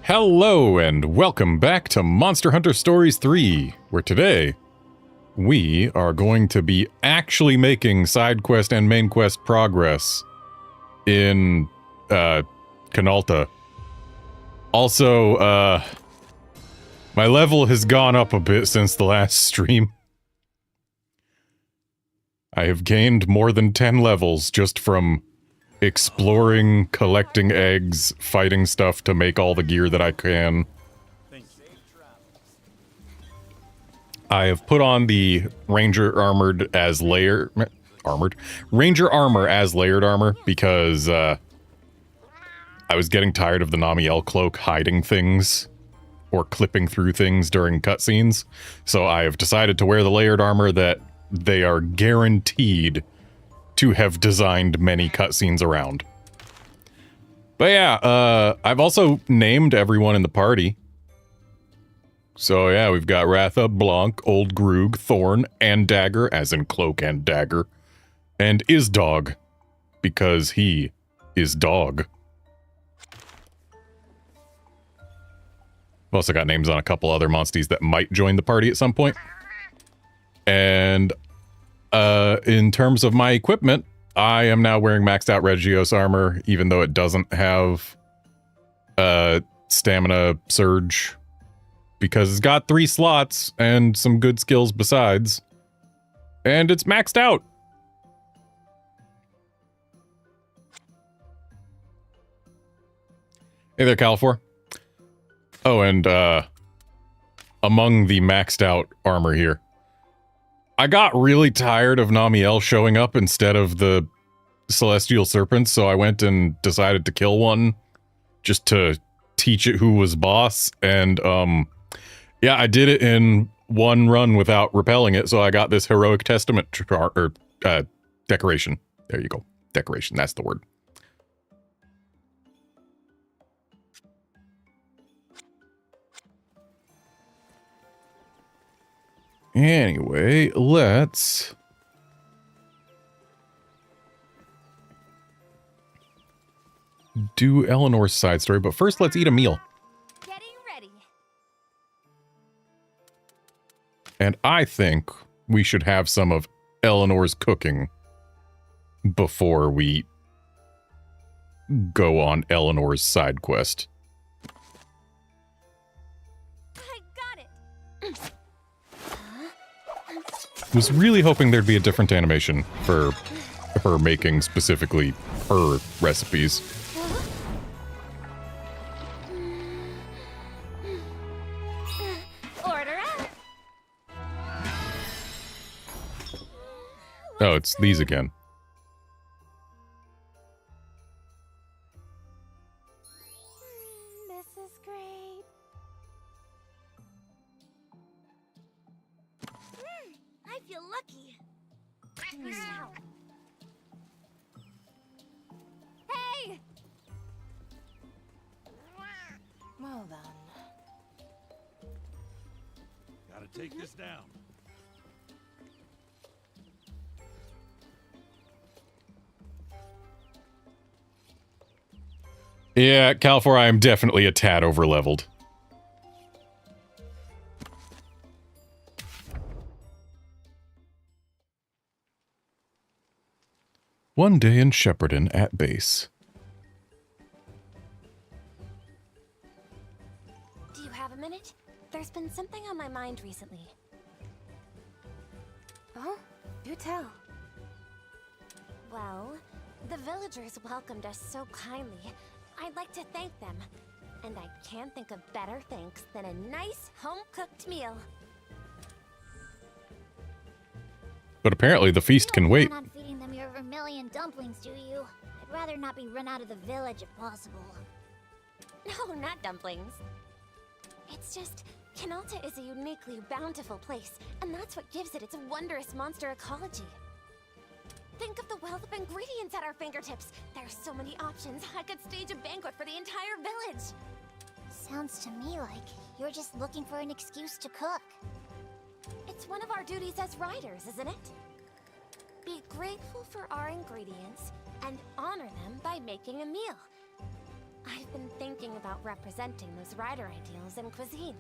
Hello and welcome back to Monster Hunter Stories 3, where today we are going to be actually making side quest and main quest progress in Canalta. Also, my level has gone up a bit since the last stream. I have gained more than 10 levels just from exploring, collecting eggs, fighting stuff to make all the gear that I can. I have put on the Ranger armor as layered armor because I was getting tired of the Namiel cloak hiding things or clipping through things during cutscenes. So I have decided to wear the layered armor that they are guaranteed to have designed many cutscenes around. But yeah, I've also named everyone in the party. So yeah, we've got Ratha, Blanc, Old Groog, Thorn, and Dagger, as in cloak and dagger, and Isdog, because he is dog. I've also got names on a couple other monsties that might join the party at some point. And in terms of my equipment, I am now wearing maxed out Regios armor, even though it doesn't have stamina surge, because it's got 3 slots and some good skills besides, and it's maxed out. Hey there, Califor. Oh, and among the maxed out armor here, I got really tired of Namiel showing up instead of the Celestial Serpents, so I went and decided to kill one just to teach it who was boss, and yeah, I did it in one run without repelling it, so I got this Heroic Testament decoration. There you go. Decoration, that's the word. Anyway, let's do Eleanor's side story, but first let's eat a meal. Getting ready. And I think we should have some of Eleanor's cooking before we go on Eleanor's side quest. I got it. Was really hoping there'd be a different animation for her making specifically her recipes. Order out. Oh, it's these again. This is great. I feel lucky. Hey! Well then. Gotta take this down. Yeah, Califor, I am definitely a tad overleveled. One day in Shepparton at base. Do you have a minute? There's been something on my mind recently. Oh, do tell. Well, the villagers welcomed us so kindly. I'd like to thank them. And I can't think of better thanks than a nice home-cooked meal. But apparently the feast can wait. You don't plan on feeding them your vermilion dumplings, do you? I'd rather not be run out of the village if possible. No, not dumplings. It's just, Canalta is a uniquely bountiful place, and that's what gives it its wondrous monster ecology. Think of the wealth of ingredients at our fingertips. There's so many options, I could stage a banquet for the entire village. Sounds to me like you're just looking for an excuse to cook. It's one of our duties as riders, isn't it? Be grateful for our ingredients and honor them by making a meal. I've been thinking about representing those rider ideals in cuisine.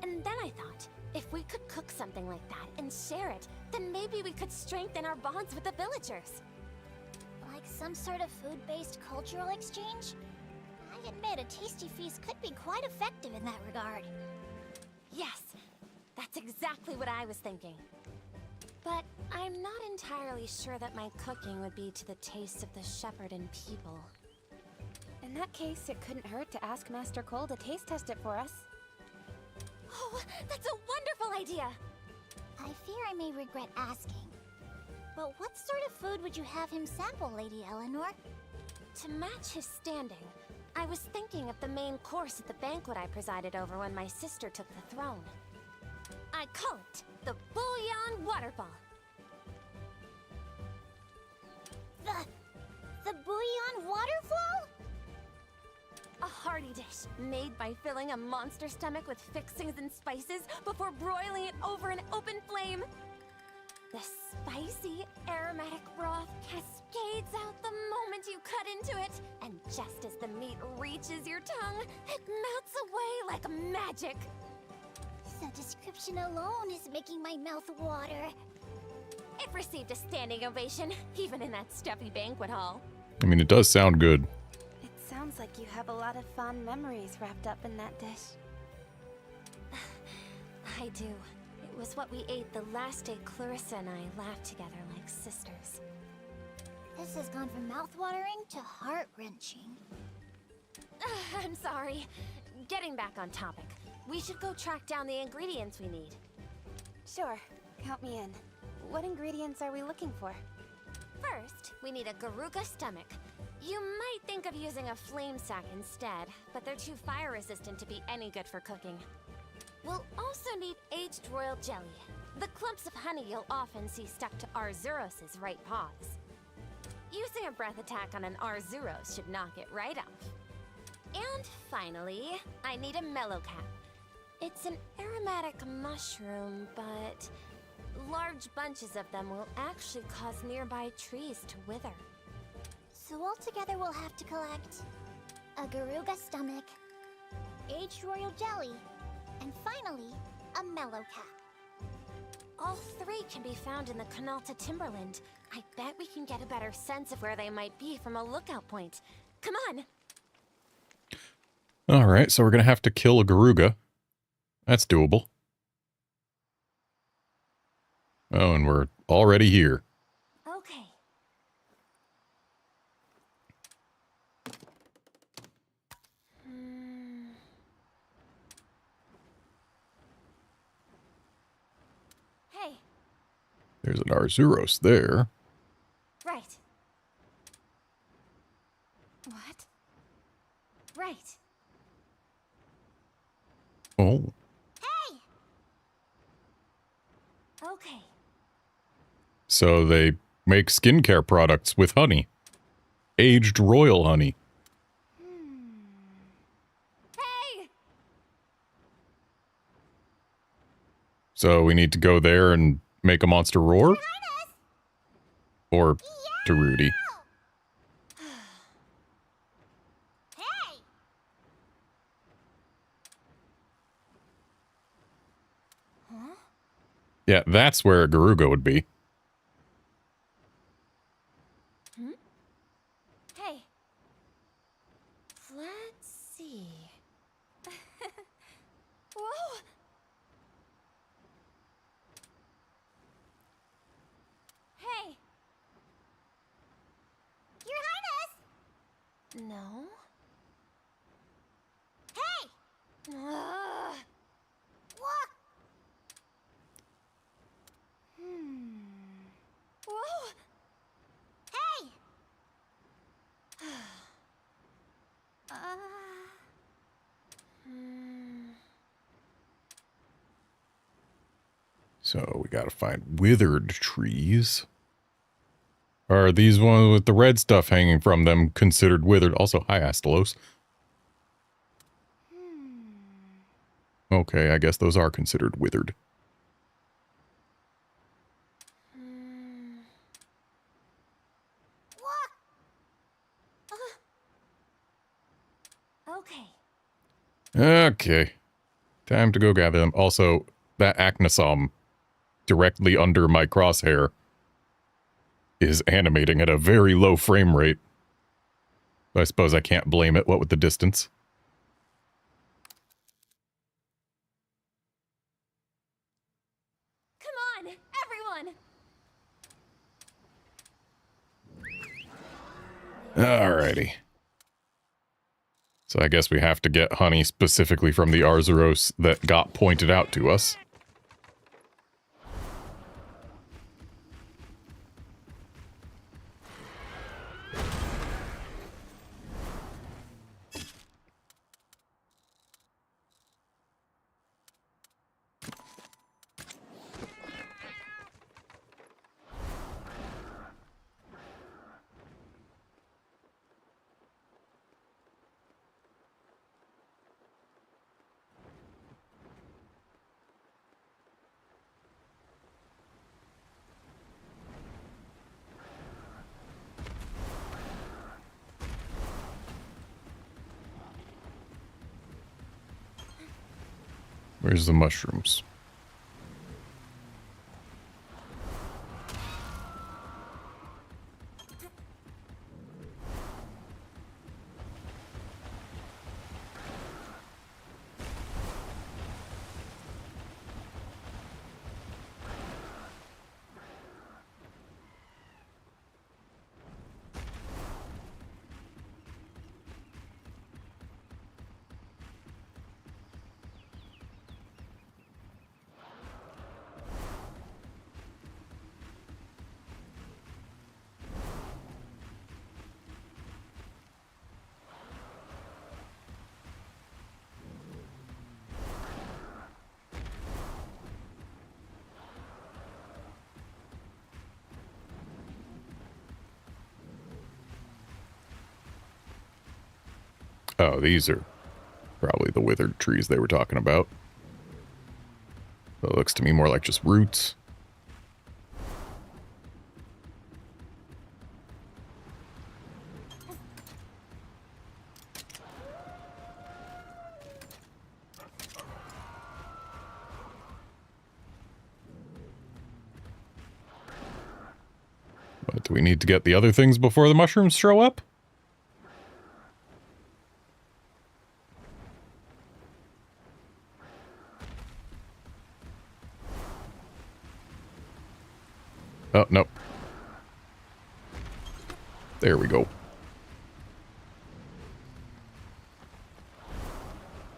And then I thought, if we could cook something like that and share it, then maybe we could strengthen our bonds with the villagers. Like some sort of food-based cultural exchange? I admit a tasty feast could be quite effective in that regard. Yes, that's exactly what I was thinking. But I'm not entirely sure that my cooking would be to the taste of the shepherd and people. In that case, it couldn't hurt to ask Master Cole to taste test it for us. Oh, that's a wonderful idea! I fear I may regret asking. But what sort of food would you have him sample, Lady Eleanor? To match his standing, I was thinking of the main course at the banquet I presided over when my sister took the throne. I call it the Bouillon Waterfall. The bouillon waterfall? A hearty dish made by filling a monster stomach with fixings and spices before broiling it over an open flame. The spicy, aromatic broth cascades out the moment you cut into it, and just as the meat reaches your tongue, it melts away like magic. The description alone is making my mouth water. It received a standing ovation, even in that stuffy banquet hall. I mean, it does sound good. It sounds like you have a lot of fond memories wrapped up in that dish. I do. It was what we ate the last day Clarissa and I laughed together like sisters. This has gone from mouth-watering to heart-wrenching. I'm sorry. Getting back on topic, we should go track down the ingredients we need. Sure, count me in. What ingredients are we looking for? First, we need a Garuga stomach. You might think of using a flame sack instead, but they're too fire-resistant to be any good for cooking. We'll also need aged royal jelly, the clumps of honey you'll often see stuck to Arzuros' right paws. Using a breath attack on an Arzuros should knock it right off. And finally, I need a mellow cap. It's an aromatic mushroom, but large bunches of them will actually cause nearby trees to wither. So altogether we'll have to collect a Garuga stomach, aged royal jelly, and finally, a mellow cap. All three can be found in the Canalta Timberland. I bet we can get a better sense of where they might be from a lookout point. Come on! Alright, so we're gonna have to kill a Garuga. That's doable. Oh, and we're already here. Okay. Hey, There's an Arzuros there. right. What? Right. Oh. Hey! Okay. So they make skincare products with honey. Aged royal honey. Hey! So we need to go there and make a monster roar? Or to Rudy. Hey! Huh? Yeah, that's where a Garuga would be. Hey. Let's see. Whoa! Hey! Your Highness! No? Hey! Ugh. What? Whoa! Hey! So we gotta find withered trees. Are these ones with the red stuff hanging from them considered withered? Also, hi, Astalos. Okay, I guess those are considered withered. What? Okay. Time to go gather them. Also, that Acnosom directly under my crosshair is animating at a very low frame rate. I suppose I can't blame it, what with the distance. Come on, everyone! Alrighty. So I guess we have to get honey specifically from the Arzuros that got pointed out to us. Where's the mushrooms? Oh, these are probably the withered trees they were talking about. It looks to me more like just roots. But do we need to get the other things before the mushrooms show up? Oh, no. There we go.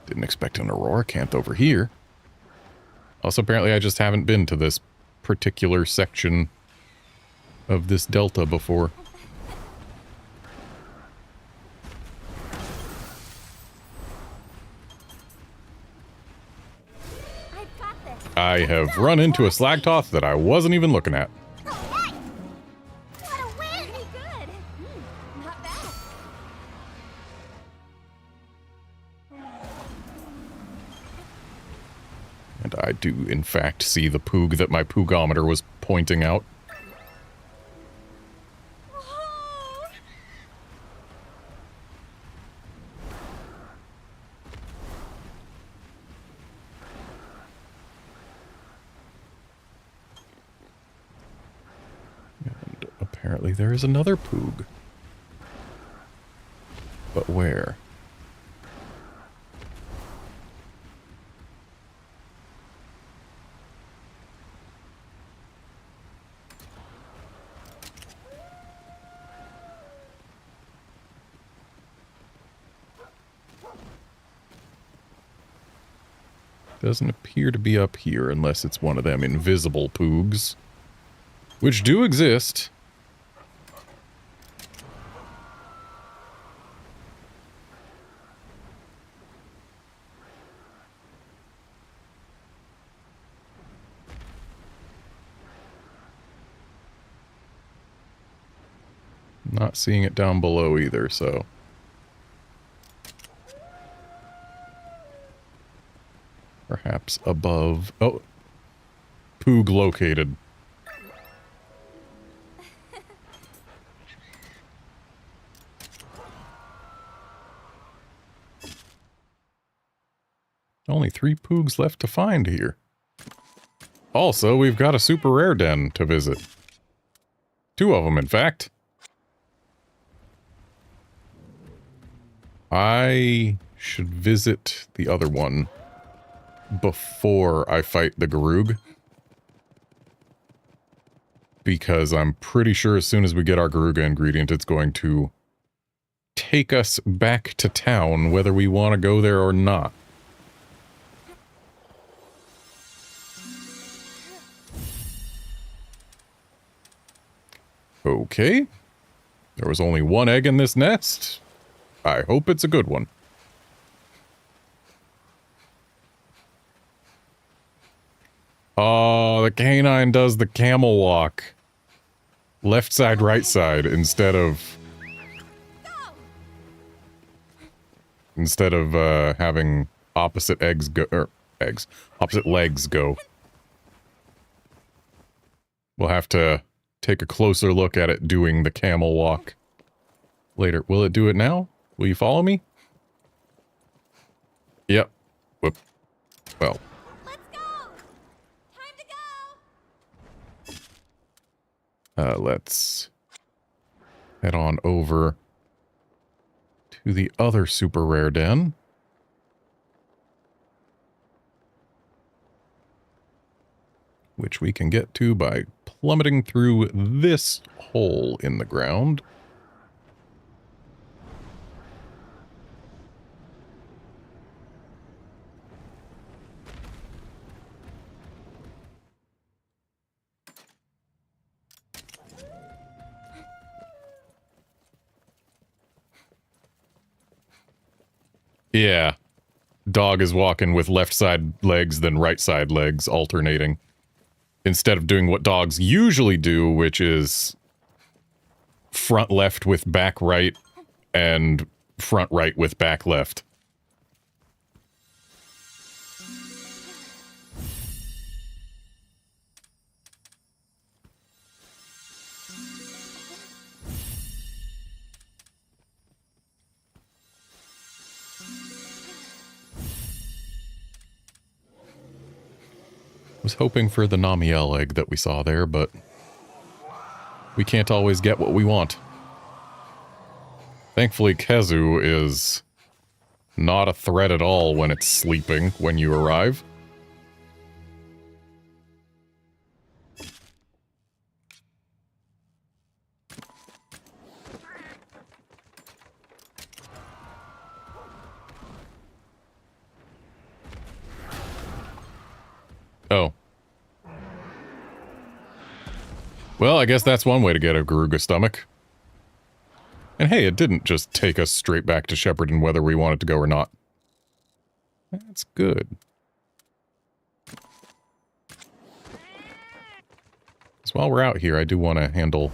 Didn't expect an Aurora Canth over here. Also, apparently I just haven't been to this particular section of this delta before. I've got this. I have run into a Slagtoth that I wasn't even looking at. What a win! Pretty good. Not bad. And I do, in fact, see the poog that my poogometer was pointing out. Whoa! And apparently there is another poog. But where? Doesn't appear to be up here unless it's one of them invisible poogs. Which do exist. Not seeing it down below either, so... Perhaps above... Oh! Poog located. Only 3 Poogs left to find here. Also, we've got a super rare den to visit. 2 of them, in fact. I should visit the other one before I fight the Garug. Because I'm pretty sure as soon as we get our Garuga ingredient, it's going to take us back to town, whether we want to go there or not. Okay. There was only 1 egg in this nest. I hope it's a good one. Oh, the canine does the camel walk. Left side, right side, instead of having opposite eggs go, opposite legs go. We'll have to take a closer look at it doing the camel walk later. Will it do it now? Will you follow me? Yep. Whoop. Well. Let's go! Time to go! Let's head on over to the other super rare den. Which we can get to by plummeting through this hole in the ground. Yeah. Dog is walking with left side legs, then right side legs, alternating. Instead of doing what dogs usually do, which is front left with back right, and front right with back left. Was hoping for the Namiel egg that we saw there, but we can't always get what we want. Thankfully, Kezu is not a threat at all when it's sleeping when you arrive. Oh. Well, I guess that's one way to get a Garuga stomach. And hey, it didn't just take us straight back to Shepperton whether we wanted to go or not. That's good. So while we're out here, I do want to handle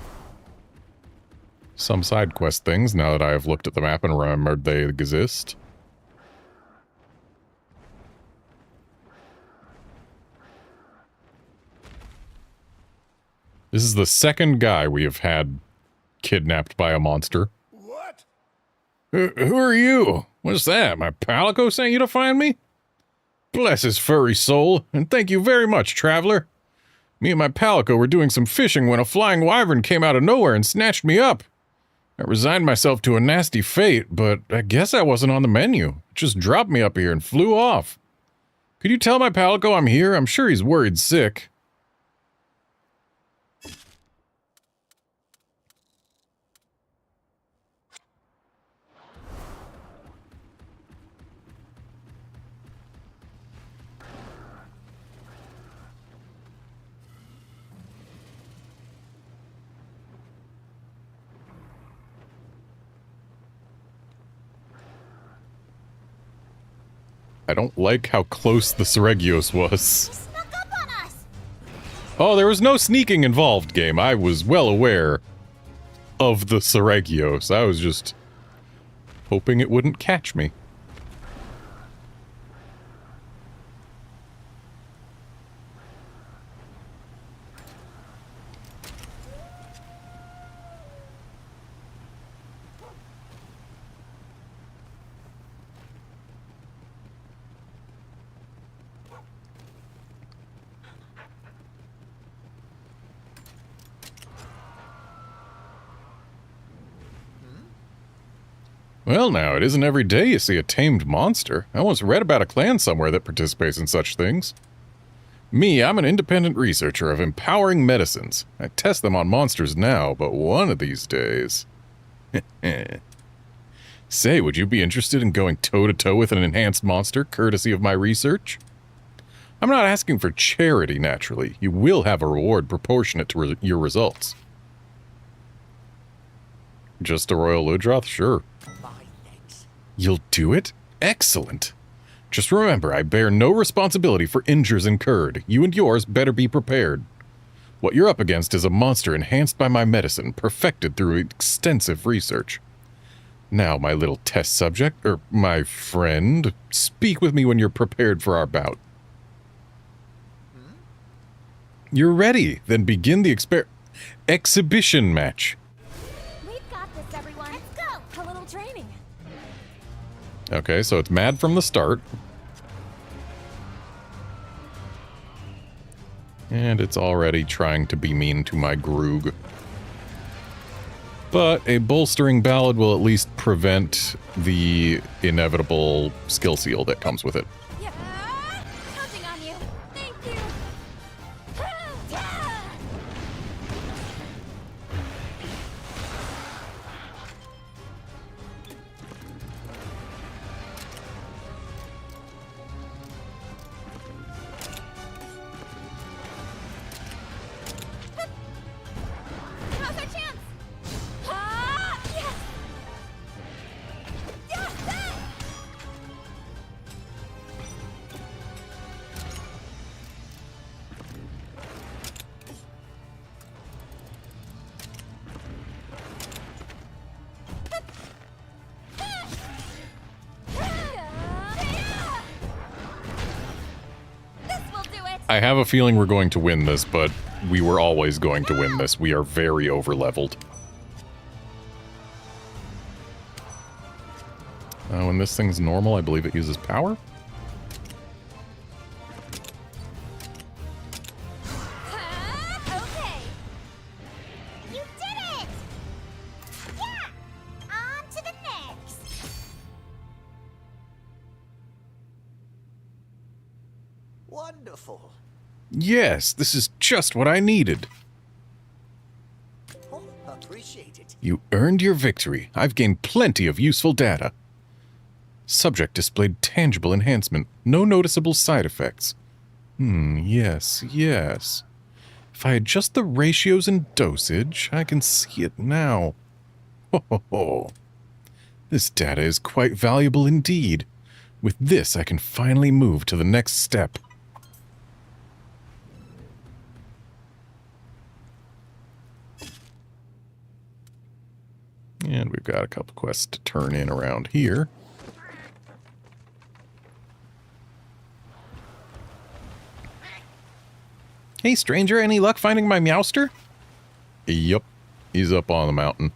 some side quest things now that I have looked at the map and remembered they exist. This is the second guy we have had kidnapped by a monster. What? Who are you? What's that? My Palico sent you to find me? Bless his furry soul, and thank you very much, traveler. Me and my Palico were doing some fishing when a flying wyvern came out of nowhere and snatched me up. I resigned myself to a nasty fate, but I guess I wasn't on the menu. It just dropped me up here and flew off. Could you tell my Palico I'm here? I'm sure he's worried sick. I don't like how close the Seregios was. Snuck up on us! Oh, there was no sneaking involved, game. I was well aware of the Seregios. I was just hoping it wouldn't catch me. Well, now, it isn't every day you see a tamed monster. I once read about a clan somewhere that participates in such things. Me, I'm an independent researcher of empowering medicines. I test them on monsters now, but one of these days... Say, would you be interested in going toe-to-toe with an enhanced monster, courtesy of my research? I'm not asking for charity, naturally. You will have a reward proportionate to your results. Just a Royal Ludroth? Sure. You'll do it? Excellent. Just remember, I bear no responsibility for injuries incurred. You and yours better be prepared. What you're up against is a monster enhanced by my medicine, perfected through extensive research. Now, my little test subject, or my friend, speak with me when you're prepared for our bout. You're ready. Then begin the exhibition match. We've got this, everyone. Let's go. A little training. Okay, so it's mad from the start. And it's already trying to be mean to my Groog. But a bolstering ballad will at least prevent the inevitable skill seal that comes with it. Yeah. Counting on you. Thank you. Yeah. Now's our chance. Yes. Yes. This will do it. I have a feeling we're going to win this, but we were always going to win this. We are very over-leveled. When this thing's normal, I believe it uses power? Okay. You did it! Yeah! On to the next! Wonderful. Yes, this is just what I needed. Oh, appreciate it. You earned your victory. I've gained plenty of useful data. Subject displayed tangible enhancement. No noticeable side effects. Yes. If I adjust the ratios and dosage, I can see it now. Ho. This data is quite valuable indeed. With this, I can finally move to the next step. And we've got a couple quests to turn in around here. Hey, stranger, any luck finding my Meowster? Yup, he's up on the mountain.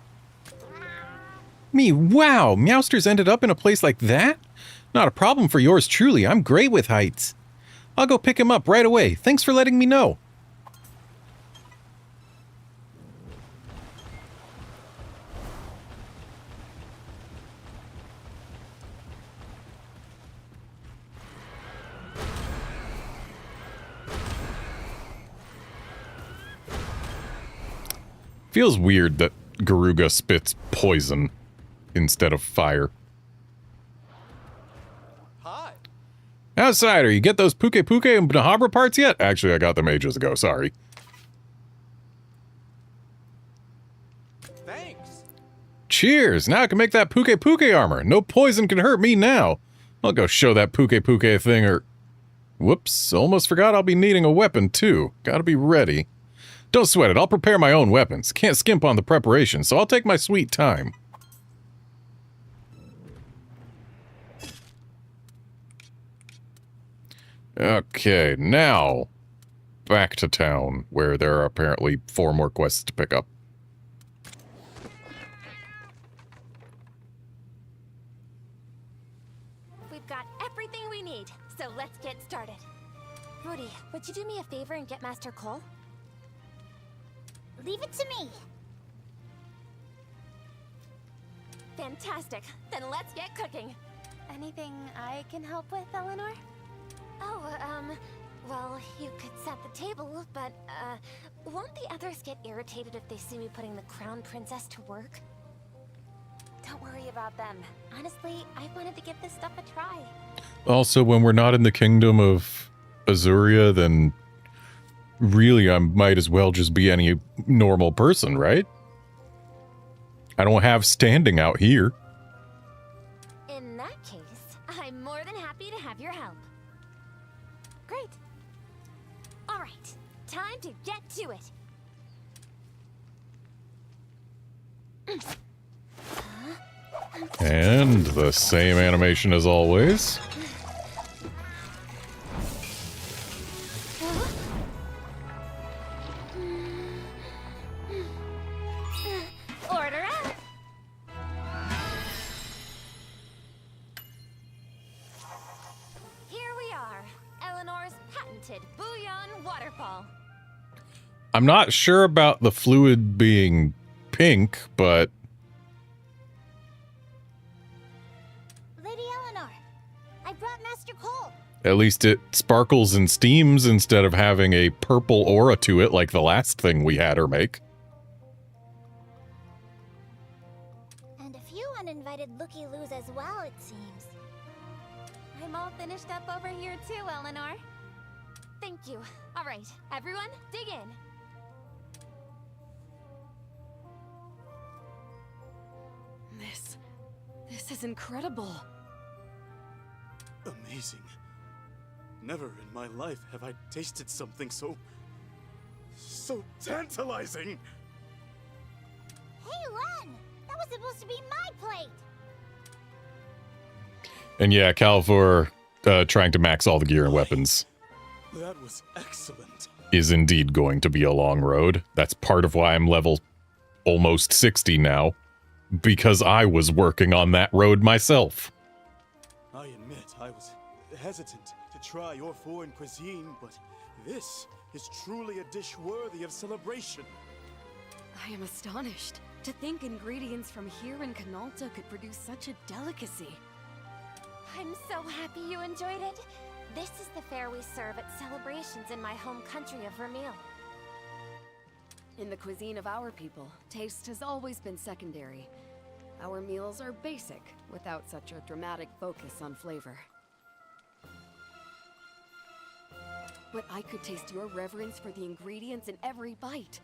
Me, wow, Meowster's ended up in a place like that? Not a problem for yours truly, I'm great with heights. I'll go pick him up right away, thanks for letting me know. Feels weird that Garuga spits poison instead of fire. Hi. Outsider, you get those Puke and Nahabra parts yet? Actually, I got them ages ago, sorry. Thanks. Cheers! Now I can make that Puke armor. No poison can hurt me now. I'll go show that Puke thing or... Whoops, almost forgot I'll be needing a weapon too. Gotta be ready. Don't sweat it, I'll prepare my own weapons. Can't skimp on the preparation, so I'll take my sweet time. Okay, now back to town, where there are apparently 4 more quests to pick up. We've got everything we need, so let's get started. Rudy, would you do me a favor and get Master Cole? Leave it to me. Fantastic. Then let's get cooking. Anything I can help with, Eleanor? Oh, well, you could set the table, but, won't the others get irritated if they see me putting the crown princess to work? Don't worry about them. Honestly, I wanted to give this stuff a try. Also, when we're not in the kingdom of Azuria, then really I might as well just be any normal person, right? I don't have standing out here. In that case, I'm more than happy to have your help. Great. All right, time to get to it. And the same animation as always. Order out. Here we are, Eleanor's patented bouillon waterfall. I'm not sure about the fluid being pink, but Lady Eleanor, I brought Master Cole. at least it sparkles and steams instead of having a purple aura to it like the last thing we had her make. And a few uninvited looky-loos as well, it seems. I'm all finished up over here too, Eleanor. Thank you. All right, everyone, dig in. This is incredible. Amazing. Never in my life have I tasted something so tantalizing. Hey, Len! That was supposed to be my plate! And yeah, Calvor trying to max all the gear and weapons That was excellent. is indeed going to be a long road. That's part of why I'm level almost 60 now, because I was working on that road myself. I admit I was hesitant to try your foreign cuisine, but this is truly a dish worthy of celebration. I am astonished. To think ingredients from here in Canalta could produce such a delicacy. I'm so happy you enjoyed it. This is the fare we serve at celebrations in my home country of Vermeil. In the cuisine of our people, taste has always been secondary. Our meals are basic, without such a dramatic focus on flavor. But I could taste your reverence for the ingredients in every bite.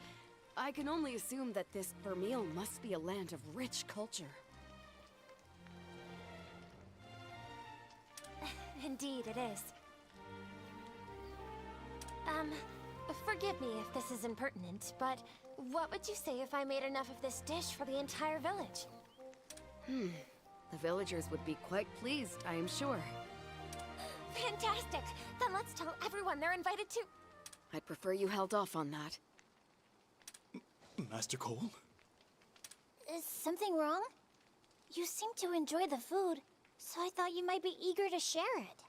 I can only assume that this Vermeil must be a land of rich culture. Indeed, it is. Forgive me if this is impertinent, but what would you say if I made enough of this dish for the entire village? The villagers would be quite pleased, I am sure. Fantastic! Then let's tell everyone they're invited to... I'd prefer you held off on that. Master Cole? Is something wrong? You seem to enjoy the food, so I thought you might be eager to share it.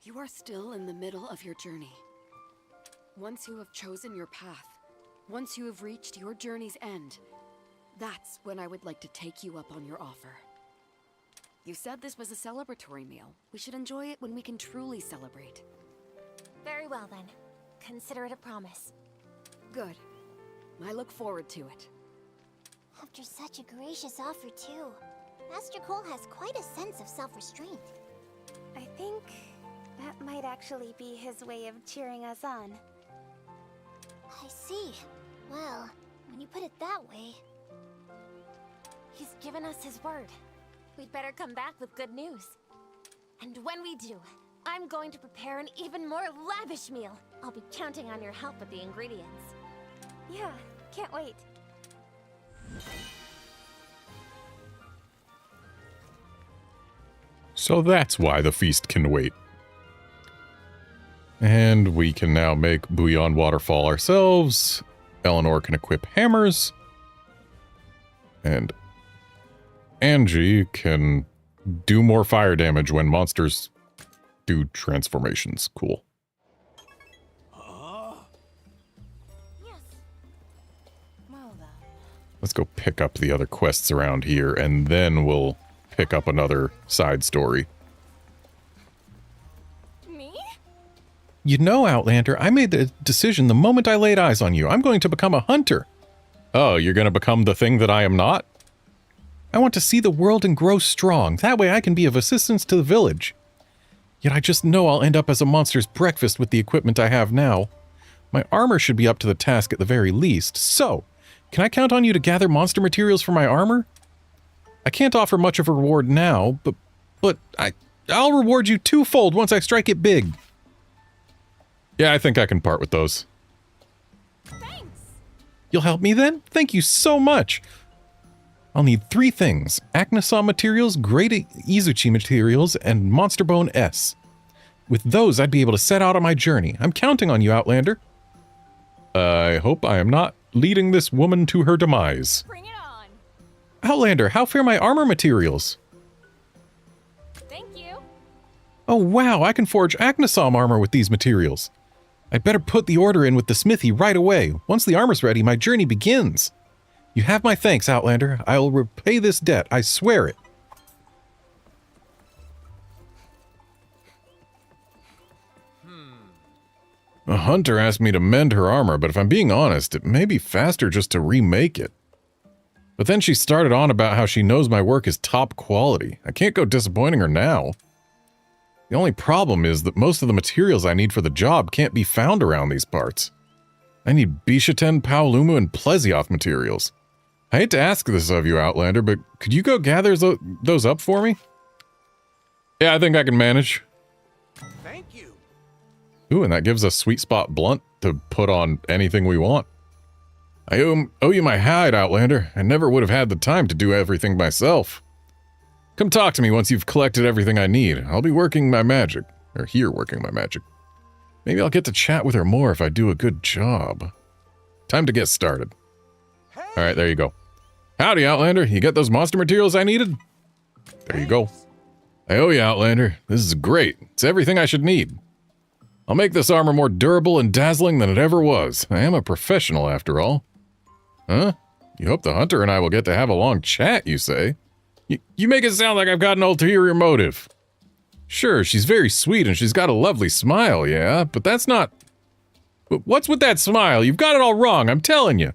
You are still in the middle of your journey. Once you have chosen your path, once you have reached your journey's end, that's when I would like to take you up on your offer. You said this was a celebratory meal. We should enjoy it when we can truly celebrate. Very well then. Consider it a promise. Good. I look forward to it. After such a gracious offer, too. Master Cole has quite a sense of self-restraint. I think that might actually be his way of cheering us on. I see. Well, when you put it that way... He's given us his word. We'd better come back with good news. And when we do, I'm going to prepare an even more lavish meal. I'll be counting on your help with the ingredients. Yeah, can't wait. So that's why the feast can wait. And we can now make Bouillon Waterfall ourselves. Eleanor can equip hammers. And Angie can do more fire damage when monsters do transformations. Cool. Yes. Well then. Let's go pick up the other quests around here, and then we'll pick up another side story. Me? You know, Outlander, I made the decision the moment I laid eyes on you. I'm going to become a hunter. Oh, you're going to become the thing that I am not? I want to see the world and grow strong. That way I can be of assistance to the village. Yet I just know I'll end up as a monster's breakfast with the equipment I have now. My armor should be up to the task at the very least. So, can I count on you to gather monster materials for my armor? I can't offer much of a reward now, but I'll reward you twofold once I strike it big. Yeah, I think I can part with those. Thanks! You'll help me then? Thank you so much. I'll need 3 things: Acnosaw materials, Great Izuchi materials, and Monster Bone S. With those, I'd be able to set out on my journey. I'm counting on you, Outlander. I hope I am not leading this woman to her demise. Bring it on! Outlander, how fare my armor materials? Thank you! Oh wow, I can forge Acnosaw armor with these materials. I'd better put the order in with the smithy right away. Once the armor's ready, my journey begins. You have my thanks, Outlander. I'll repay this debt, I swear it. A hunter asked me to mend her armor, but if I'm being honest, it may be faster just to remake it. But then she started on about how she knows my work is top quality. I can't go disappointing her now. The only problem is that most of the materials I need for the job can't be found around these parts. I need Bisheten, Paolumu, and Plesioth materials. I hate to ask this of you, Outlander, but could you go gather those up for me? Yeah, I think I can manage. Thank you. Ooh, and that gives us Sweet Spot Blunt to put on anything we want. I owe you my hide, Outlander. I never would have had the time to do everything myself. Come talk to me once you've collected everything I need. I'll be working my magic. Or here working my magic. Maybe I'll get to chat with her more if I do a good job. Time to get started. Alright, there you go. Howdy, Outlander. You get those monster materials I needed? There you go. I owe you, Outlander. This is great. It's everything I should need. I'll make this armor more durable and dazzling than it ever was. I am a professional, after all. Huh? You hope the hunter and I will get to have a long chat, you say? You make it sound like I've got an ulterior motive. Sure, she's very sweet and she's got a lovely smile, yeah, but that's not... What's with that smile? You've got it all wrong, I'm telling you.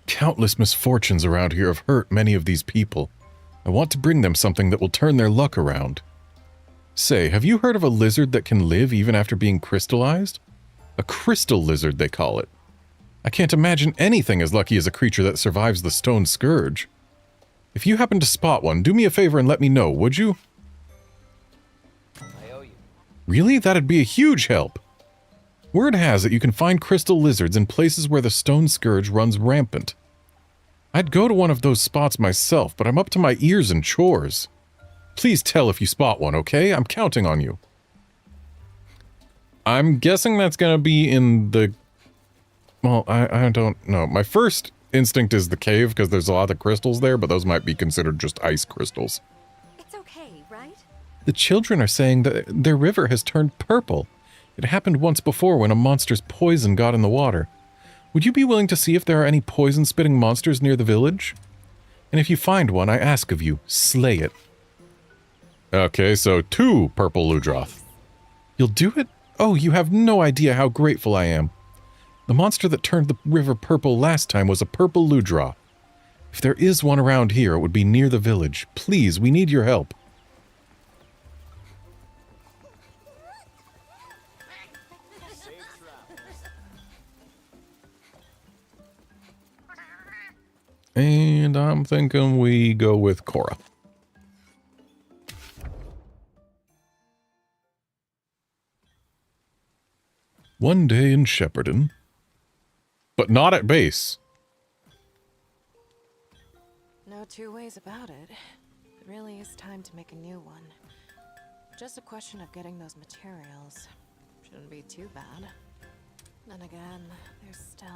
Countless misfortunes around here have hurt many of these people. I want to bring them something that will turn their luck around. Say, have you heard of a lizard that can live even after being crystallized? A crystal lizard, they call it. I can't imagine anything as lucky as a creature that survives the stone scourge. If you happen to spot one, do me a favor and let me know, would you? I owe you. Really? That'd be a huge help. Word has it you can find crystal lizards in places where the stone scourge runs rampant. I'd go to one of those spots myself, but I'm up to my ears in chores. Please tell if you spot one, okay? I'm counting on you. I'm guessing that's gonna be in the... Well, I don't know. My first instinct is the cave, because there's a lot of crystals there, but those might be considered just ice crystals. It's okay, right? The children are saying that their river has turned purple. It happened once before when a monster's poison got in the water. Would you be willing to see if there are any poison-spitting monsters near the village? And if you find one, I ask of you, slay it. Okay, so 2 purple Ludroth. You'll do it? Oh, you have no idea how grateful I am. The monster that turned the river purple last time was a purple Ludroth. If there is one around here, it would be near the village. Please, we need your help. And I'm thinking we go with Cora. One day in Shepperton. But not at base. No two ways about it. It really is time to make a new one. Just a question of getting those materials. Shouldn't be too bad. Then again, there's still...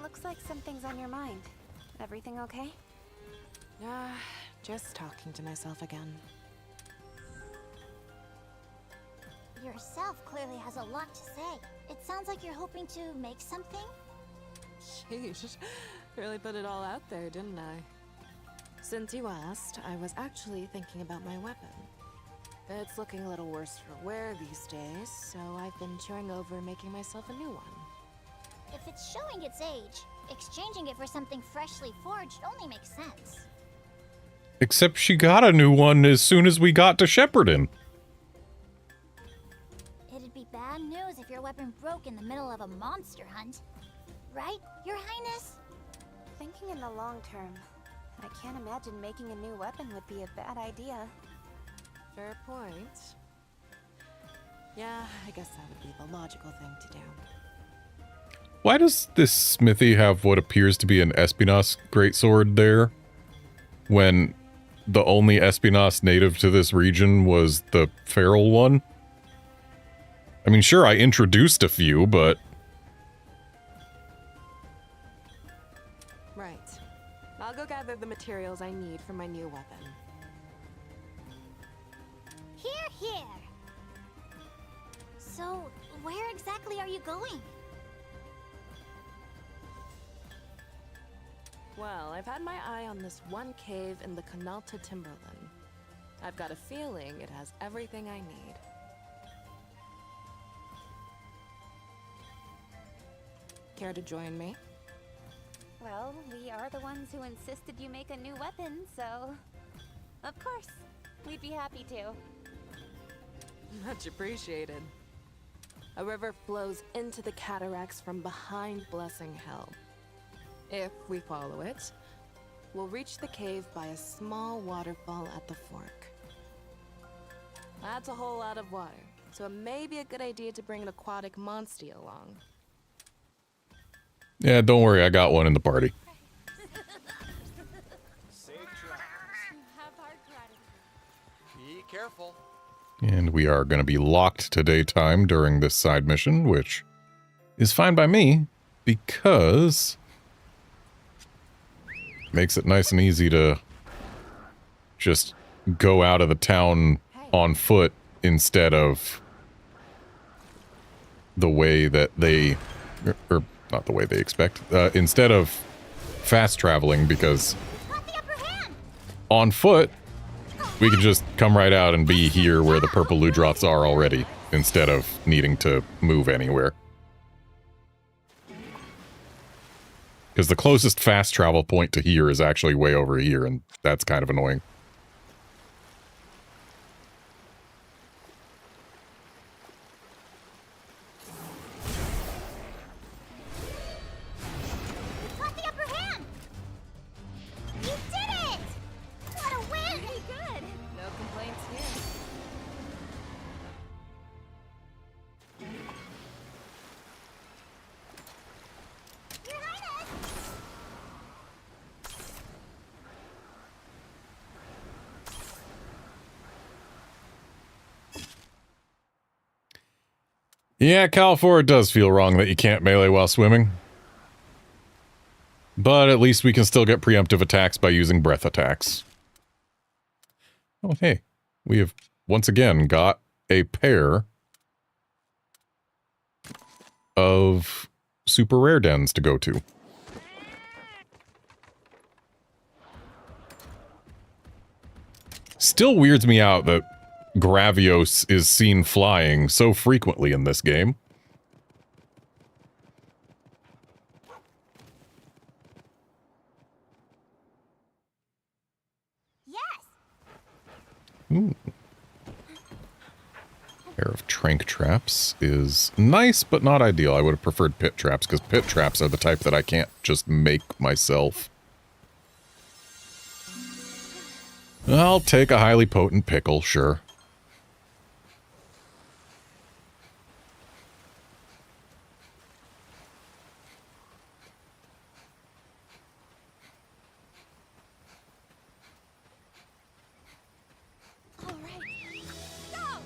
Looks like something's on your mind. Everything okay? Just talking to myself again. yourself clearly has a lot to say. It sounds like you're hoping to make something? Sheesh. Really put it all out there, didn't I? Since you asked, I was actually thinking about my weapon. It's looking a little worse for wear these days, so I've been chewing over making myself a new one. If it's showing its age, exchanging it for something freshly forged only makes sense. Except she got a new one as soon as we got to Shepperton. It'd be bad news if your weapon broke in the middle of a monster hunt. Right, Your Highness? Thinking in the long term, I can't imagine making a new weapon would be a bad idea. Fair point. Yeah, I guess that would be the logical thing to do. Why does this smithy have what appears to be an Espinasse greatsword there, when the only Espinasse native to this region was the feral one? I mean, sure, I introduced a few, but... Right. I'll go gather the materials I need for my new weapon. Here. So, where exactly are you going? Well, I've had my eye on this one cave in the Canalta Timberland. I've got a feeling it has everything I need. Care to join me? Well, we are the ones who insisted you make a new weapon, so... Of course, we'd be happy to. Much appreciated. A river flows into the cataracts from behind Blessing Hill. If we follow it, we'll reach the cave by a small waterfall at the fork. That's a whole lot of water, so it may be a good idea to bring an aquatic monstie along. Yeah, don't worry, I got one in the party. Safe travels. Be careful. And we are going to be locked to daytime during this side mission, which is fine by me, because it makes it nice and easy to just go out of the town on foot instead of the way that they, or not the way they expect, instead of fast traveling, because on foot, we can just come right out and be here where the purple Ludroths are already, instead of needing to move anywhere. Because the closest fast travel point to here is actually way over here, and that's kind of annoying. Got the upper hand! You did it! What a win! Pretty good. No complaints here. Your Highness! Yeah, Califor, it does feel wrong that you can't melee while swimming. But at least we can still get preemptive attacks by using breath attacks. Oh, hey. We have, once again, got a pair of super rare dens to go to. Still weirds me out that Gravios is seen flying so frequently in this game. Yes! Ooh. Pair of trank traps is nice, but not ideal. I would have preferred pit traps, because pit traps are the type that I can't just make myself. I'll take a highly potent pickle, sure. All right. Go!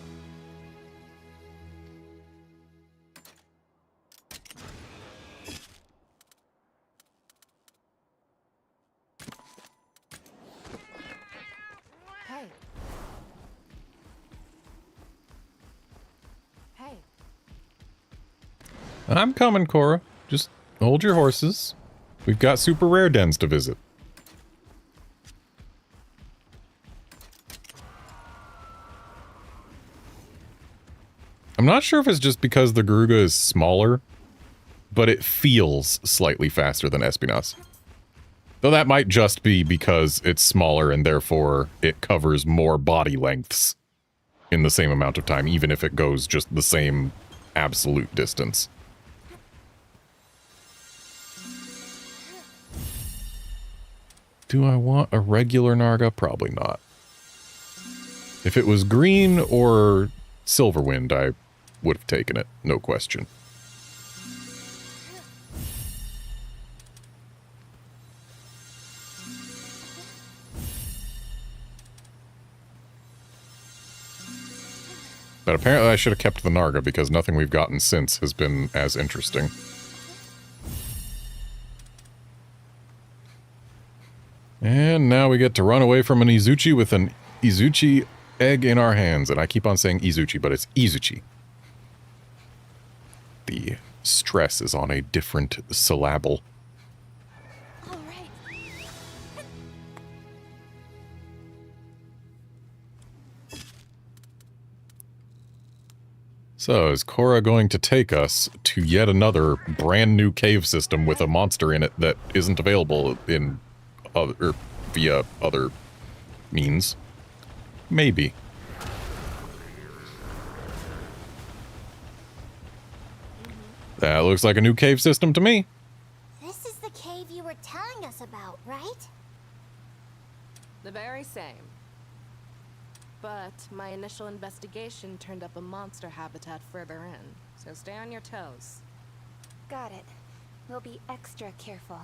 Hey. I'm coming, Cora. Just hold your horses. We've got super rare dens to visit. I'm not sure if it's just because the Garuga is smaller, but it feels slightly faster than Espinas. Though that might just be because it's smaller and therefore it covers more body lengths in the same amount of time, even if it goes just the same absolute distance. Do I want a regular Narga? Probably not. If it was green or Silverwind, I would have taken it, no question. But apparently I should have kept the Narga because nothing we've gotten since has been as interesting. And now we get to run away from an Izuchi with an Izuchi egg in our hands. And I keep on saying Izuchi, but it's Izuchi. The stress is on a different syllable. All right. So, is Cora going to take us to yet another brand new cave system with a monster in it that isn't available in other, via other means? Maybe. That looks like a new cave system to me. This is the cave you were telling us about, right? The very same. But my initial investigation turned up a monster habitat further in, so stay on your toes. Got it. We'll be extra careful.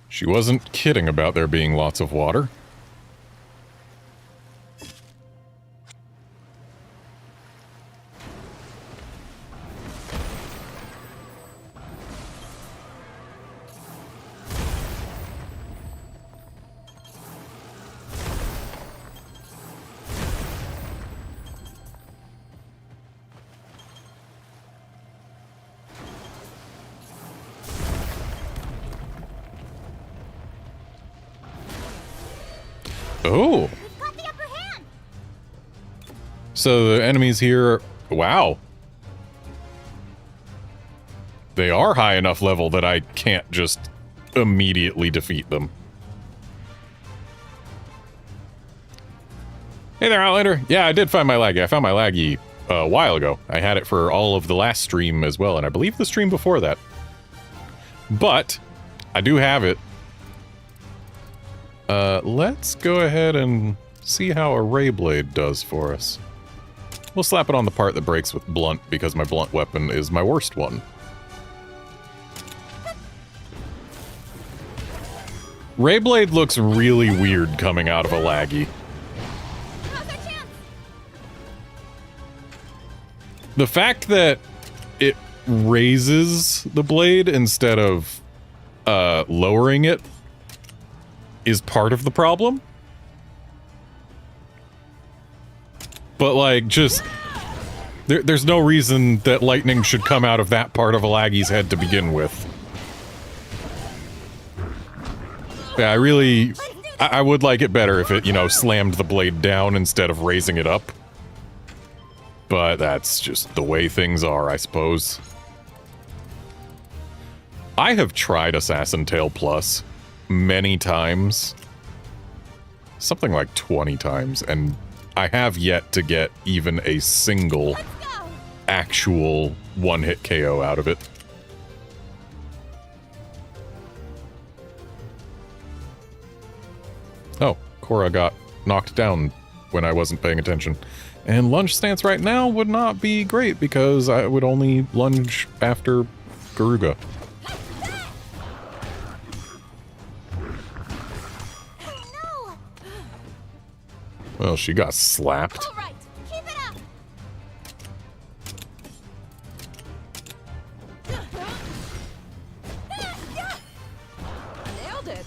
She wasn't kidding about there being lots of water. Oh. We've got the upper hand. So the enemies here, wow. They are high enough level that I can't just immediately defeat them. Hey there, Outlander. Yeah, I did find my laggy. I found my laggy a while ago. I had it for all of the last stream as well, and I believe the stream before that. But I do have it. Let's go ahead and see how a Ray Blade does for us. We'll slap it on the part that breaks with blunt, because my blunt weapon is my worst one. Ray Blade looks really weird coming out of a laggy. The fact that it raises the blade instead of lowering it is part of the problem. But like, just there's no reason that lightning should come out of that part of a laggy's head to begin with. Yeah, I would like it better if it, you know, slammed the blade down instead of raising it up. But that's just the way things are, I suppose. I have tried Assassin Tail Plus many times. Something like 20 times, and I have yet to get even a single actual one-hit KO out of it. Oh, Cora got knocked down when I wasn't paying attention. And lunge stance right now would not be great because I would only lunge after Garuga. No! Well, she got slapped. All right, keep it up. Nailed it!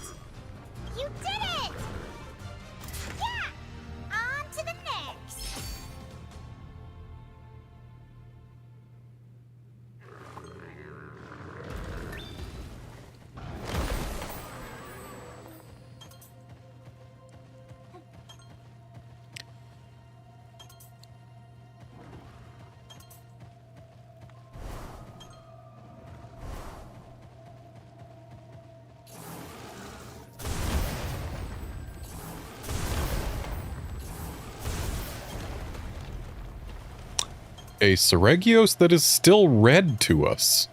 a Seregios that is still red to us.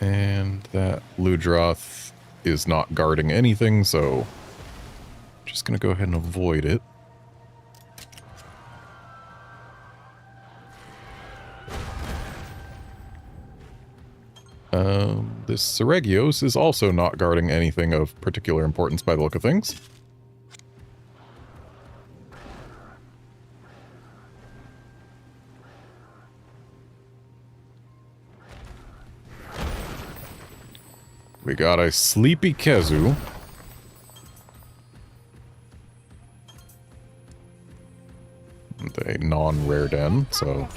And that Ludroth is not guarding anything, so just gonna go ahead and avoid it. This Seregios is also not guarding anything of particular importance by the look of things. We got a Sleepy Kezu. And a non-rare den, so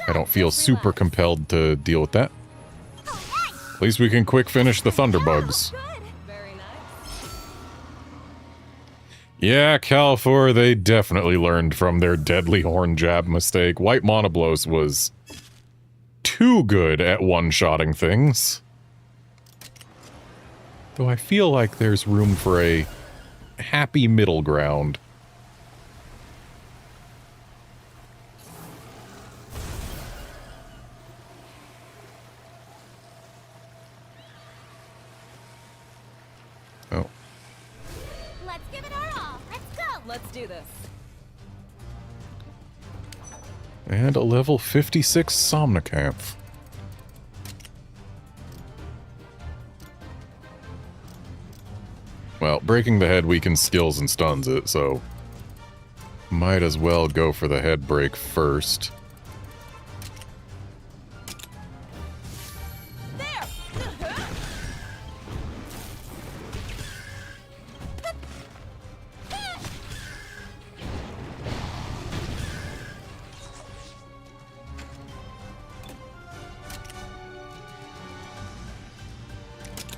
I don't feel super compelled to deal with that. At least we can quick finish the Thunderbugs. Very nice. Yeah, Calfor, they definitely learned from their deadly horn jab mistake. White Monoblos was too good at one-shotting things. Though I feel like there's room for a happy middle ground. Oh. Let's give it our all. Let's go. Let's do this. And a level 56 Somnicanth. Well, breaking the head weakens skills and stuns it, so might as well go for the head break first.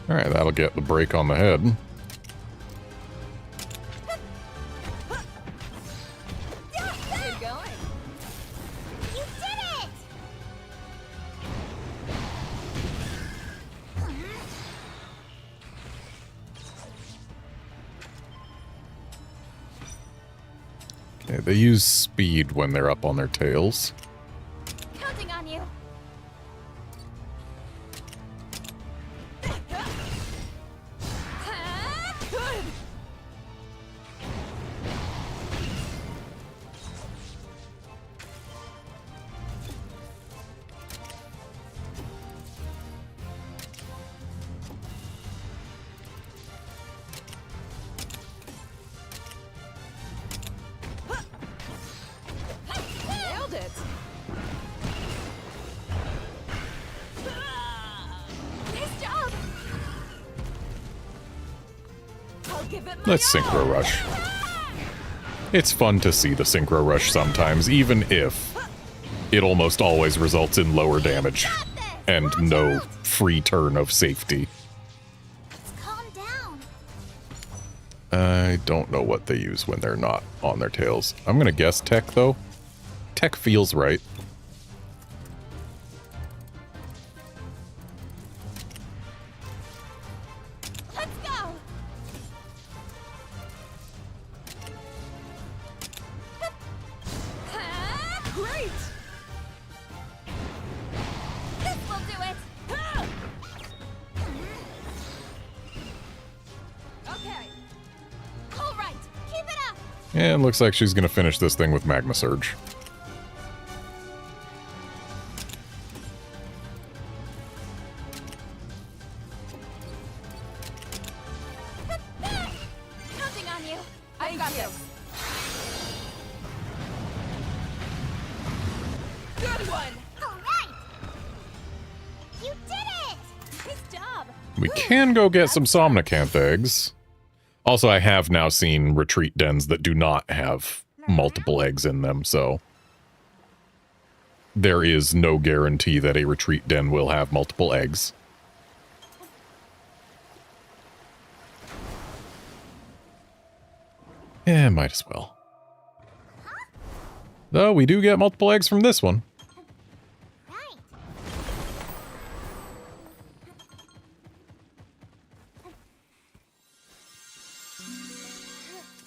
Alright, that'll get the break on the head. They use speed when they're up on their tails. Counting on you. Good. Nailed it. Nice job. I'll give it my Let's Synchro Rush. It's fun to see the Synchro Rush sometimes, even if it almost always results in lower damage and no free turn of safety. Let's calm down. I don't know what they use when they're not on their tails. I'm gonna guess Tech, though. Tech feels right. Let's go. Great. This will do it. Okay. All right. Keep it up. And looks like she's gonna finish this thing with Magma Surge. Counting on you. I got this. Good one. All right. You did it. Nice job. We can go get some Somnicanth eggs. Also, I have now seen retreat dens that do not have multiple eggs in them, so there is no guarantee that a retreat den will have multiple eggs. Yeah, might as well. Though we do get multiple eggs from this one. Right.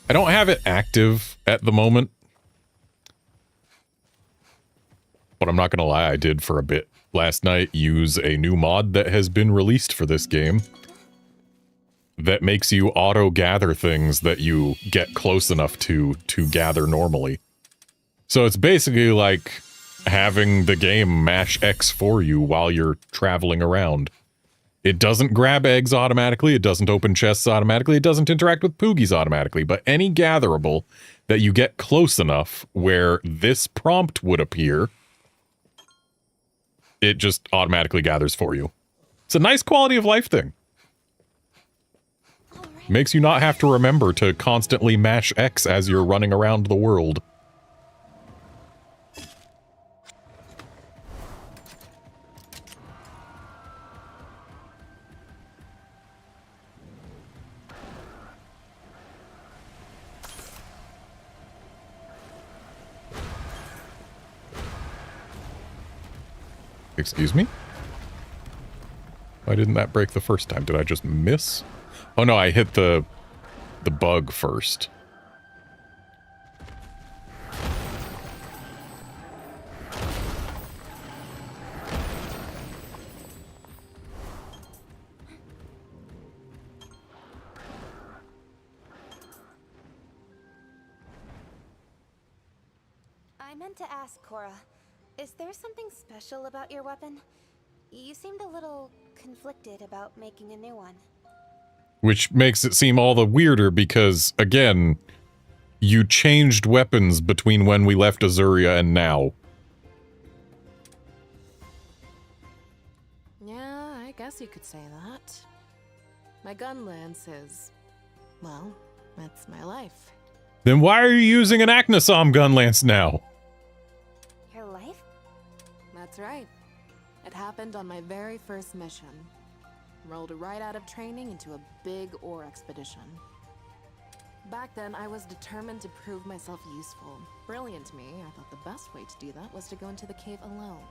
I don't have it active at the moment, But I'm not gonna lie, I did for a bit last night use a new mod that has been released for this game that makes you auto-gather things that you get close enough to gather normally. So it's basically like having the game mash X for you while you're traveling around. It doesn't grab eggs automatically, it doesn't open chests automatically, it doesn't interact with Poogies automatically, but any gatherable that you get close enough where this prompt would appear, it just automatically gathers for you. It's a nice quality of life thing. Makes you not have to remember to constantly mash X as you're running around the world. Excuse me? Why didn't that break the first time? Did I just miss? Oh no, I hit the bug first. I meant to ask Cora, is there something special about your weapon? You seemed a little conflicted about making a new one. Which makes it seem all the weirder because, again, you changed weapons between when we left Azuria and now. Yeah, I guess you could say that. My gun lance is, well, that's my life. Then why are you using an Acnosom gun lance now? Your life? That's right. It happened on my very first mission. Rolled right out of training into a big ore expedition. Back then, I was determined to prove myself useful. Brilliant me, I thought the best way to do that was to go into the cave alone.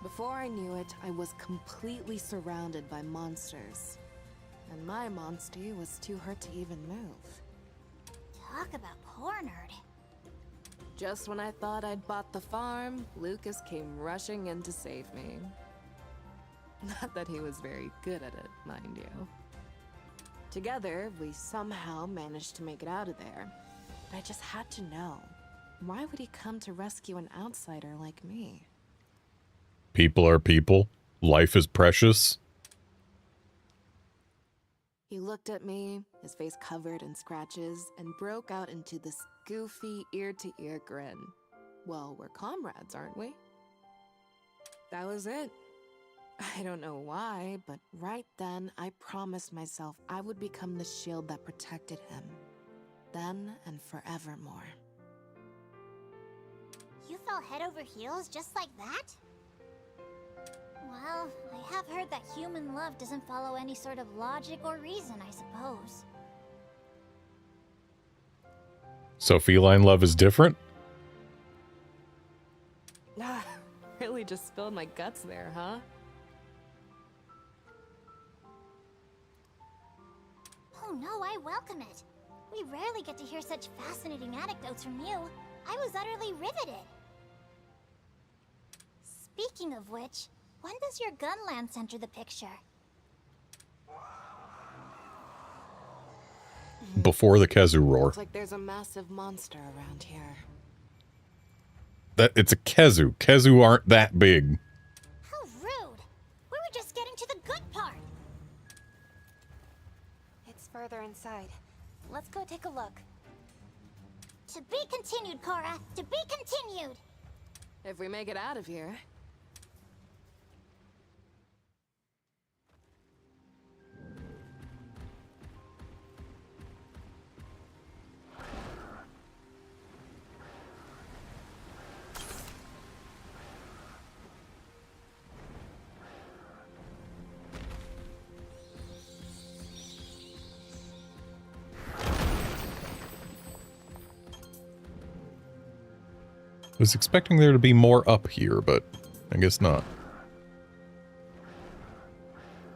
Before I knew it, I was completely surrounded by monsters. And my monstie was too hurt to even move. Talk about poor nerd. Just when I thought I'd bought the farm, Lucas came rushing in to save me. Not that he was very good at it, mind you. Together, we somehow managed to make it out of there. But I just had to know, why would he come to rescue an outsider like me? People are people. Life is precious. He looked at me, his face covered in scratches, and broke out into this goofy, ear-to-ear grin. Well, we're comrades, aren't we? That was it. I don't know why, but right then I promised myself I would become the shield that protected him. Then and forevermore. You fell head over heels just like that? Well, I have heard that human love doesn't follow any sort of logic or reason, I suppose. So feline love is different? Really just spilled my guts there, huh? Oh no, I welcome it. We rarely get to hear such fascinating anecdotes from you. I was utterly riveted. Speaking of which, when does your gun lance enter the picture? Before the Kezu roar. Looks like there's a massive monster around here. It's a Kezu. Kezu aren't that big. How rude! We were just getting to the good part. It's further inside. Let's go take a look. To be continued, Cora. To be continued. If we make it out of here. I was expecting there to be more up here, but I guess not.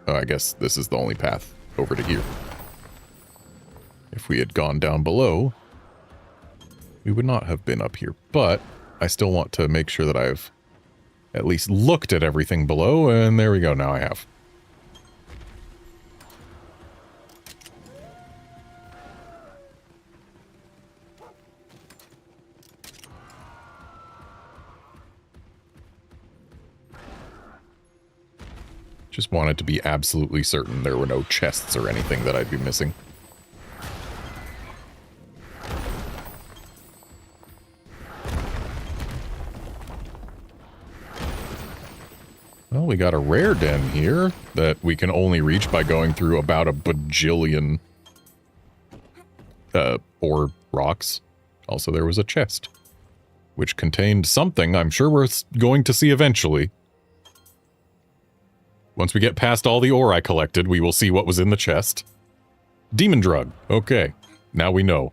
Oh, I guess this is the only path over to here. If we had gone down below, we would not have been up here, but I still want to make sure that I've at least looked at everything below, and there we go, now I have. Just wanted to be absolutely certain there were no chests or anything that I'd be missing. Well, we got a rare den here that we can only reach by going through about a bajillion ore rocks. Also, there was a chest, which contained something I'm sure we're going to see eventually. Once we get past all the ore I collected, we will see what was in the chest. Demon drug. Okay, now we know.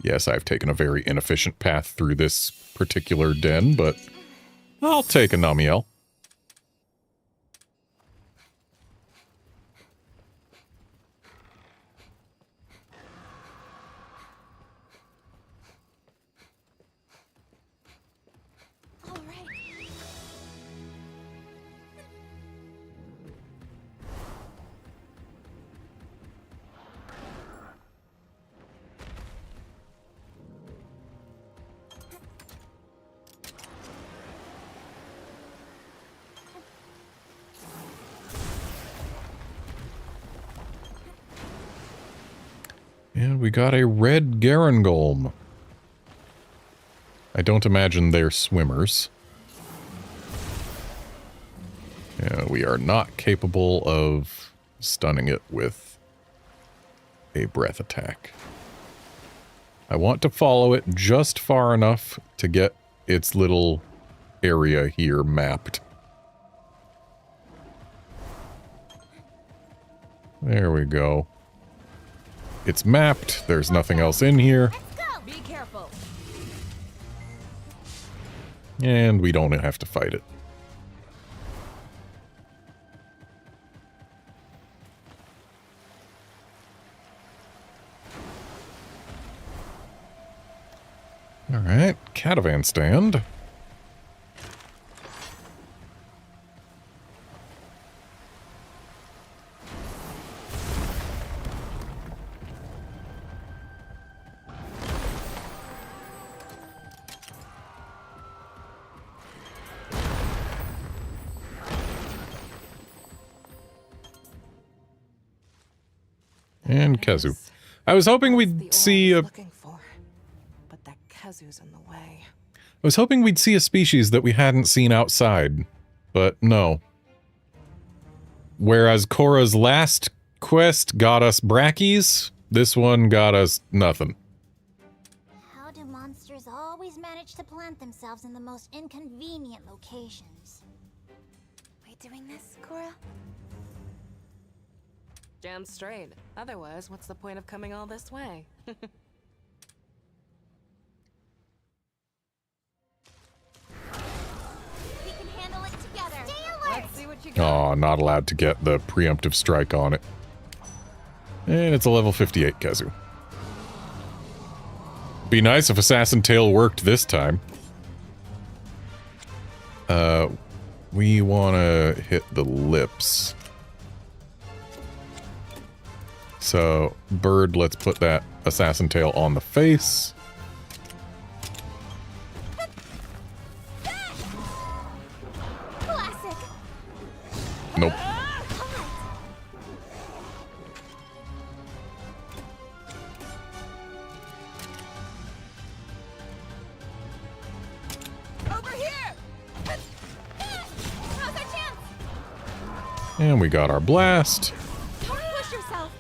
Yes, I've taken a very inefficient path through this particular den, but I'll take a Namiel. And we got a red Garangolm. I don't imagine they're swimmers. Yeah, we are not capable of stunning it with a breath attack. I want to follow it just far enough to get its little area here mapped. There we go. It's mapped. There's nothing else in here. Be careful. And we don't have to fight it. Alright, caravan stand. And Kazu. I was hoping we'd see a... Looking for, but that Kazu's in the way. I was hoping we'd see a species that we hadn't seen outside, but no. Whereas Korra's last quest got us brackies, this one got us nothing. How do monsters always manage to plant themselves in the most inconvenient locations? We doing this, Korra? Damn straight. Otherwise, what's the point of coming all this way? We can handle it together. Stay alert! Let's see what you got. Oh, not allowed to get the preemptive strike on it. And it's a level 58 Kazu. Be nice if Assassin Tail worked this time. We want to hit the lips. So, bird, let's put that Assassin Tail on the face. Classic. Nope. Over here. Now's our chance. And we got our blast. Don't push yourself.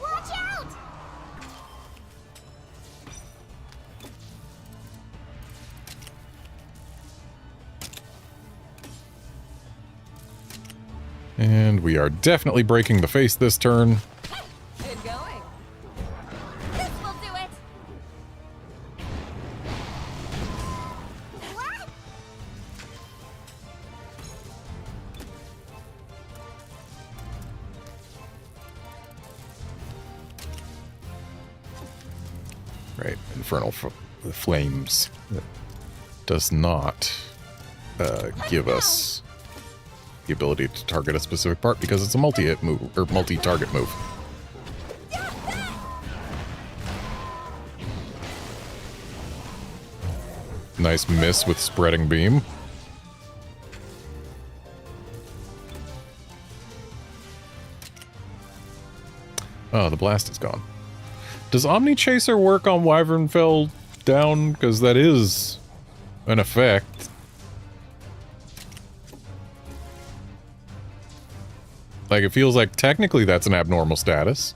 Watch out! And we are definitely breaking the face this turn. Good going. This will do it. Right, infernal flames. It does not give us the ability to target a specific part because it's a multi-hit move, or multi-target move. Nice miss with spreading beam. Oh, the blast is gone. Does Omni Chaser work on Wyvernfell down? Because that is an effect. Like, it feels like technically that's an abnormal status.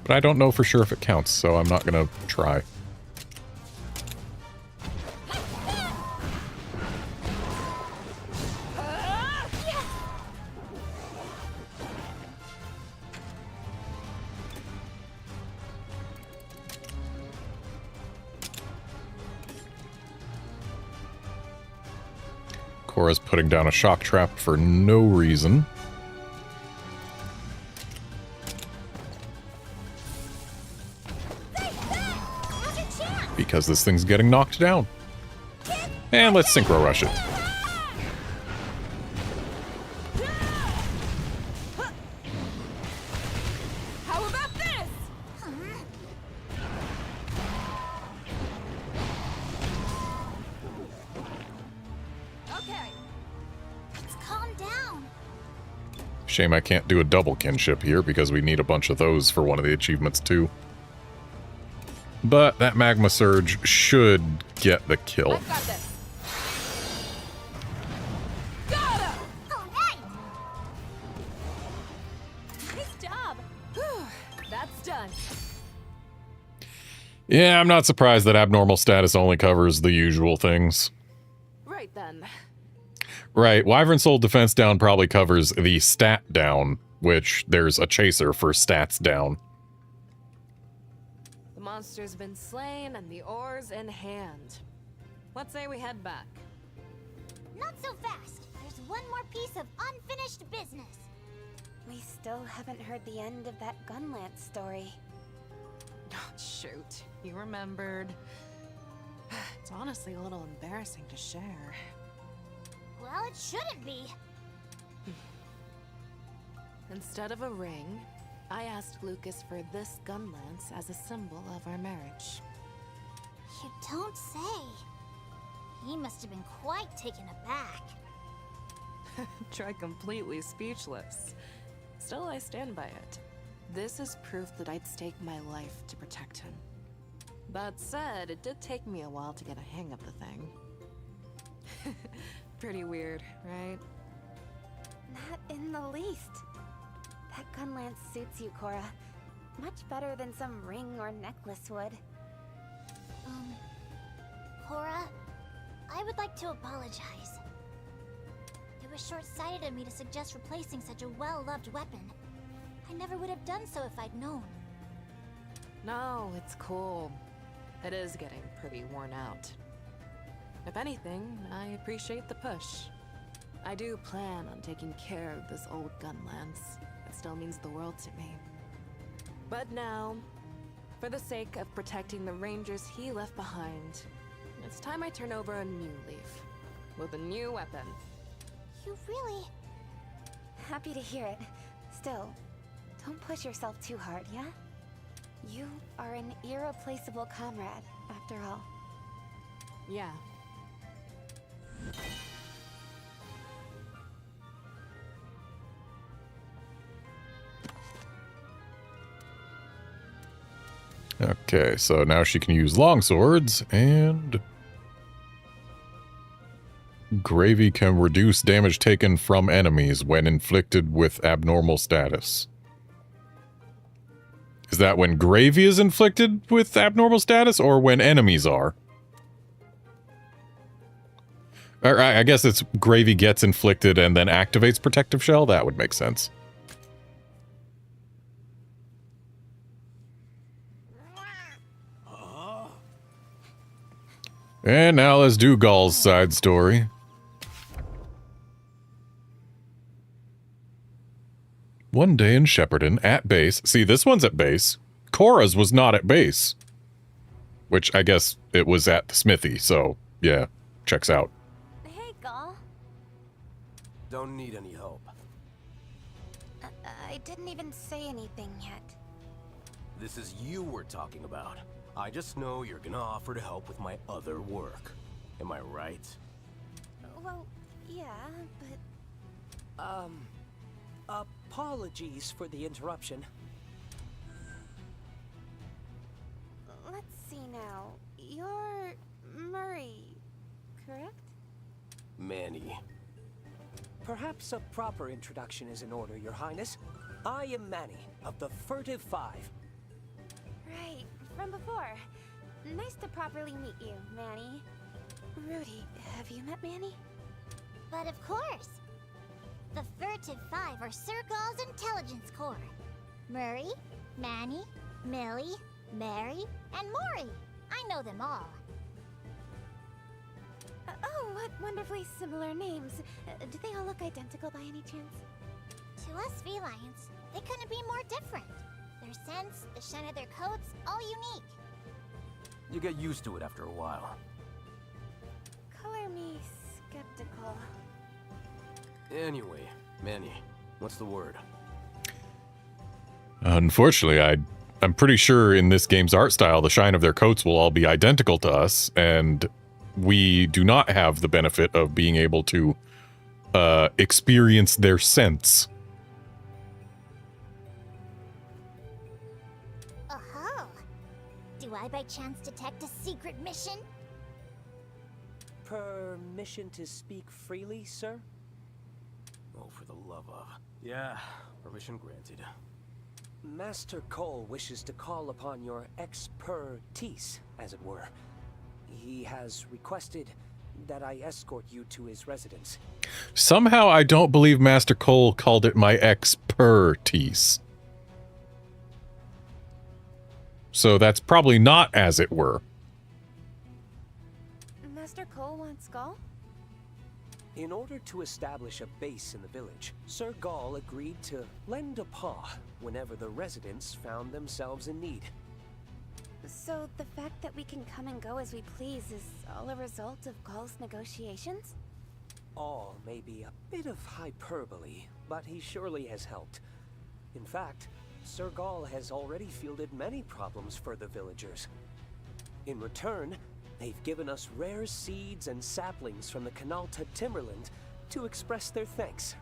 But I don't know for sure if it counts, so I'm not gonna try. Cora's putting down a shock trap for no reason. Because this thing's getting knocked down. And let's synchro rush it. How about this? Okay. Let's calm down. Shame I can't do a double kinship here because we need a bunch of those for one of the achievements too. But that magma surge should get the kill. I've got this. Got him! All right. Nice job. That's done. Yeah, I'm not surprised that abnormal status only covers the usual things. Right then. Right, Wyvern Soul Defense down probably covers the stat down, which there's a chaser for stats down. The monster's been slain and the ore's in hand. Let's say we head back. Not so fast. There's one more piece of unfinished business. We still haven't heard the end of that Gunlance story. Oh, shoot. You remembered. It's honestly a little embarrassing to share. Well, it shouldn't be. Instead of a ring, I asked Lucas for this gun lance as a symbol of our marriage. You don't say. He must have been quite taken aback. Try completely speechless. Still, I stand by it. This is proof that I'd stake my life to protect him. That said, it did take me a while to get a hang of the thing. Pretty weird, right? Not in the least. That Gunlance suits you, Cora. Much better than some ring or necklace would. Cora, I would like to apologize. It was short-sighted of me to suggest replacing such a well-loved weapon. I never would have done so if I'd known. No, it's cool. It is getting pretty worn out. If anything, I appreciate the push. I do plan on taking care of this old gun lance. It still means the world to me. But now, for the sake of protecting the rangers he left behind, it's time I turn over a new leaf. With a new weapon. You really... Happy to hear it. Still, don't push yourself too hard, yeah? You are an irreplaceable comrade, after all. Yeah. Okay, so now she can use longswords, and Gravy can reduce damage taken from enemies when inflicted with abnormal status. Is that when Gravy is inflicted with abnormal status, or when enemies are? Or I guess it's Gravy gets inflicted and then activates Protective Shell? That would make sense. And now let's do Gall's side story. One day in Shepperton, at base. See, this one's at base. Cora's was not at base. Which I guess it was at the smithy, so yeah, checks out. Hey, Gall. Don't need any help. I didn't even say anything yet. This is you we're talking about. I just know you're gonna offer to help with my other work. Am I right? Well, yeah, but... Apologies for the interruption. Let's see now. You're... Murray, correct? Manny. Perhaps a proper introduction is in order, Your Highness. I am Manny, of the Furtive Five. Right, from before. Nice to properly meet you, Manny. Rudy, have you met Manny? But of course. The Furtive Five are Sir Gall's intelligence corps. Murray, Manny, Millie, Mary, and Maury. I know them all. Oh, what wonderfully similar names. Do they all look identical by any chance? To us felines, they couldn't be more different. Their scents, the shine of their coats, all unique. You get used to it after a while. Color me skeptical. Anyway, Manny, what's the word? Unfortunately, I'm pretty sure in this game's art style, the shine of their coats will all be identical to us, and we do not have the benefit of being able to experience their scents. Oh-ho! Do I by chance detect a secret mission? Permission to speak freely, sir? Oh, for the love of... Yeah, permission granted. Master Cole wishes to call upon your expertise, as it were. He has requested that I escort you to his residence. Somehow I don't believe Master Cole called it my expertise. So that's probably not as it were. Master Cole wants Gall? In order to establish a base in the village, Sir Gall agreed to lend a paw whenever the residents found themselves in need. So the fact that we can come and go as we please is all a result of Gall's negotiations? All may be a bit of hyperbole, but he surely has helped. In fact, Sir Gall has already fielded many problems for the villagers. In return, they've given us rare seeds and saplings from the Canalta timberland to express their thanks.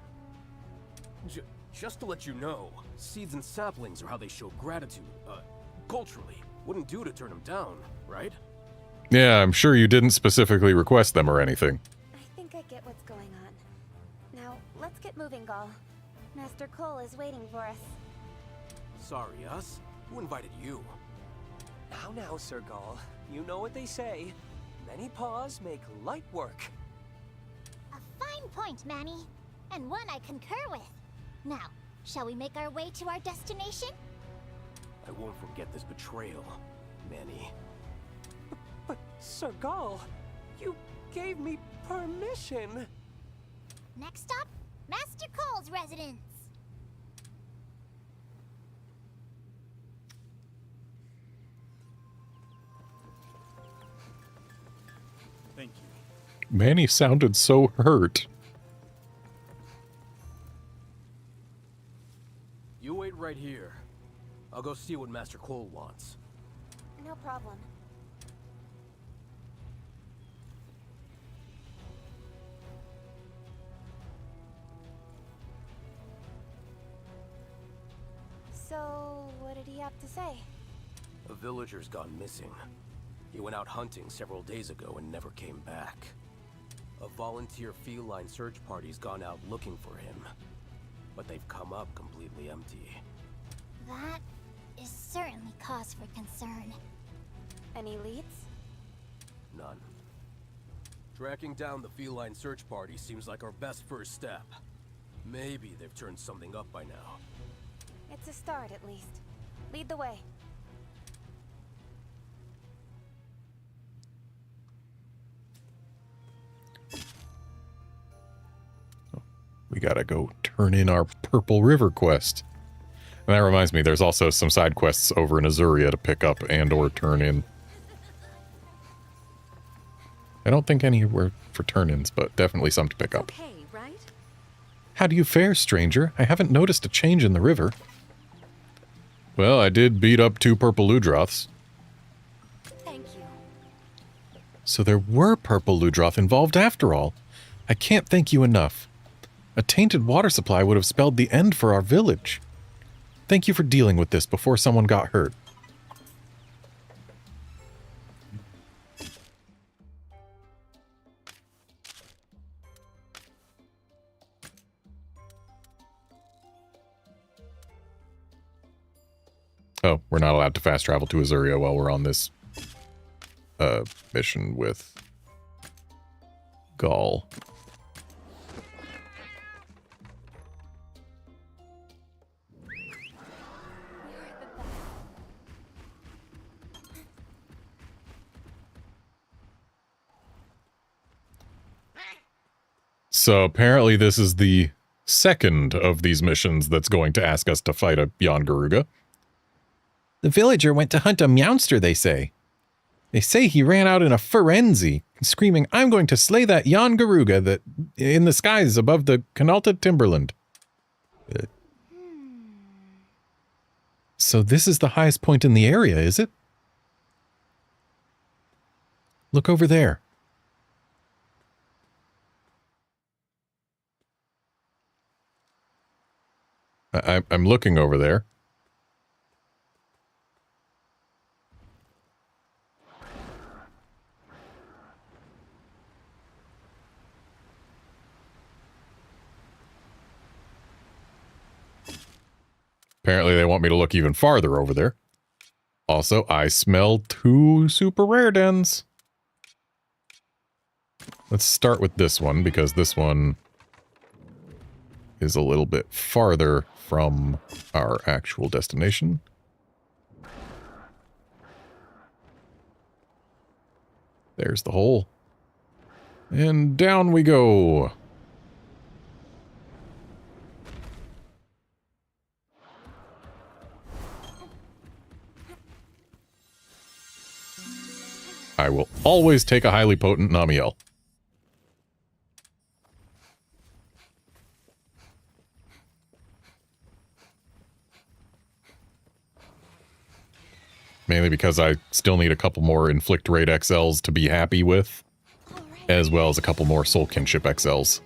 Just to let you know, seeds and saplings are how they show gratitude, culturally. Wouldn't do to turn them down, right? Yeah, I'm sure you didn't specifically request them or anything. I think I get what's going on. Now, let's get moving, Gall. Master Cole is waiting for us. Sorry, us? Who invited you? Now, Sir Gall. You know what they say. Many paws make light work. A fine point, Manny. And one I concur with. Now, shall we make our way to our destination? I won't forget this betrayal, Manny. But Sir Gall, you gave me permission. Next stop, Master Cole's residence. Thank you. Manny sounded so hurt. You wait right here. I'll go see what Master Cole wants. No problem. So, what did he have to say? A villager's gone missing. He went out hunting several days ago and never came back. A volunteer feline search party's gone out looking for him. But they've come up completely empty. That is certainly cause for concern. Any leads? None. Tracking down the feline search party seems like our best first step. Maybe they've turned something up by now. It's a start, at least. Lead the way. We gotta go turn in our Purple River quest. And that reminds me, there's also some side quests over in Azuria to pick up and or turn in. I don't think anywhere for turn-ins, but definitely some to pick up. Okay, right? How do you fare, stranger? I haven't noticed a change in the river. Well, I did beat up 2 purple Ludroths. Thank you. So there were purple Ludroth involved after all. I can't thank you enough. A tainted water supply would have spelled the end for our village. Thank you for dealing with this before someone got hurt. Oh, we're not allowed to fast travel to Azuria while we're on this mission with Gaul. So apparently this is the second of these missions that's going to ask us to fight a Jan Garuga. The villager went to hunt a meowster, they say. They say he ran out in a frenzy, screaming, "I'm going to slay that Jan Garuga that in the skies above the Canalta timberland." So this is the highest point in the area, is it? Look over there. I'm looking over there. Apparently they want me to look even farther over there. Also, I smell 2 super rare dens. Let's start with this one, because this one is a little bit farther from our actual destination. There's the hole. And down we go. I will always take a highly potent Namiel. Mainly because I still need a couple more Inflict Rate XLs to be happy with, as well as a couple more Soul Kinship XLs.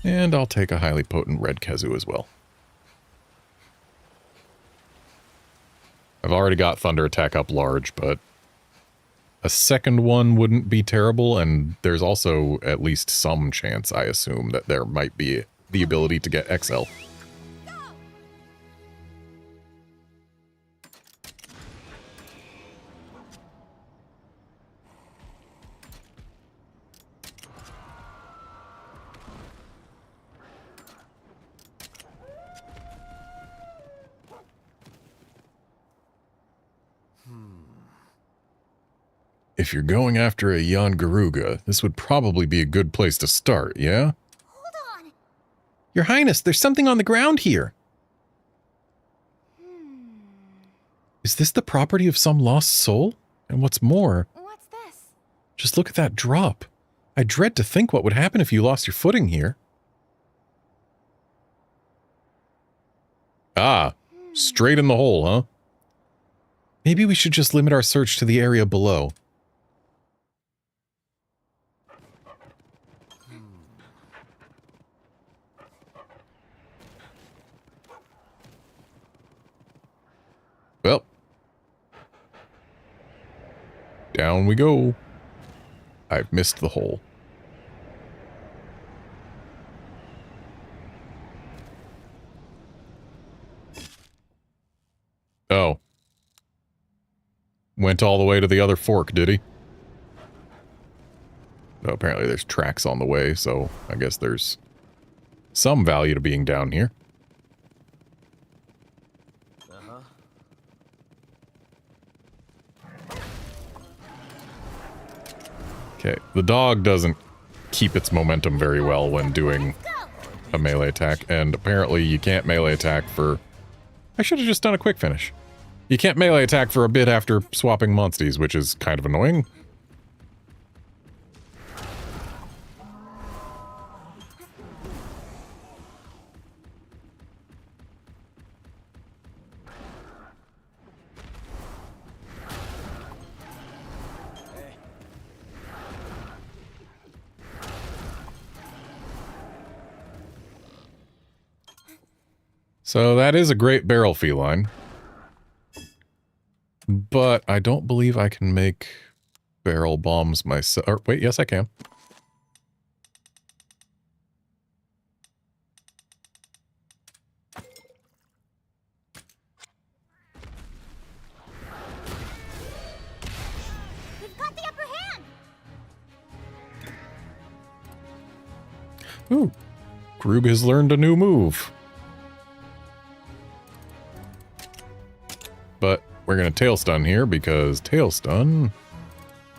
And I'll take a highly potent red Khezu as well. I've already got Thunder Attack up large, but a second one wouldn't be terrible, and there's also at least some chance, I assume, that there might be the ability to get XL. If you're going after a Jan Garuga, this would probably be a good place to start, yeah? Hold on. Your Highness, there's something on the ground here. Is this the property of some lost soul? And what's more, What's this? just look at that drop. I dread to think what would happen if you lost your footing here. Ah, straight in the hole, huh? Maybe we should just limit our search to the area below. Well, down we go. I've missed the hole. Oh. Went all the way to the other fork, did he? Oh, apparently there's tracks on the way, so I guess there's some value to being down here. Okay, the dog doesn't keep its momentum very well when doing a melee attack, and apparently you can't melee attack for... I should have just done a quick finish. You can't melee attack for a bit after swapping monsties, which is kind of annoying. So that is a great barrel feline. But I don't believe I can make barrel bombs myself. Or, wait, yes I can. We've got the upper hand. Ooh, Groob has learned a new move. But we're going to tail stun here because tail stun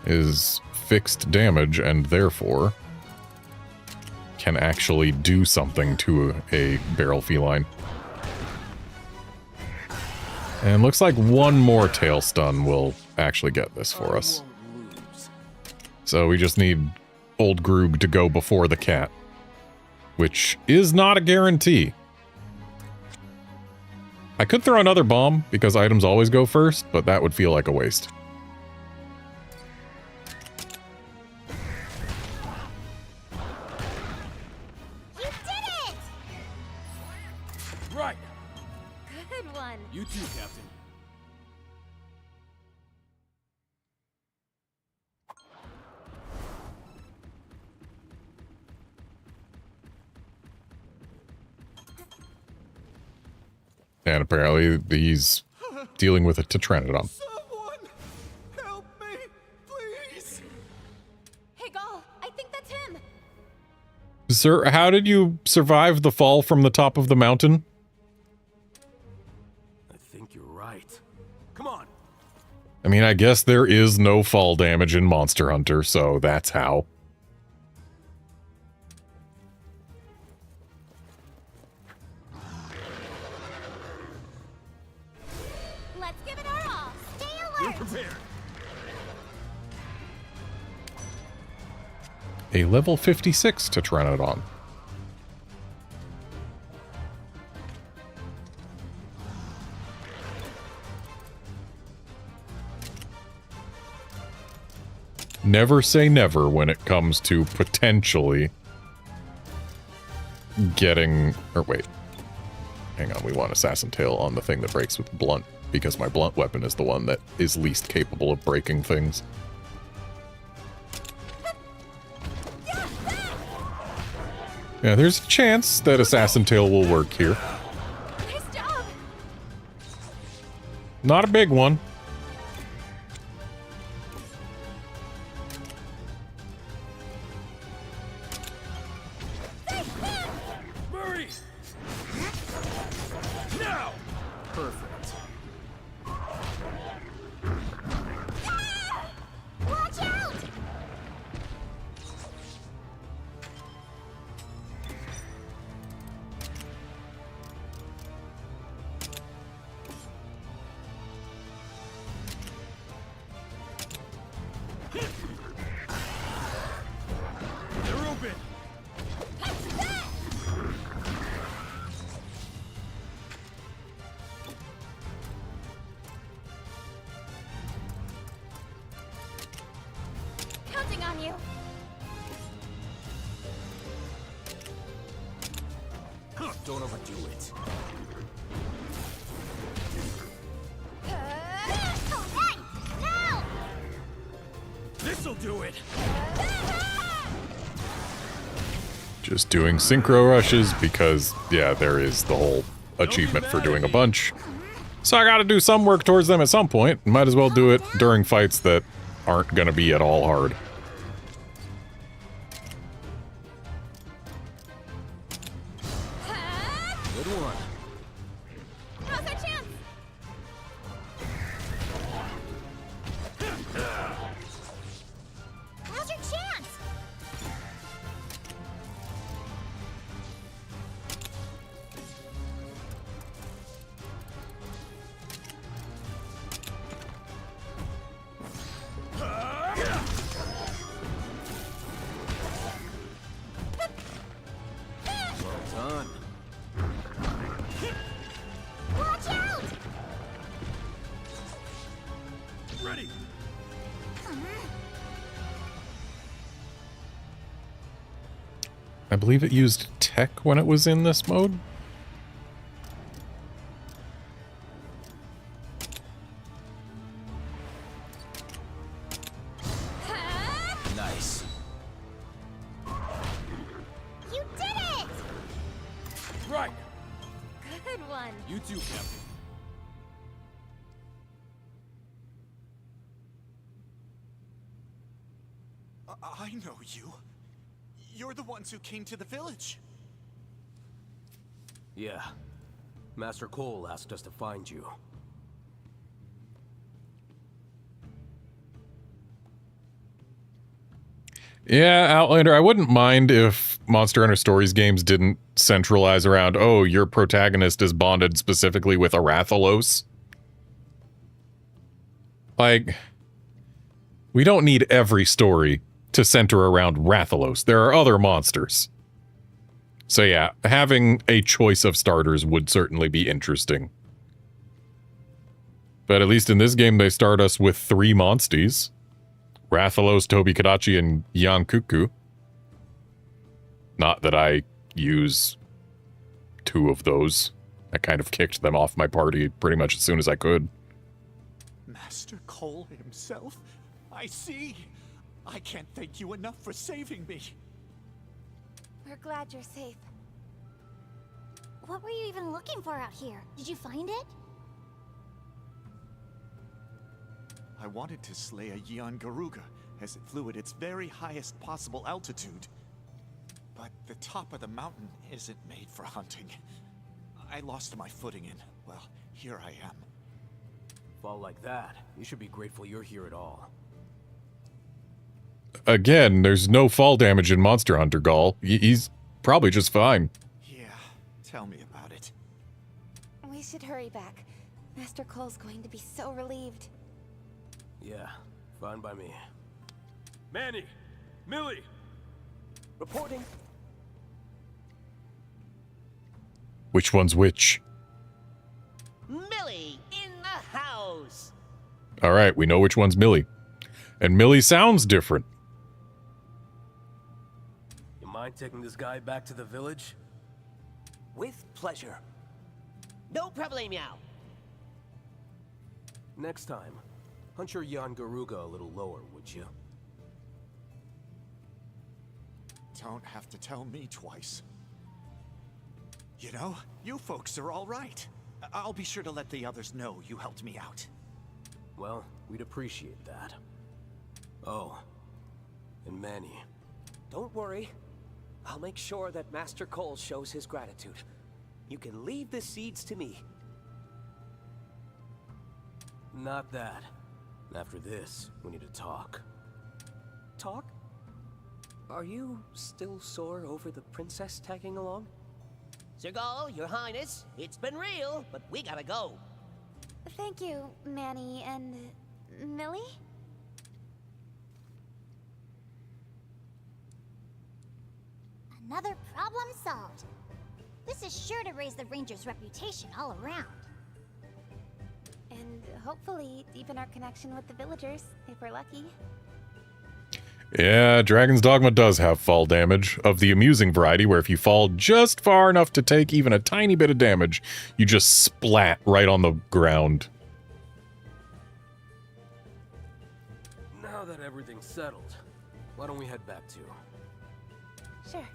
is fixed damage and therefore can actually do something to a barrel feline. And looks like one more tail stun will actually get this for us. So we just need old Groog to go before the cat, which is not a guarantee. I could throw another bomb, because items always go first, but that would feel like a waste. You did it! Right! Good one. You too, Captain. And apparently he's dealing with a Tetranodon. Someone help me, please. Hey, Gall, I think that's him. Sir, how did you survive the fall from the top of the mountain? I think you're right. Come on. I mean, I guess there is no fall damage in Monster Hunter, so that's how. Let's give it our all. Stay We're alert. prepared. A level 56 Tetranodon. Never say never when it comes to potentially getting... Or wait. Hang on, we want Assassin Tail on the thing that breaks with blunt, because my blunt weapon is the one that is least capable of breaking things. Yeah, there's a chance that Assassin Tail will work here. Nice job. Not a big one. Murray! Now! Perfect. Watch out! They're open! Counting on you. Don't overdo it. Oh, hey! No! This'll do it! Just doing synchro rushes because, yeah, there is the whole achievement for doing a bunch. So I gotta do some work towards them at some point. Might as well do it during fights that aren't gonna be at all hard. Good one. Now's our chance! Now's your chance! Well done. Watch out! Ready. I believe it used tech when it was in this mode. Nice. You did it! Right. Good one. You too, Captain. I know you. You're the ones who came to the village. Yeah. Master Cole asked us to find you. Yeah, Outlander, I wouldn't mind if Monster Hunter Stories games didn't centralize around, oh, your protagonist is bonded specifically with Arathalos. Like, we don't need every story to center around Rathalos. There are other monsters. So yeah, having a choice of starters would certainly be interesting. But at least in this game, they start us with 3 monsties. Rathalos, Tobi Kadachi, and Yankuku. Not that I use 2 of those. I kind of kicked them off my party pretty much as soon as I could. Master Cole himself? I see. I can't thank you enough for saving me. We're glad you're safe. What were you even looking for out here? Did you find it? I wanted to slay a Yeon Garuga as it flew at its very highest possible altitude. But the top of the mountain isn't made for hunting. I lost my footing and, well, here I am. Fall like that. You should be grateful you're here at all. Again, there's no fall damage in Monster Hunter, Gall. He's probably just fine. Yeah, tell me about it. We should hurry back. Master Cole's going to be so relieved. Yeah, fine by me. Manny! Millie! Reporting. Which one's which? Millie in the house! All right, we know which one's Millie. And Millie sounds different. You mind taking this guy back to the village? With pleasure. No problemo. Next time, hunt your Yeon Garuga a little lower, would you? Don't have to tell me twice. You know, you folks are all right. I'll be sure to let the others know you helped me out. Well, we'd appreciate that. Oh, and Manny. Don't worry. I'll make sure that Master Cole shows his gratitude. You can leave the seeds to me. Not that. After this, we need to talk. Talk? Are you still sore over the princess tagging along? Sergal, Your Highness, it's been real, but we gotta go. Thank you, Manny and... Millie? Another problem solved. This is sure to raise the Ranger's reputation all around. And hopefully deepen our connection with the villagers, if we're lucky. Yeah, Dragon's Dogma does have fall damage, of the amusing variety, where if you fall just far enough to take even a tiny bit of damage, you just splat right on the ground. Now that everything's settled, why don't we head back to... Sure.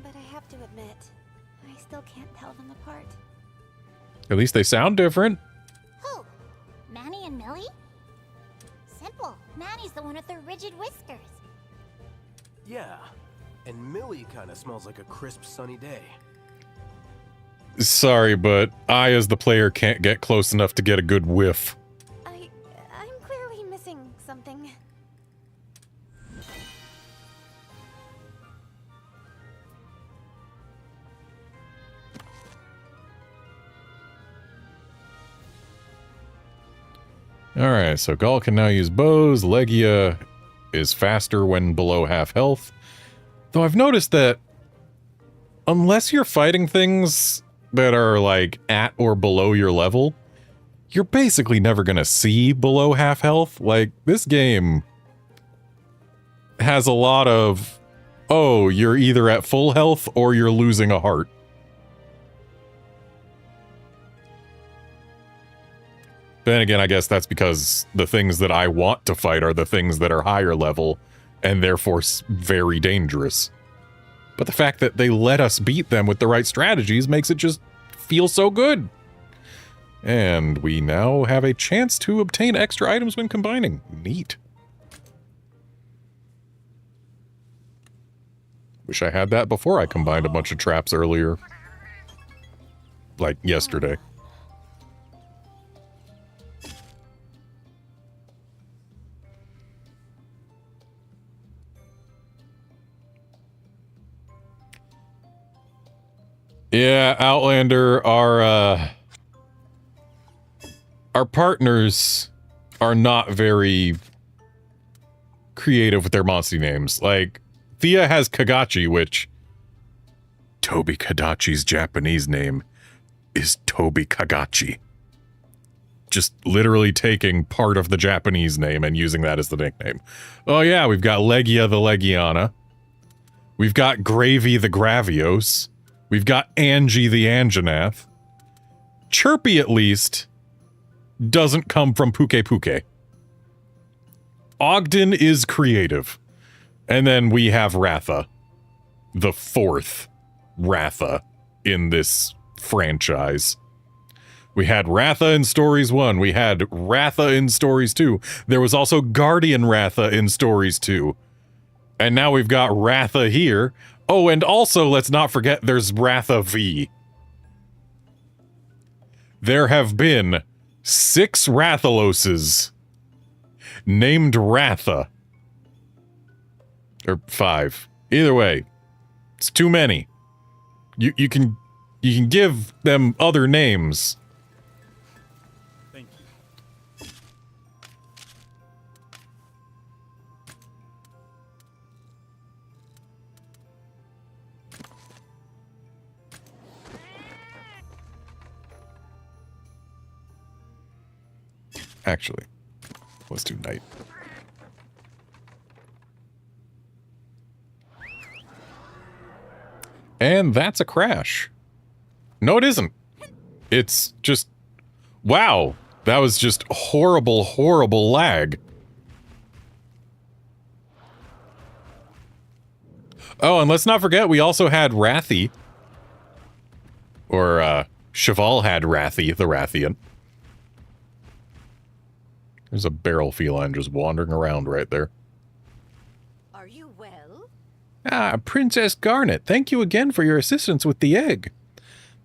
But I have to admit, I still can't tell them apart. At least they sound different. Who? Manny and Millie? Simple. Manny's the one with the rigid whiskers. Yeah, and Millie kind of smells like a crisp, sunny day. Sorry, but I, as the player, can't get close enough to get a good whiff. I'm clearly missing something. Alright, so Gaul can now use bows. Legia is faster when below half health. Though I've noticed that unless you're fighting things that are like at or below your level, you're basically never gonna see below half health. Like, this game has a lot of, oh, you're either at full health or you're losing a heart. Then again, I guess that's because the things that I want to fight are the things that are higher level and therefore very dangerous. But the fact that they let us beat them with the right strategies makes it just feel so good. And we now have a chance to obtain extra items when combining. Neat. Wish I had that before I combined a bunch of traps earlier. Like yesterday. Yeah, Outlander, our partners are not very creative with their monster names. Like, Thea has Kagachi, which Tobi Kadachi's Japanese name is Tobi Kagachi. Just literally taking part of the Japanese name and using that as the nickname. Oh yeah, we've got Legia the Legiana. We've got Gravy the Gravios. We've got Angie the Anjanath. Chirpy, at least, doesn't come from Puke Puke. Ogden is creative. And then we have Ratha. The fourth Ratha in this franchise. We had Ratha in Stories 1. We had Ratha in Stories 2. There was also Guardian Ratha in Stories 2. And now we've got Ratha here. Oh, and also, let's not forget, there's Ratha V. There have been 6 Rathaloses named Ratha. Or 5. Either way, it's too many. You can give them other names. Thank you. Actually, let's do night. And that's a crash. No, it isn't. It's just... Wow. That was just horrible, horrible lag. Oh, and let's not forget, we also had Rathy. Or, Cheval had Rathy, the Rathian. There's a barrel feline just wandering around right there. Are you well? Ah, Princess Garnet, thank you again for your assistance with the egg.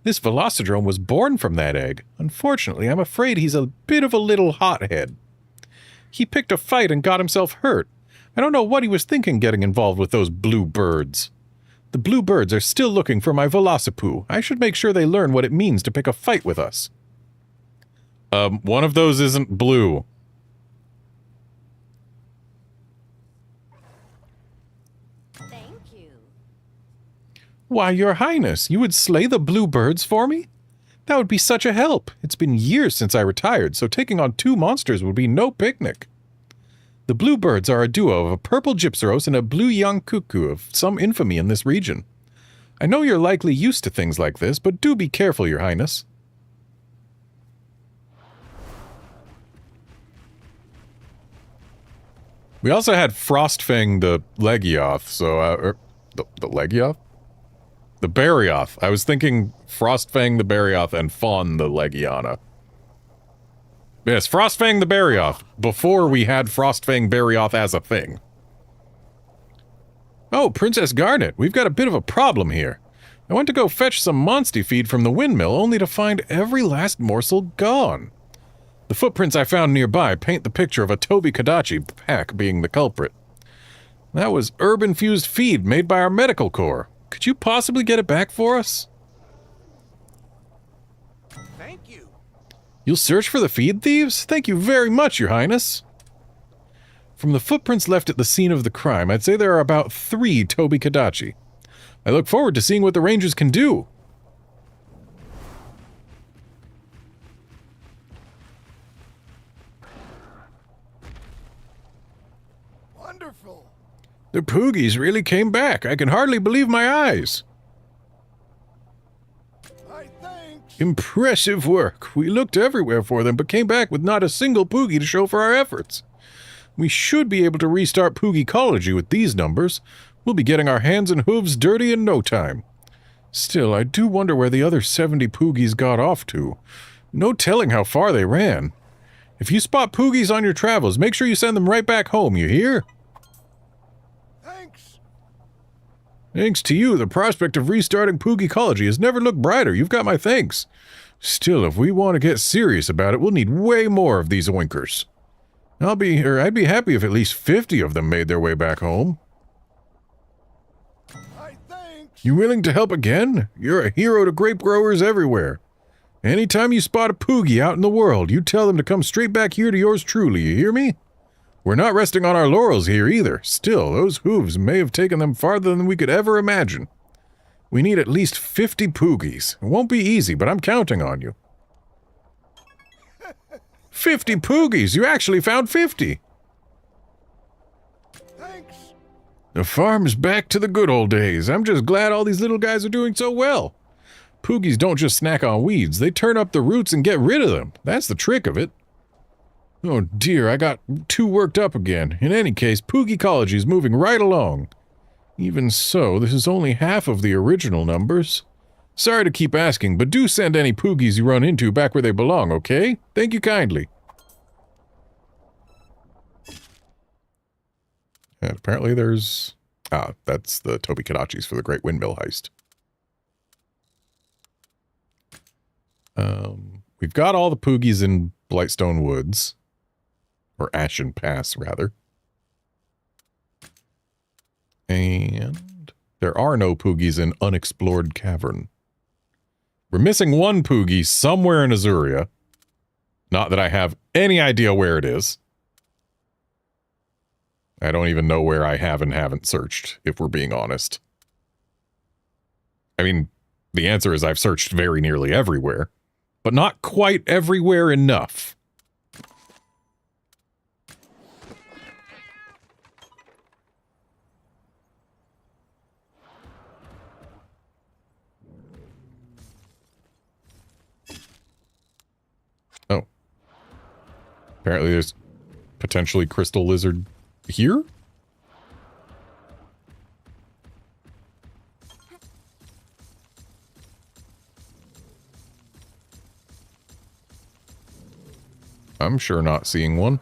This Velocidrome was born from that egg. Unfortunately, I'm afraid he's a bit of a little hothead. He picked a fight and got himself hurt. I don't know what he was thinking getting involved with those blue birds. The blue birds are still looking for my Velocipoo. I should make sure they learn what it means to pick a fight with us. One of those isn't blue. Why, Your Highness, you would slay the blue birds for me? That would be such a help. It's been years since I retired, so taking on 2 monsters would be no picnic. The blue birds are a duo of a purple gypseros and a blue young cuckoo of some infamy in this region. I know you're likely used to things like this, but do be careful, Your Highness. We also had Frostfang the Legioth, so, the Legioth? The Barioth. I was thinking Frostfang the Barioth and Fawn the Legiana. Yes, Frostfang the Barioth. Before we had Frostfang Barioth as a thing. Oh, Princess Garnet, we've got a bit of a problem here. I went to go fetch some Monsty feed from the windmill, only to find every last morsel gone. The footprints I found nearby paint the picture of a Toby Kadachi pack being the culprit. That was herb-infused feed made by our medical corps. Could you possibly get it back for us? Thank you. You'll search for the feed thieves? Thank you very much, Your Highness. From the footprints left at the scene of the crime, I'd say there are about 3 Toby Kadachi. I look forward to seeing what the Rangers can do. Wonderful. The Poogies really came back. I can hardly believe my eyes. Impressive work. We looked everywhere for them, but came back with not a single Poogie to show for our efforts. We should be able to restart Poogieecology with these numbers. We'll be getting our hands and hooves dirty in no time. Still, I do wonder where the other 70 Poogies got off to. No telling how far they ran. If you spot Poogies on your travels, make sure you send them right back home, you hear? Thanks. Thanks to you, the prospect of restarting Poogieecology has never looked brighter. You've got my thanks. Still, if we want to get serious about it, we'll need way more of these oinkers. I'd be happy if at least 50 of them made their way back home. You willing to help again? You're a hero to grape growers everywhere. Anytime you spot a Poogie out in the world, you tell them to come straight back here to yours truly, you hear me? We're not resting on our laurels here either. Still, those hooves may have taken them farther than we could ever imagine. We need at least 50 Poogies. It won't be easy, but I'm counting on you. 50 Poogies! You actually found 50! Thanks. The farm's back to the good old days. I'm just glad all these little guys are doing so well. Poogies don't just snack on weeds. They turn up the roots and get rid of them. That's the trick of it. Oh dear, I got too worked up again. In any case, Poogieecology is moving right along. Even so, this is only half of the original numbers. Sorry to keep asking, but do send any Poogies you run into back where they belong, okay? Thank you kindly. And apparently there's... Ah, that's the Toby Kadachis for the Great Windmill Heist. We've got all the Poogies in Blightstone Woods. Or Ashen Pass, rather. And there are no Poogies in Unexplored Cavern. We're missing one Poogie somewhere in Azuria. Not that I have any idea where it is. I don't even know where I have and haven't searched, if we're being honest. I mean, the answer is I've searched very nearly everywhere, but not quite everywhere enough. Oh. Apparently there's potentially crystal lizard here? I'm sure not seeing one.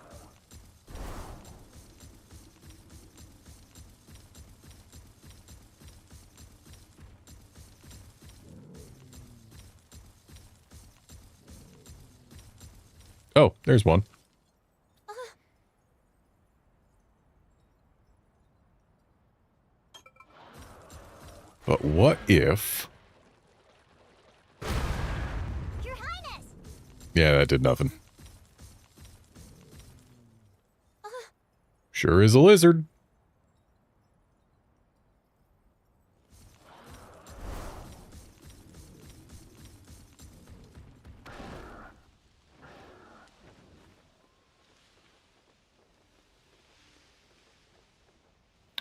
Oh, there's one. But what if... Your Highness! Yeah, that did nothing. Sure is a lizard.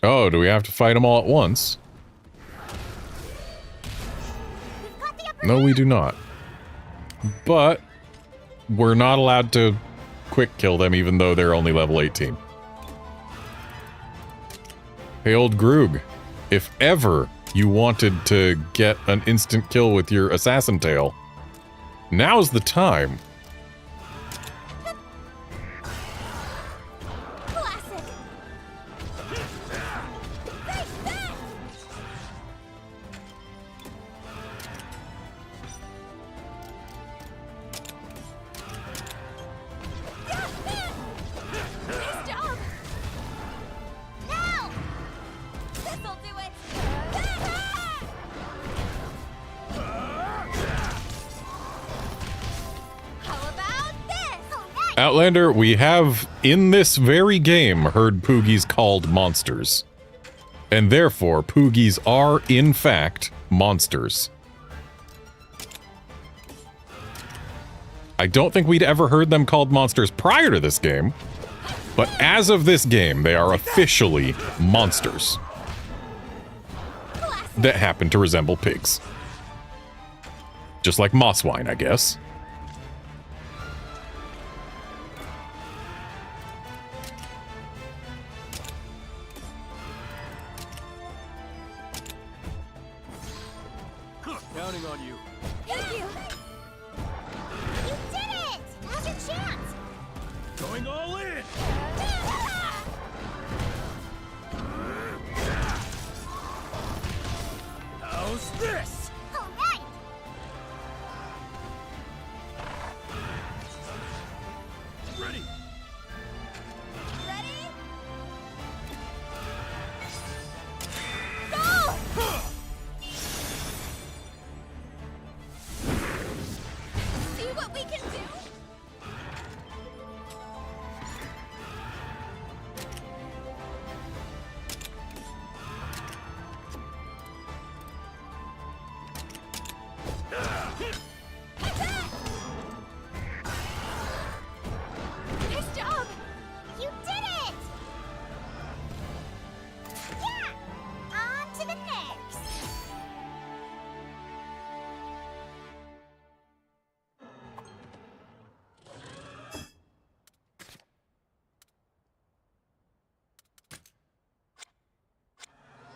Oh, do we have to fight them all at once? No, we do not. But we're not allowed to quick kill them even though they're only level 18. Hey, old Groog, if ever you wanted to get an instant kill with your assassin tail. Now's the time. Classic. Nice job. No! This'll do it. How about this? Outlander, we have, in this very game, heard Poogies called monsters. And therefore, Poogies are, in fact, monsters. I don't think we'd ever heard them called monsters prior to this game, but as of this game, they are officially monsters that happen to resemble pigs. Just like Mosswine, I guess. Counting on you. Thank you. You did it! Now's your chance! Going all in! How's this? All right! Ready? Ready? Go! See what we can do? Nice job! You did it! Yeah! On to the next!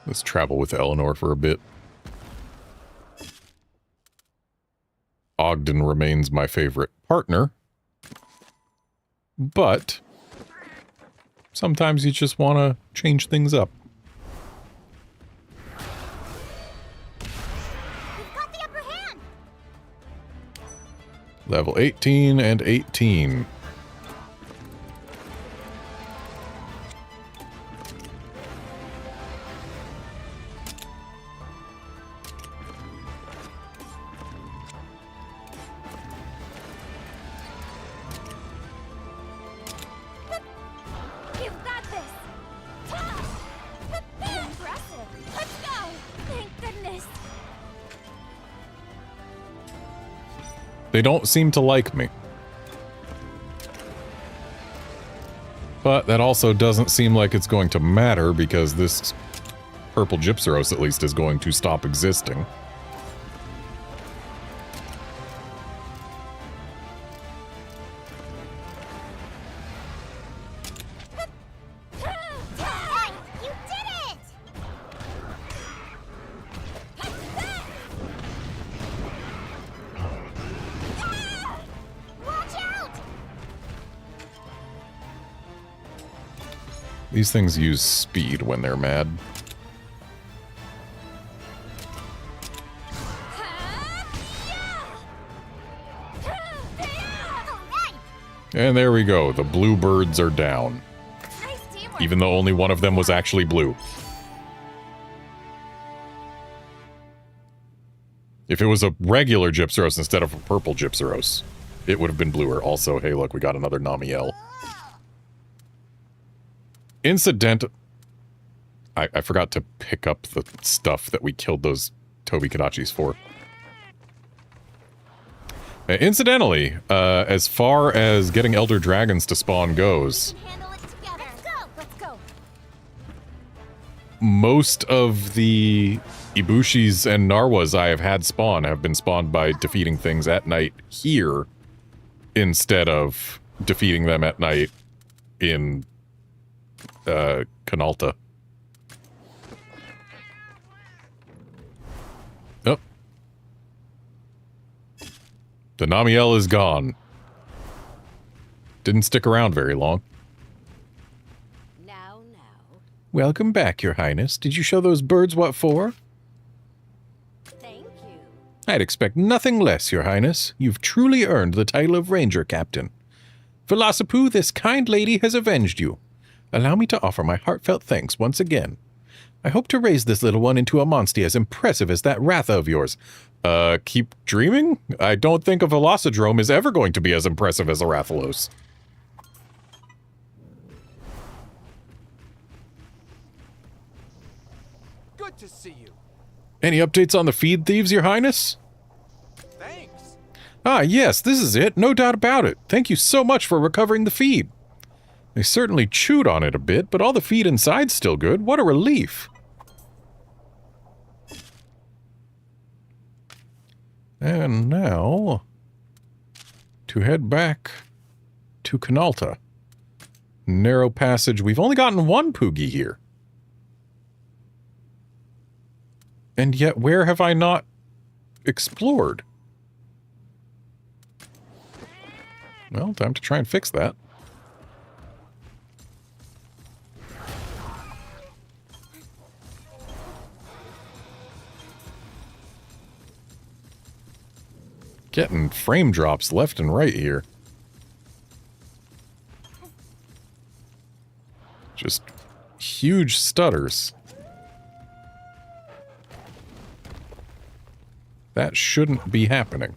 Let's travel with Eleanor for a bit. Ogden remains my favorite partner, but sometimes you just want to change things up. You've got the upper hand! Level 18 and 18. You've got this! Impressive! Let's go! Thank goodness! They don't seem to like me. But that also doesn't seem like it's going to matter because this purple Gypseros at least is going to stop existing. Right! You did it! Watch out! These things use speed when they're mad. And there we go. The blue birds are down. Nice teamwork! Even though only one of them was actually blue. If it was a regular Gypseros instead of a purple Gypseros, it would have been bluer. Also, hey, look, we got another Namiel. Incident. I forgot to pick up the stuff that we killed those Toby Kadachis for. Incidentally, as far as getting Elder Dragons to spawn goes, We can handle it together. Let's go! Let's go! most of the Ibushis and Narwas I have had spawn have been spawned by defeating things at night here instead of defeating them at night in Canalta. The Namiel is gone. Didn't stick around very long. Now. Welcome back, Your Highness. Did you show those birds what for? Thank you. I'd expect nothing less, Your Highness. You've truly earned the title of Ranger Captain. Velocipu, this kind lady has avenged you. Allow me to offer my heartfelt thanks once again. I hope to raise this little one into a monster as impressive as that Ratha of yours. Keep dreaming? I don't think a Velocidrome is ever going to be as impressive as a Rathalos. Good to see you. Any updates on the feed thieves, Your Highness? Thanks. Ah, yes, this is it. No doubt about it. Thank you so much for recovering the feed. They certainly chewed on it a bit, but all the feed inside's still good. What a relief. And now, to head back to Canalta. Narrow passage. We've only gotten one Poogie here. And yet, where have I not explored? Well, time to try and fix that. Getting frame drops left and right here. Just huge stutters. That shouldn't be happening.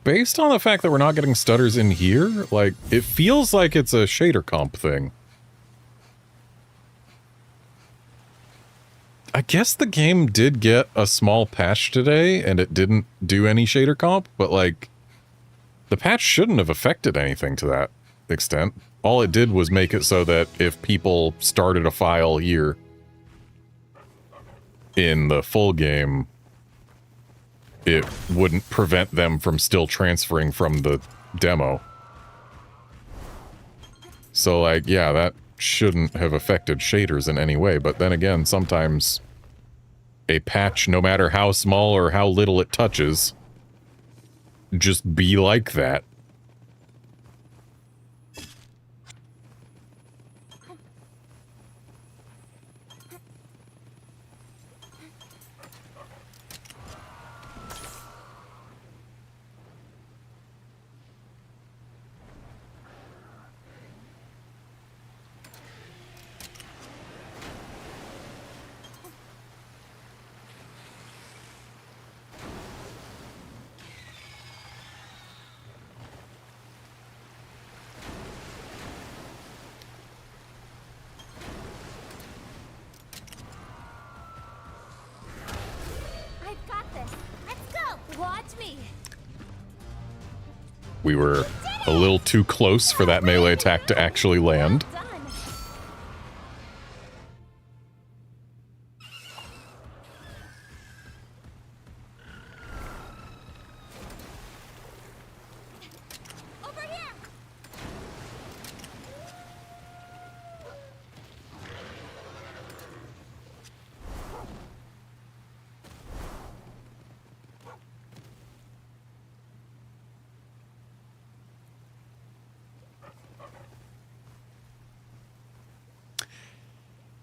Based on the fact that we're not getting stutters in here, like, it feels like it's a shader comp thing. I guess the game did get a small patch today, and it didn't do any shader comp, but, like, the patch shouldn't have affected anything to that extent. All it did was make it so that if people started a file here in the full game, it wouldn't prevent them from still transferring from the demo. So, like, yeah, that shouldn't have affected shaders in any way, but then again, sometimes a patch, no matter how small or how little it touches, just be like that. We were a little too close for that melee attack to actually land.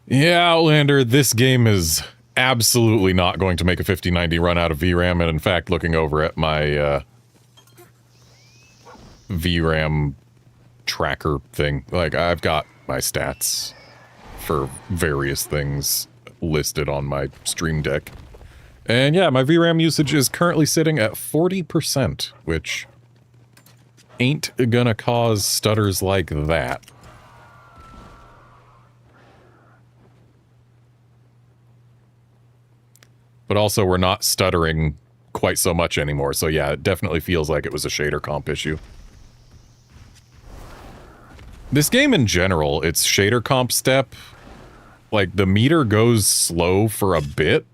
Yeah, Outlander, this game is absolutely not going to make a 5090 run out of VRAM, and in fact, looking over at my VRAM tracker thing, like, I've got my stats for various things listed on my Stream Deck. And yeah, my VRAM usage is currently sitting at 40%, which ain't gonna cause stutters like that. But also, we're not stuttering quite so much anymore. So yeah, it definitely feels like it was a shader comp issue. This game in general, its shader comp step, like the meter goes slow for a bit,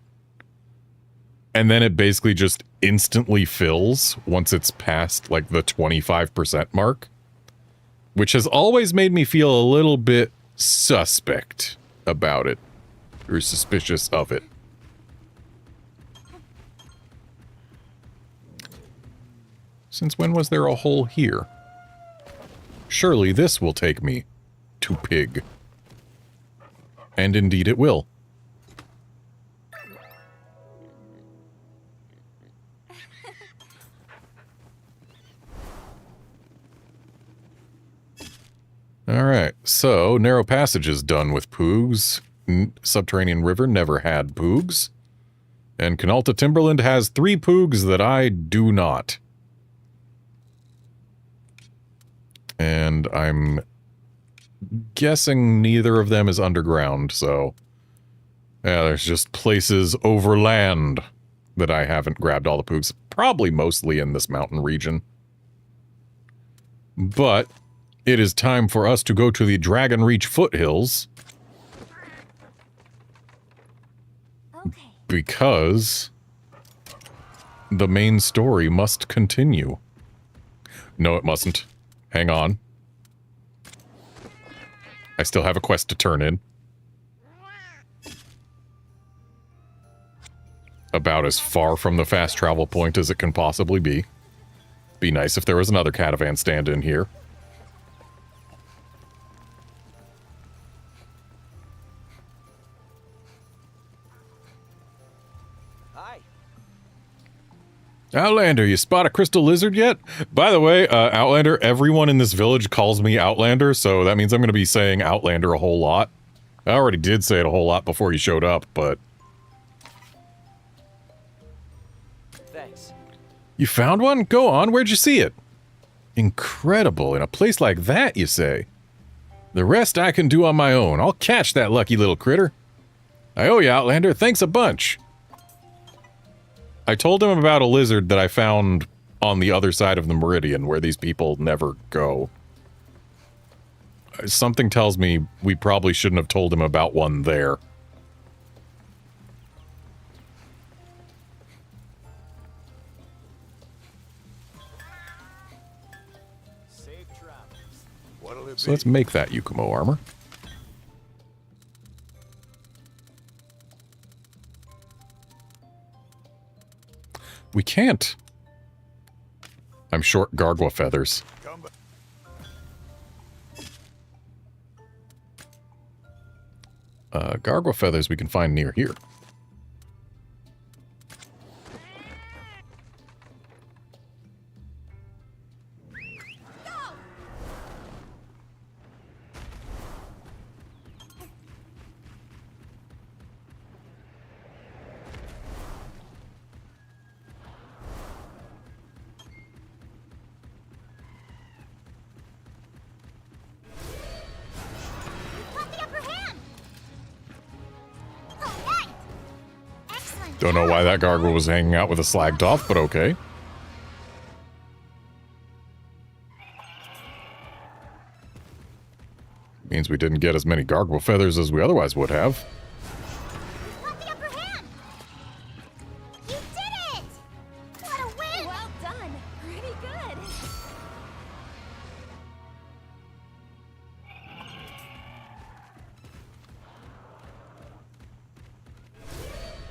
and then it basically just instantly fills once it's past like the 25% mark, which has always made me feel a little bit suspect about it, or suspicious of it. Since when was there a hole here? Surely this will take me to Pig. And indeed it will. Alright, so narrow passage is done with Poogs. Subterranean River never had Poogs. And Canalta Timberland has 3 Poogs that I do not. And I'm guessing neither of them is underground, so... yeah, there's just places over land that I haven't grabbed all the Poogs. Probably mostly in this mountain region. But it is time for us to go to the Dragon Reach foothills. Okay. Because the main story must continue. No, it mustn't. Hang on. I still have a quest to turn in. About as far from the fast travel point as it can possibly be. Be nice if there was another catavan stand in here. Hi. Outlander, you spot a crystal lizard yet? By the way, Outlander, everyone in this village calls me Outlander, so that means I'm going to be saying Outlander a whole lot. I already did say it a whole lot before you showed up, but... Thanks. You found one? Go on, where'd you see it? Incredible, in a place like that, you say? The rest I can do on my own. I'll catch that lucky little critter. I owe you, Outlander. Thanks a bunch. I told him about a lizard that I found on the other side of the meridian, where these people never go. Something tells me we probably shouldn't have told him about one there. Safe travels. What'll it So be? let's make that Yukumo armor. We can't. I'm short gargwa feathers. Come back. Gargwa feathers we can find near here. Got the upper hand. All right. Excellent. Don't know why that gargoyle was hanging out with a slag top, but okay. Means we didn't get as many gargoyle feathers as we otherwise would have. Got the upper hand. You did it. What a win. Well done. Pretty good.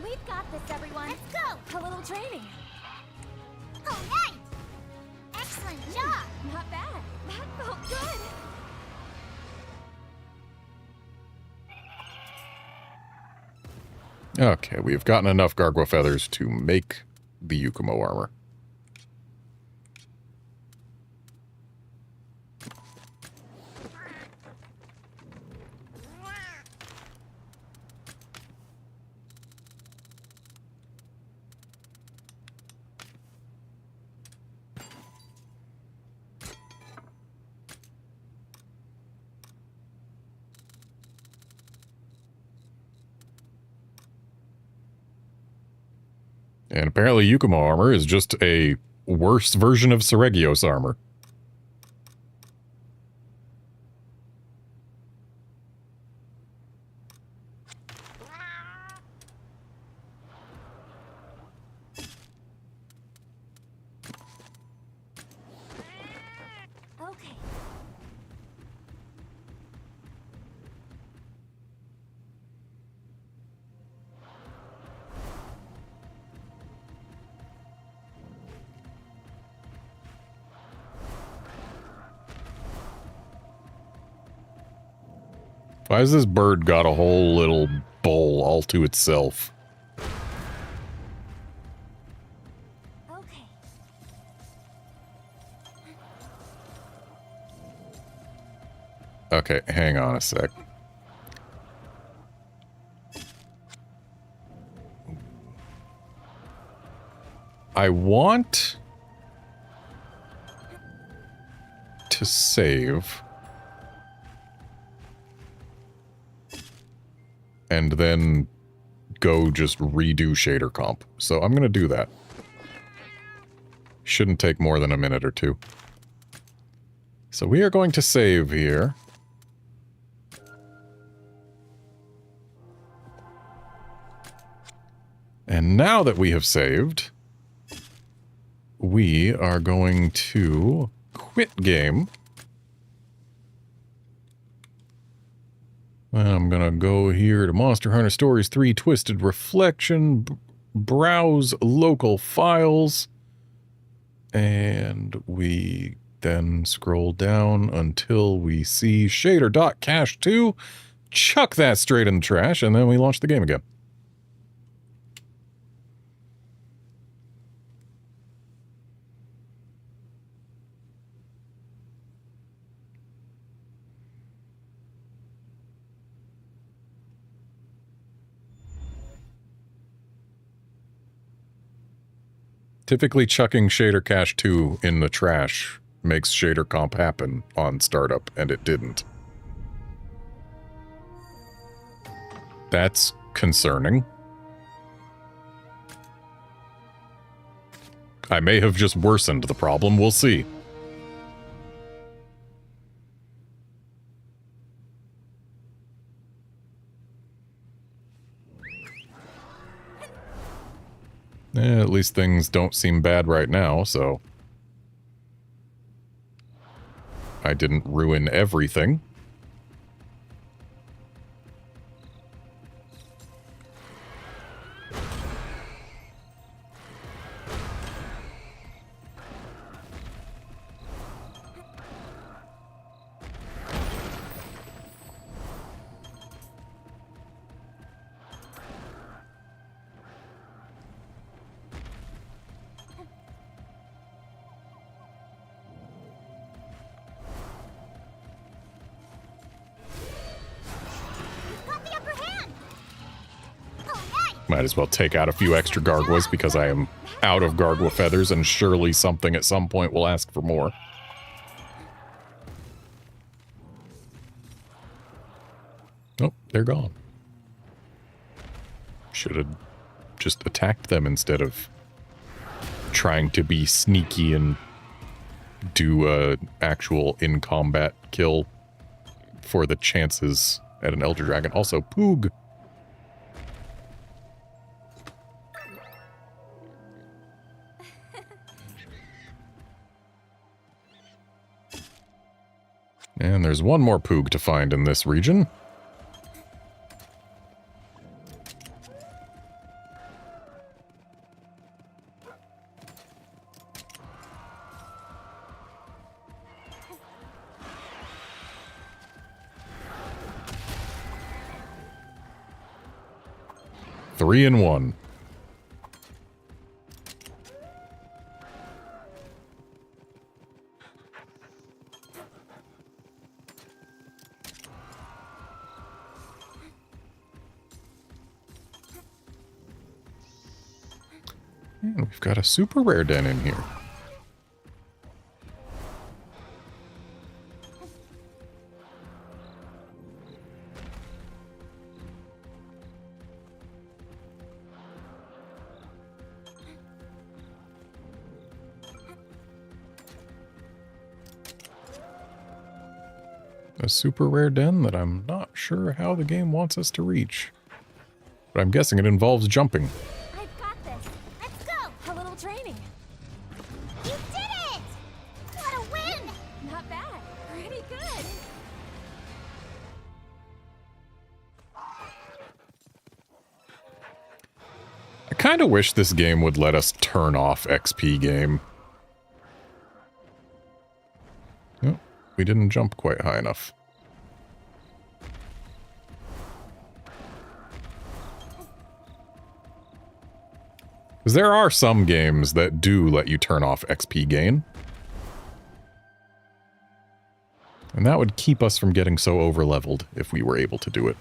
We've got this, everyone. Let's go. A little training. All right. Excellent job. Not bad. That felt good. Okay, we've gotten enough gargoyle feathers to make the Yukumo armor. And apparently Yukumo armor is just a worse version of Seregios armor. Okay. Why has this bird got a whole little bowl all to itself? Okay. Okay, hang on a sec. I want to save and then go just redo shader comp. So I'm going to do that. Shouldn't take more than a minute or two. So we are going to save here. And now that we have saved, we are going to quit game. And I'm going to go here to Monster Hunter Stories 3 Twisted Reflection, browse local files, and we then scroll down until we see shader.cache 2, chuck that straight in the trash, and then we launch the game again. Typically, chucking shader cache 2 in the trash makes shader comp happen on startup, and it didn't. That's concerning. I may have just worsened the problem, we'll see. At least things don't seem bad right now, so I didn't ruin everything. Might as well take out a few extra Gargwas because I am out of Gargwa feathers and surely something at some point will ask for more. Oh, they're gone. Should have just attacked them instead of trying to be sneaky and do a actual in-combat kill for the chances at an Elder Dragon. Also, Poog. And there's one more Poog to find in this region. Three in one. And we've got a super rare den in here. a super rare den that I'm not sure how the game wants us to reach. But I'm guessing it involves jumping. I've got this. Let's go. A little training. You did it! What a win! Not bad. Pretty good. I kind of wish this game would let us turn off XP game. Oh, we didn't jump quite high enough. Because there are some games that do let you turn off XP gain. And that would keep us from getting so over-leveled if we were able to do it.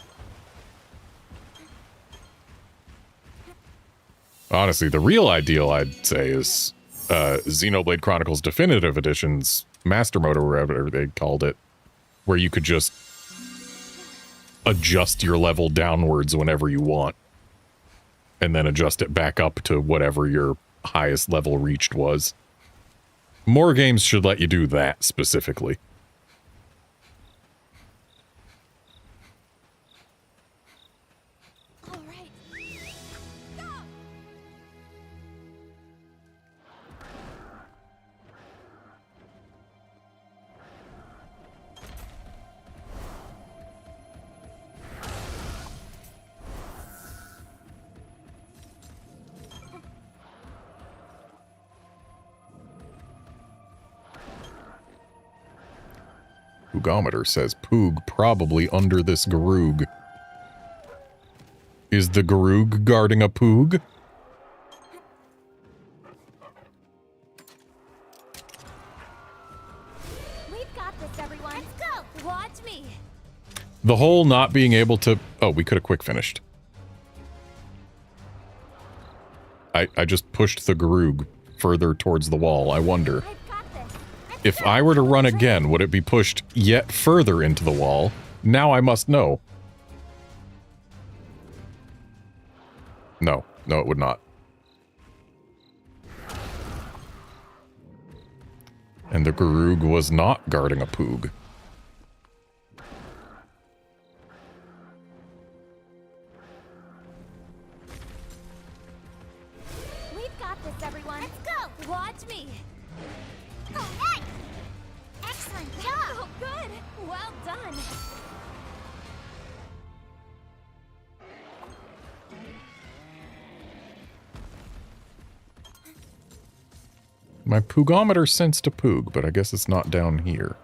Honestly, the real ideal, I'd say, is Xenoblade Chronicles Definitive Edition's Master Mode, or whatever they called it, where you could just adjust your level downwards whenever you want, and then adjust it back up to whatever your highest level reached was. More games should let you do that specifically. Poogometer says Poog probably under this Garug. Is the Garug guarding a Poog? We've got this, everyone. Let's go. Watch me. The whole not being able to... Oh, we could have quick finished. I just pushed the Garug further towards the wall. I wonder. If I were to run again, would it be pushed yet further into the wall? Now I must know. No. No, it would not. And the Garug was not guarding a Poog. We've got this, everyone. Let's go. Watch me. All right! Excellent job! Oh, good. Well done. My Poogometer sensed a Poog, but I guess it's not down here.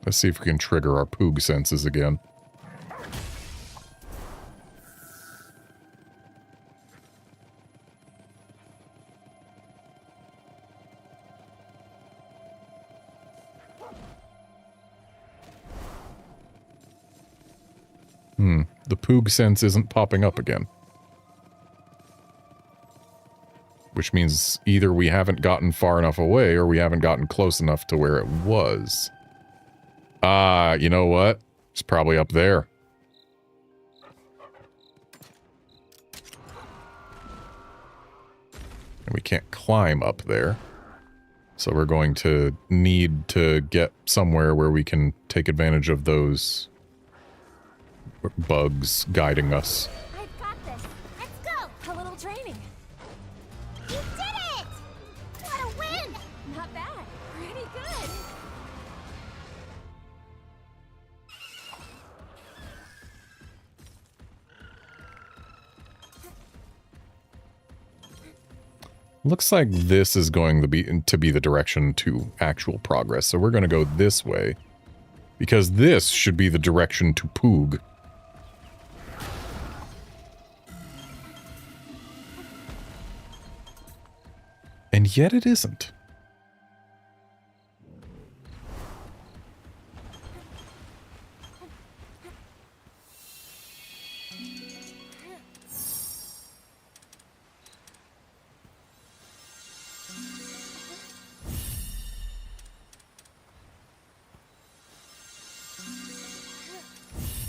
Let's see if we can trigger our Poog senses again. The Poog sense isn't popping up again. Which means either we haven't gotten far enough away or we haven't gotten close enough to where it was. Ah, you know what? It's probably up there. And we can't climb up there. So we're going to need to get somewhere where we can take advantage of those bugs guiding us. I've got this. Let's go. A little training. You did it! What a win! Not bad. Pretty good. Looks like this is going to be the direction to actual progress. So we're going to go this way. Because this should be the direction to Poog. And yet it isn't.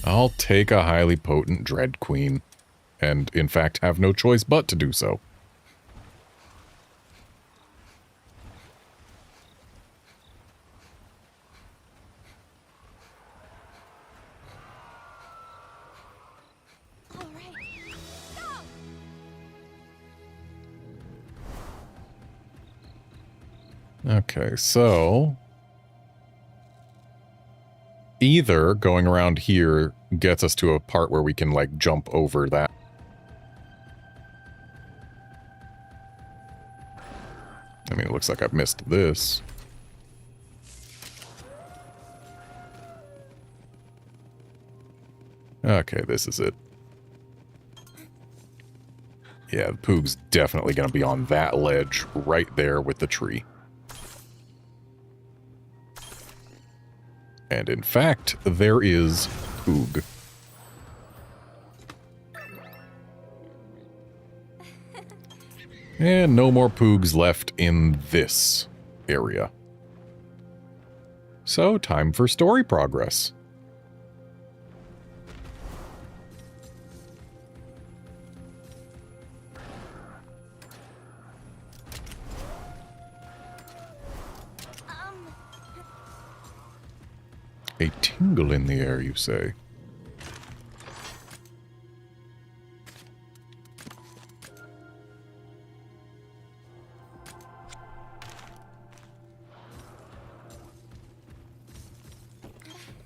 I'll take a highly potent Dread Queen. and in fact have no choice but to do so. Okay, so either going around here gets us to a part where we can, like, jump over that. I mean, it looks like I've missed this. Okay, this is it. Yeah, the Poog's definitely going to be on that ledge right there with the tree. And in fact, there is Poog. And no more Poogs left in this area. So, time for story progress. A tingle in the air, you say?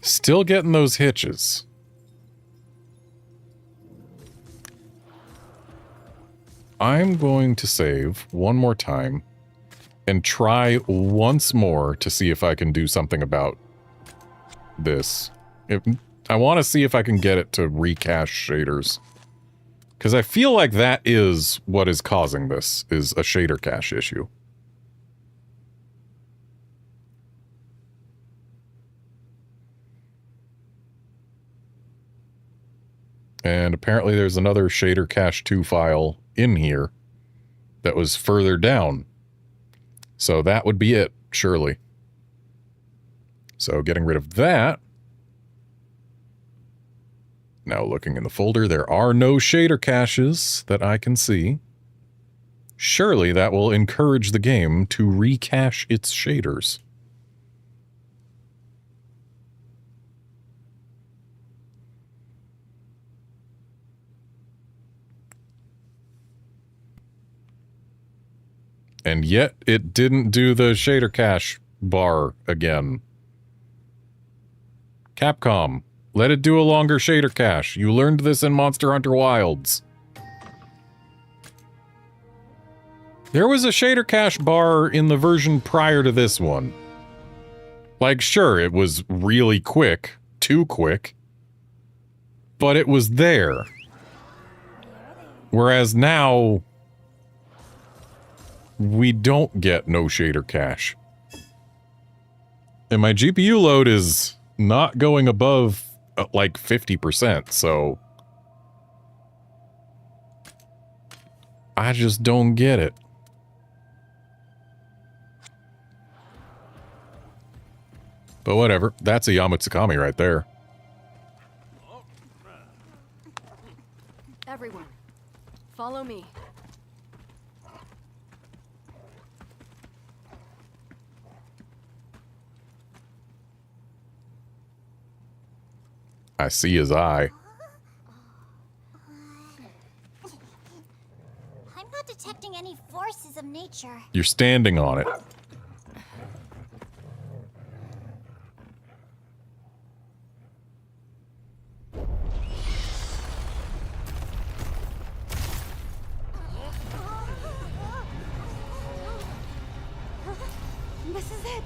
Still getting those hitches. I'm going to save one more time and try once more to see if I can do something about this. I want to see if I can get it to recache shaders. Because I feel like that is what is causing this, is a shader cache issue. And apparently there's another shader cache 2 file in here that was further down. So that would be it, surely. So getting rid of that. Now looking in the folder, there are no shader caches that I can see. Surely that will encourage the game to recache its shaders. And yet it didn't do the shader cache bar again. Capcom, let it do a longer shader cache. You learned this in Monster Hunter Wilds. There was a shader cache bar in the version prior to this one. Like, sure, it was really quick, too quick, but it was there. Whereas now, we don't get no shader cache. And my GPU load is not going above like 50%, so I just don't get it. But whatever, that's a Yamatsukami right there. Everyone, follow me. I see his eye. I'm not detecting any forces of nature. You're standing on it. This is it.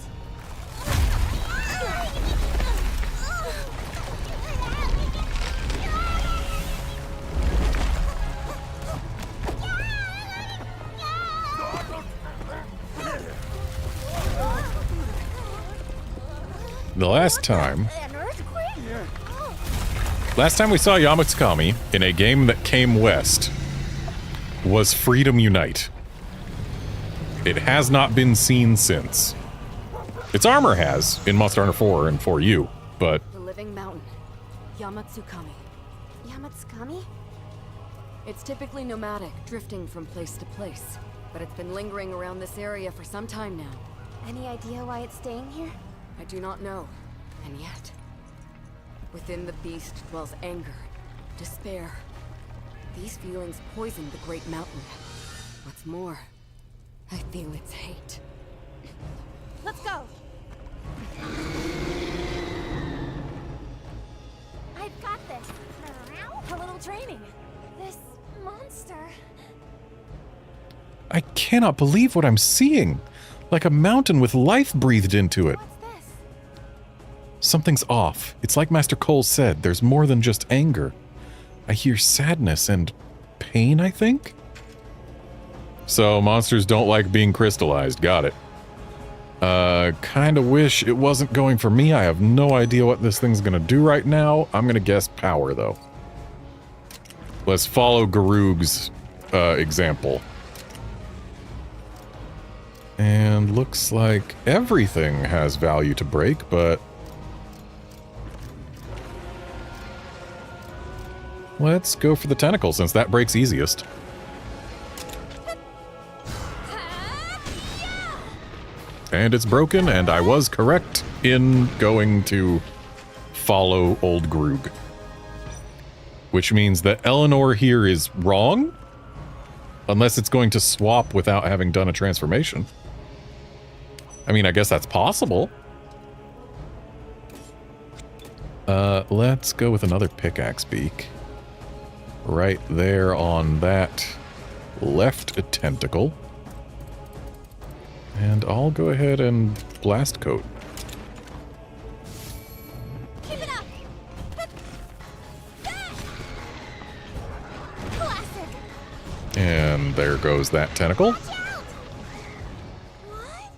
The last time we saw Yamatsukami in a game that came west was Freedom Unite. It has not been seen since. Its armor has in Monster Hunter 4 and 4U, but The living mountain. Yamatsukami. Yamatsukami? It's typically nomadic, drifting from place to place. But it's been lingering around this area for some time now. Any idea why it's staying here? I do not know. And yet, within the beast dwells anger, despair. These feelings poison the great mountain. What's more, I feel its hate. Let's go! I've got this. A little training. This monster. I cannot believe what I'm seeing. Like a mountain with life breathed into it. What's this? Something's off. It's like Master Cole said, there's more than just anger. I hear sadness and pain, I think? So, monsters don't like being crystallized. Got it. Kinda wish it wasn't going for me. I have no idea what this thing's gonna do right now. I'm gonna guess power, though. Let's follow Garug's example. And looks like everything has value to break, but... let's go for the tentacle, since that breaks easiest. And it's broken, and I was correct in going to follow old Grug. Which means that Eleanor here is wrong? Unless it's going to swap without having done a transformation. I mean, I guess that's possible. Let's go with another pickaxe beak. Right there on that left tentacle. And I'll go ahead and blast coat. Keep it up. Classic. And there goes that tentacle. What?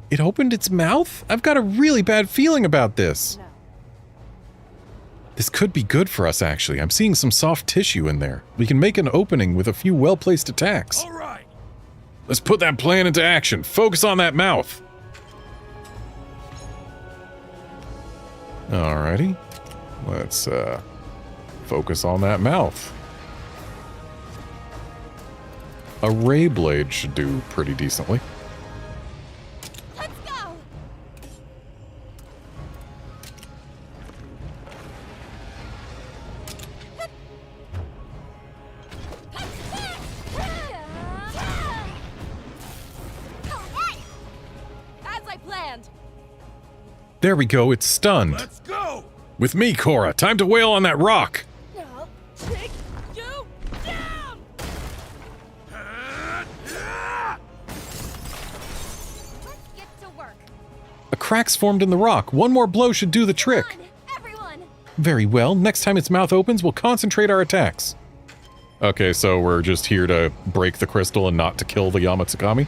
It opened its mouth? I've got a really bad feeling about this. No. This could be good for us, actually. I'm seeing some soft tissue in there. We can make an opening with a few well-placed attacks. All right. Let's put that plan into action. Focus on that mouth. Alrighty. Let's, focus on that mouth. A ray blade should do pretty decently. Let's go. As I planned! There we go, it's stunned. Let's go. With me, Cora. Time to wail on that rock. I'll take you down! Let's get to work. A crack's formed in the rock. One more blow should do the trick. Come on, everyone. Very well. Next time its mouth opens, we'll concentrate our attacks. Okay, so we're just here to break the crystal and not to kill the Yamatsukami?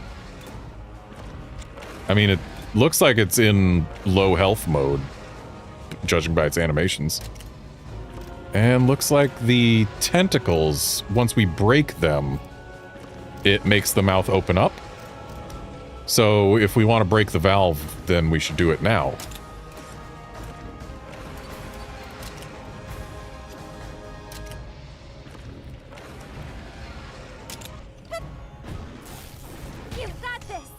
I mean, it looks like it's in low health mode, judging by its animations. And looks like the tentacles, once we break them, it makes the mouth open up. So if we want to break the valve, then we should do it now. You've got this.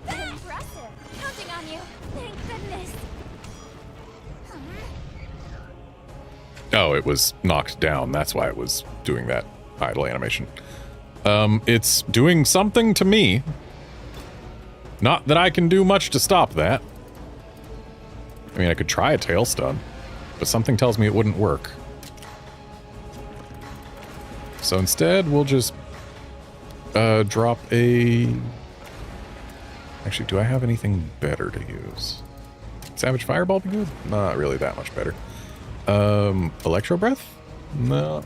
Impressive. Counting on you. Thank goodness. Oh, it was knocked down. That's why it was doing that idle animation. It's doing something to me. Not that I can do much to stop that. I mean, I could try a tail stun, but something tells me it wouldn't work. So instead, we'll just drop a... Actually, do I have anything better to use? Savage Fireball be good? Not really that much better. Electro Breath? No.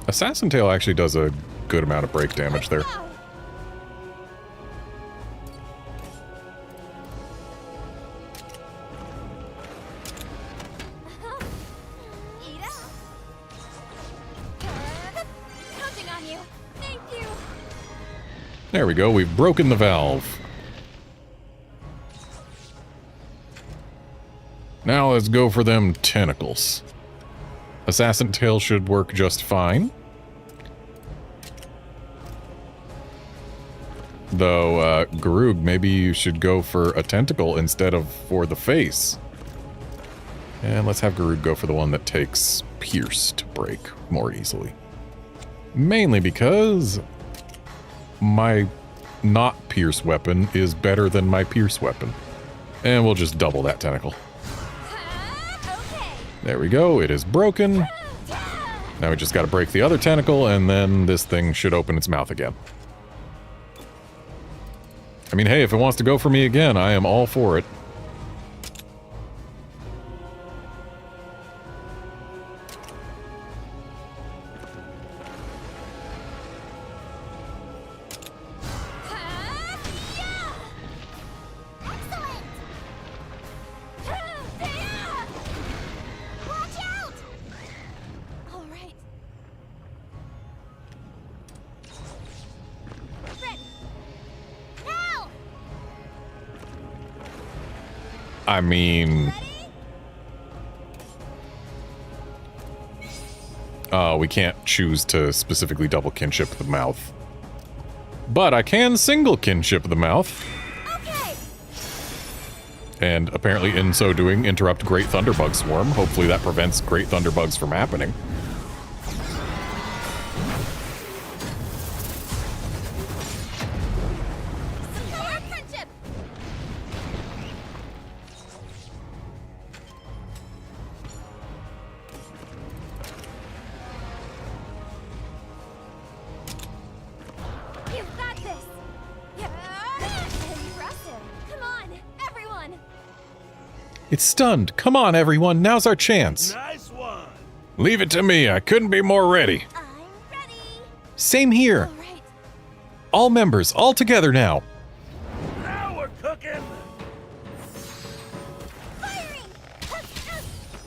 Assassin Tail actually does a good amount of break damage there. Eat up. Counting on you. Thank you. There we go, we've broken the valve. Now let's go for them tentacles. Assassin tail should work just fine. Though, Garug, maybe you should go for a tentacle instead of for the face. And let's have Garug go for the one that takes Pierce to break more easily. Mainly because my not Pierce weapon is better than my Pierce weapon. And we'll just double that tentacle. There we go, it is broken. Now we just gotta break the other tentacle, and then this thing should open its mouth again. I mean, hey, if it wants to go for me again, I am all for it. I mean... we can't choose to specifically double kinship the mouth. But I can single kinship the mouth. Okay. And apparently in so doing, interrupt Great Thunderbug Swarm. Hopefully that prevents Great Thunderbugs from happening. It's stunned. Come on, everyone. Now's our chance. Nice one. Leave it to me. I couldn't be more ready. I'm ready. Same here. All right. All members, all together now. Now we're cooking. Firing.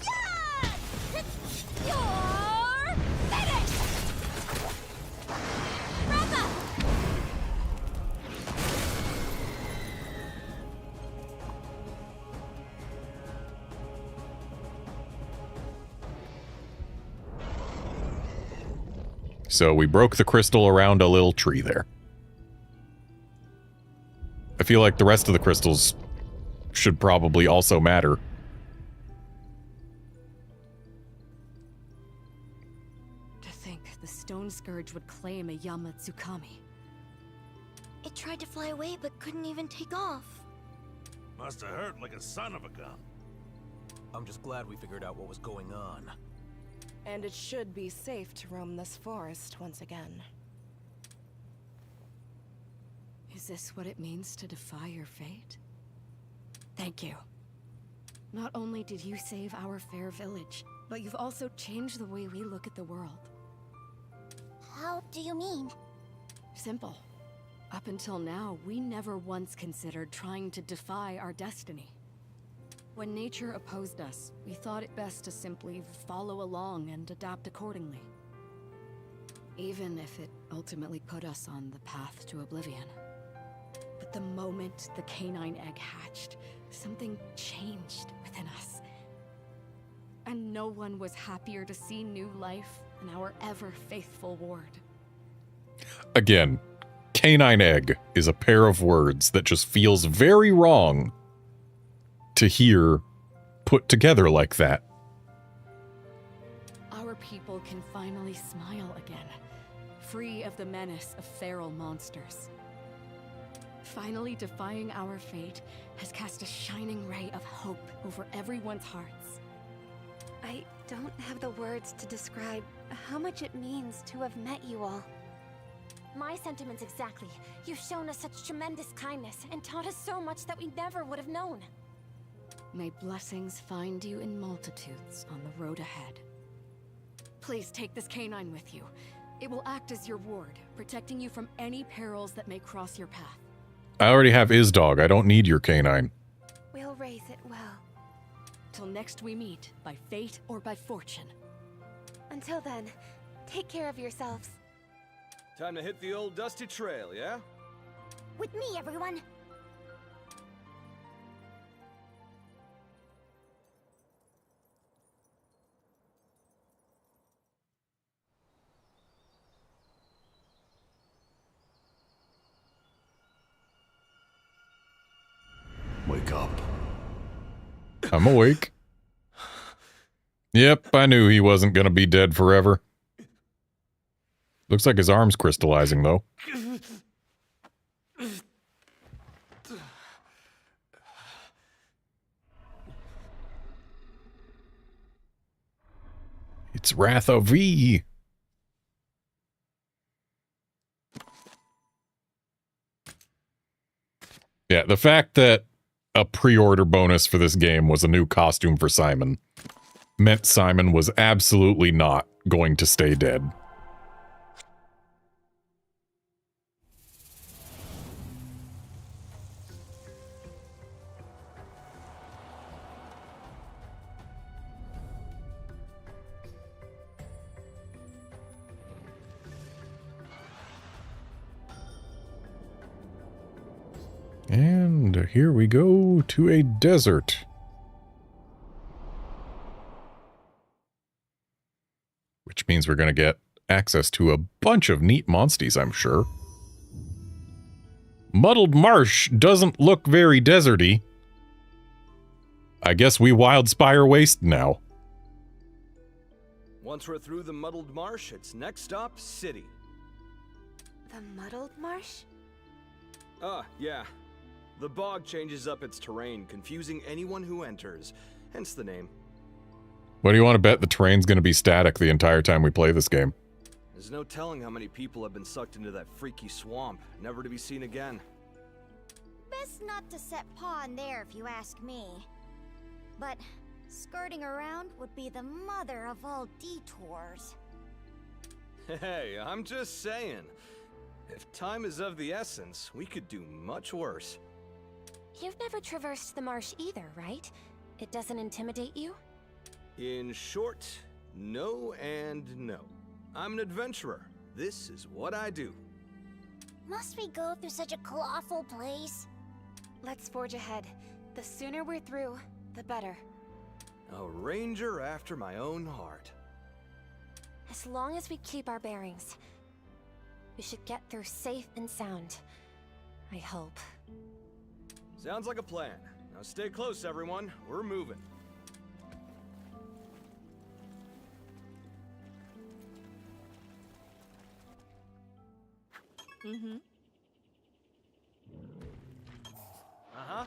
Yeah! You're finished. Wrap up. So we broke the crystal around a little tree there. I feel like the rest of the crystals should probably also matter. To think the Stone Scourge would claim a Yamatsukami. It tried to fly away but couldn't even take off. Must have hurt like a son of a gun. I'm just glad we figured out what was going on. And it should be safe to roam this forest once again. Is this what it means to defy your fate? Thank you. Not only did you save our fair village, but you've also changed the way we look at the world. How do you mean? Simple. Up until now, we never once considered trying to defy our destiny. When nature opposed us, we thought it best to simply follow along and adapt accordingly. Even if it ultimately put us on the path to oblivion. But the moment the canine egg hatched, something changed within us. And no one was happier to see new life than our ever-faithful ward. Again, canine egg is a pair of words that just feels very wrong to hear put together like that. Our people can finally smile again, free of the menace of feral monsters. Finally defying our fate has cast a shining ray of hope over everyone's hearts. I don't have the words to describe how much it means to have met you all. My sentiments exactly. You've shown us such tremendous kindness and taught us so much that we never would have known. May blessings find you in multitudes on the road ahead. Please take this canine with you. It will act as your ward, protecting you from any perils that may cross your path. I already have Izdog. I don't need your canine. We'll raise it well. Till next we meet, by fate or by fortune. Until then, take care of yourselves. Time to hit the old dusty trail, yeah? With me, everyone. I'm awake. Yep, I knew he wasn't gonna be dead forever. Looks like his arm's crystallizing, though. It's Wrath of V. Yeah, the fact that a pre-order bonus for this game was a new costume for Simon meant Simon was absolutely not going to stay dead. And here we go to a desert. Which means we're going to get access to a bunch of neat monsties, I'm sure. Muddled Marsh doesn't look very deserty. I guess we Wildspire Waste now. Once we're through the Muddled Marsh, it's next stop, City. The Muddled Marsh? Yeah. The bog changes up its terrain, confusing anyone who enters, hence the name. What do you want to bet the terrain's going to be static the entire time we play this game? There's no telling how many people have been sucked into that freaky swamp, never to be seen again. Best not to set paw in there if you ask me. But skirting around would be the mother of all detours. Hey, I'm just saying. If time is of the essence, we could do much worse. You've never traversed the marsh either, right? It doesn't intimidate you? In short, no and no. I'm an adventurer. This is what I do. Must we go through such a colossal place? Let's forge ahead. The sooner we're through, the better. A ranger after my own heart. As long as we keep our bearings, we should get through safe and sound. I hope. Sounds like a plan. Now stay close, everyone. We're moving. Mm-hmm. Uh-huh.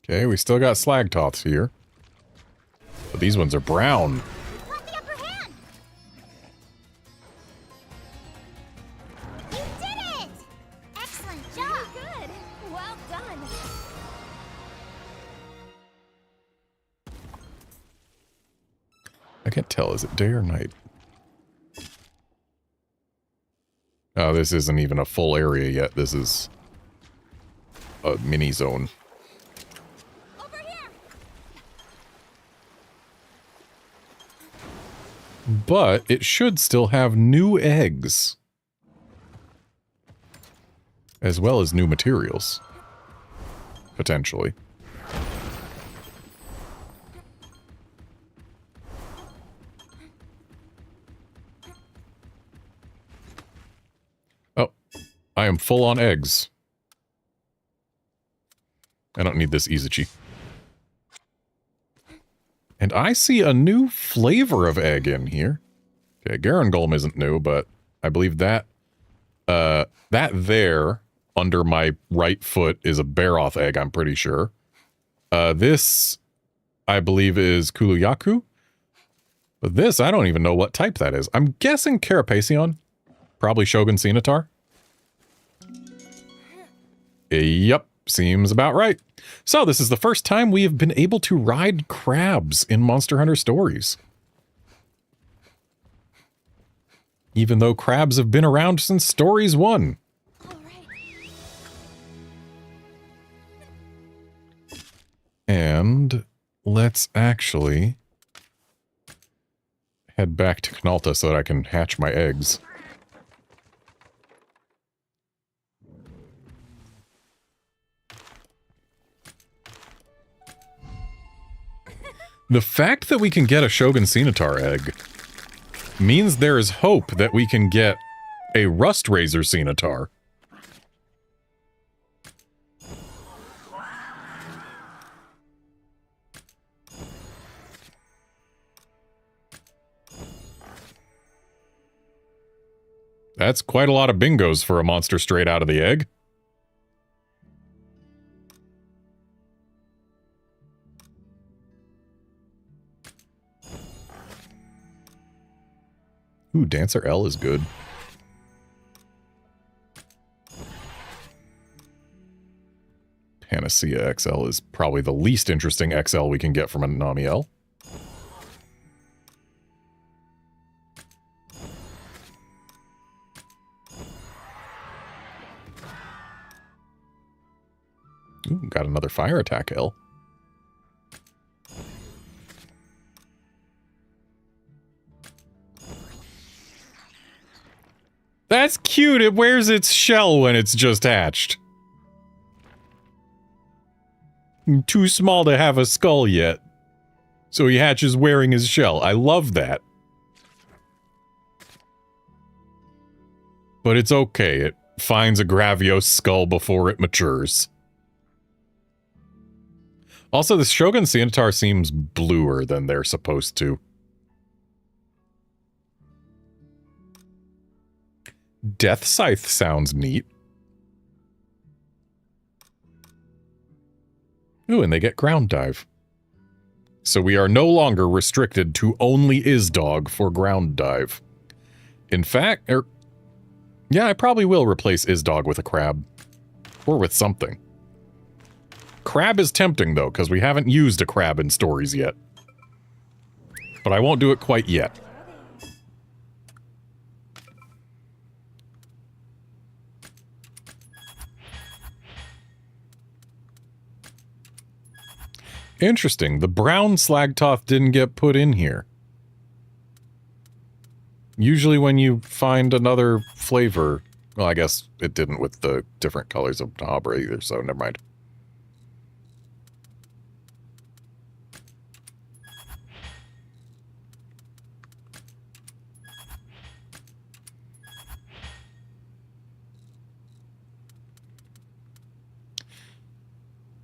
Okay, we still got slag toths here. But these ones are brown. We've got the upper hand! You did it! Excellent job! Good! Well done! I can't tell, is it day or night? Oh, this isn't even a full area yet. This is a mini zone. Over here! But it should still have new eggs. As well as new materials. Potentially. Oh, I am full on eggs. I don't need this Izuchi. And I see a new flavor of egg in here. Okay, Garangolm isn't new, but I believe that that there under my right foot is a Baroth egg, I'm pretty sure. This, I believe, is Kuluyaku. But this, I don't even know what type that is. I'm guessing Carapacion. Probably Shogun Cenatar. Yep, seems about right. So this is the first time we have been able to ride crabs in Monster Hunter Stories. Even though crabs have been around since Stories 1. And let's actually head back to Canalta so that I can hatch my eggs. The fact that we can get a Shogun Cenatar egg means there is hope that we can get a Rust Razor Scimitar. That's quite a lot of bingos for a monster straight out of the egg. Ooh, Dancer L is good. Panacea XL is probably the least interesting XL we can get from a Nami L. Ooh, got another fire attack L. That's cute. It wears its shell when it's just hatched. Too small to have a skull yet. So he hatches wearing his shell. I love that. But it's okay. It finds a Gravios skull before it matures. Also, the Shogun Scimitar seems bluer than they're supposed to. Death Scythe sounds neat. Ooh, and they get Ground Dive. So we are no longer restricted to only Isdog for Ground Dive. In fact, yeah, I probably will replace Isdog with a Crab. Or with something. Crab is tempting, though, because we haven't used a Crab in stories yet. But I won't do it quite yet. Interesting. The brown Slagtoth didn't get put in here. Usually when you find another flavor... Well, I guess it didn't with the different colors of Nabra either, so never mind.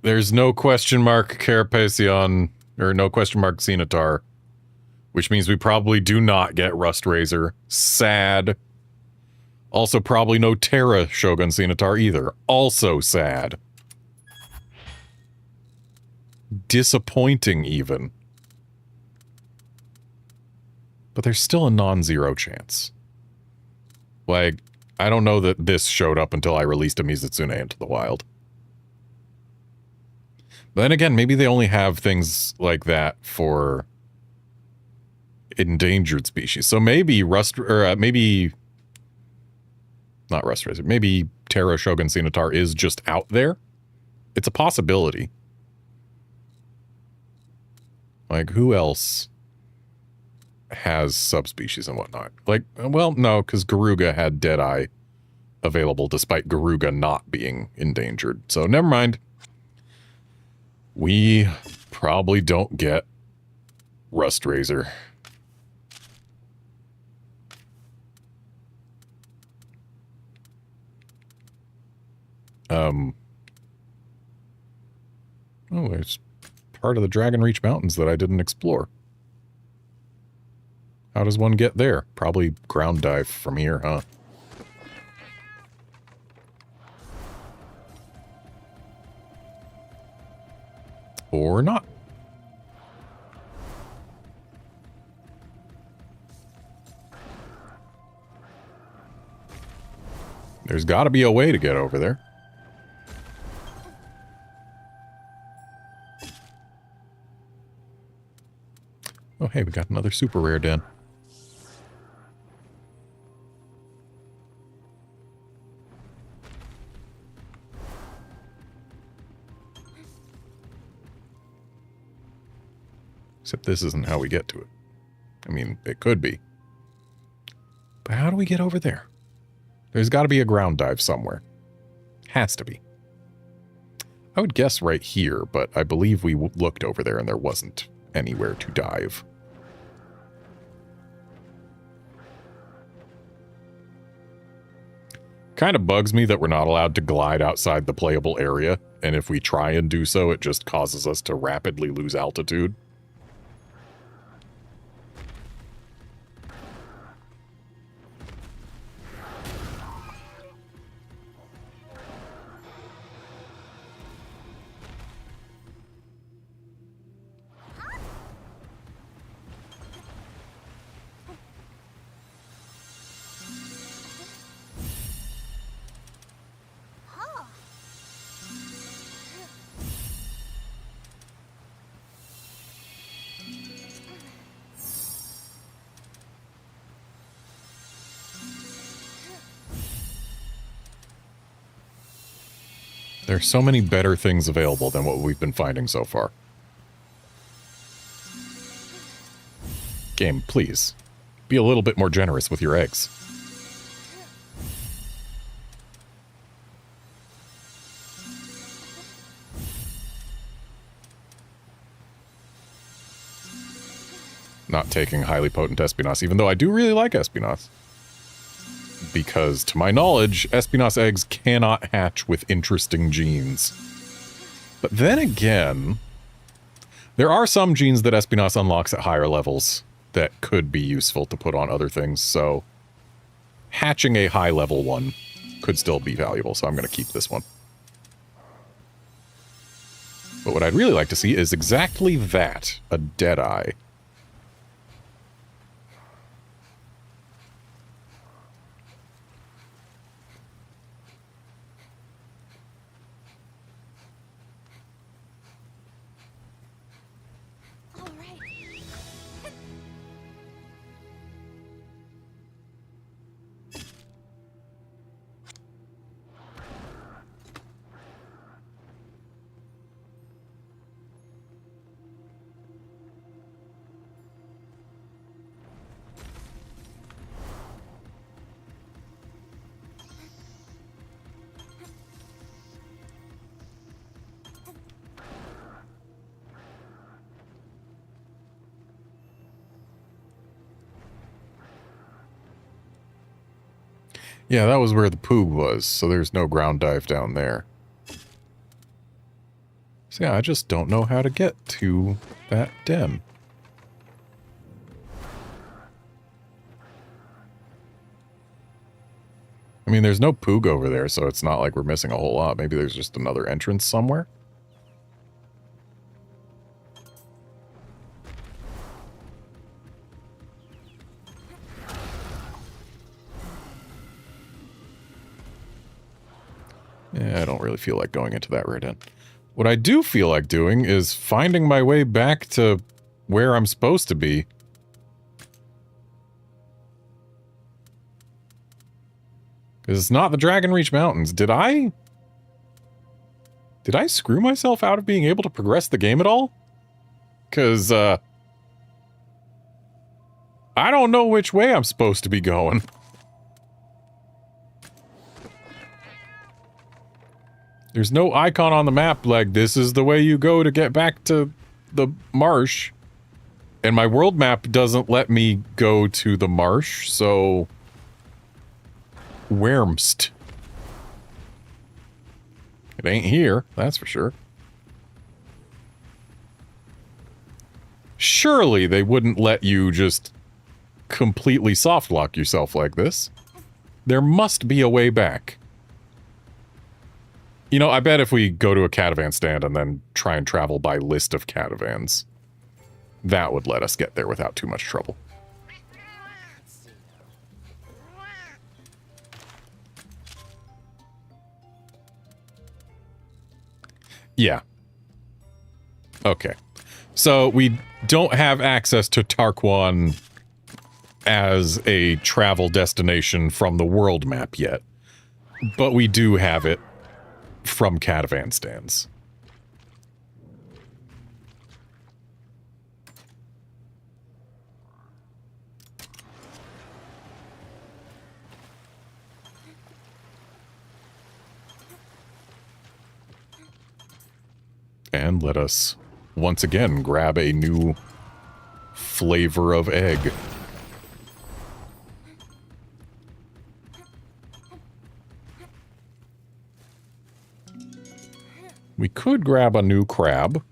There's no question mark Carapacion, or no question mark Scimitar, which means we probably do not get Rust Razor. Sad. Also probably no Terra Shogun Scimitar either. Also sad. Disappointing even. But there's still a non-zero chance. Like, I don't know that this showed up until I released a Mizutsune into the wild. But then again, maybe they only have things like that for endangered species. So maybe maybe not Rust Razor, maybe Terra Shogun Scimitar is just out there. It's a possibility. Like, who else has subspecies and whatnot? Like, well, no, because Garuga had Deadeye available despite Garuga not being endangered. So never mind. We probably don't get Rust Razor. Oh, there's part of the Dragon Reach Mountains that I didn't explore. How does one get there? Probably ground dive from here, huh? Or not. There's got to be a way to get over there. Oh, hey, we got another super rare den. Except this isn't how we get to it. I mean, it could be. But how do we get over there? There's got to be a ground dive somewhere. Has to be. I would guess right here, but I believe we looked over there and there wasn't anywhere to dive. Kind of bugs me that we're not allowed to glide outside the playable area, and if we try and do so, it just causes us to rapidly lose altitude. There are so many better things available than what we've been finding so far. Game, please. Be a little bit more generous with your eggs. Not taking highly potent Espinasse, even though I do really like Espinasse. Because, to my knowledge, Espinasse eggs cannot hatch with interesting genes. But then again, there are some genes that Espinasse unlocks at higher levels that could be useful to put on other things, so hatching a high-level one could still be valuable, so I'm going to keep this one. But what I'd really like to see is exactly that, a Deadeye. Yeah, that was where the Poog was, so there's no ground dive down there. So yeah, I just don't know how to get to that den. I mean, there's no Poog over there, so it's not like we're missing a whole lot. Maybe there's just another entrance somewhere? Yeah, I don't really feel like going into that right in. What I do feel like doing is finding my way back to where I'm supposed to be. Because it's not the Dragon Reach Mountains. Did I screw myself out of being able to progress the game at all? Because, I don't know which way I'm supposed to be going. There's no icon on the map like, this is the way you go to get back to the marsh. And my world map doesn't let me go to the marsh, so... Where'mst? It ain't here, that's for sure. Surely they wouldn't let you just completely softlock yourself like this. There must be a way back. You know, I bet if we go to a catavan stand and then try and travel by list of catavans, that would let us get there without too much trouble. Yeah. Okay. So we don't have access to Tarquan as a travel destination from the world map yet, but we do have it from catavan stands. And let us once again grab a new flavor of egg. We could grab a new crab.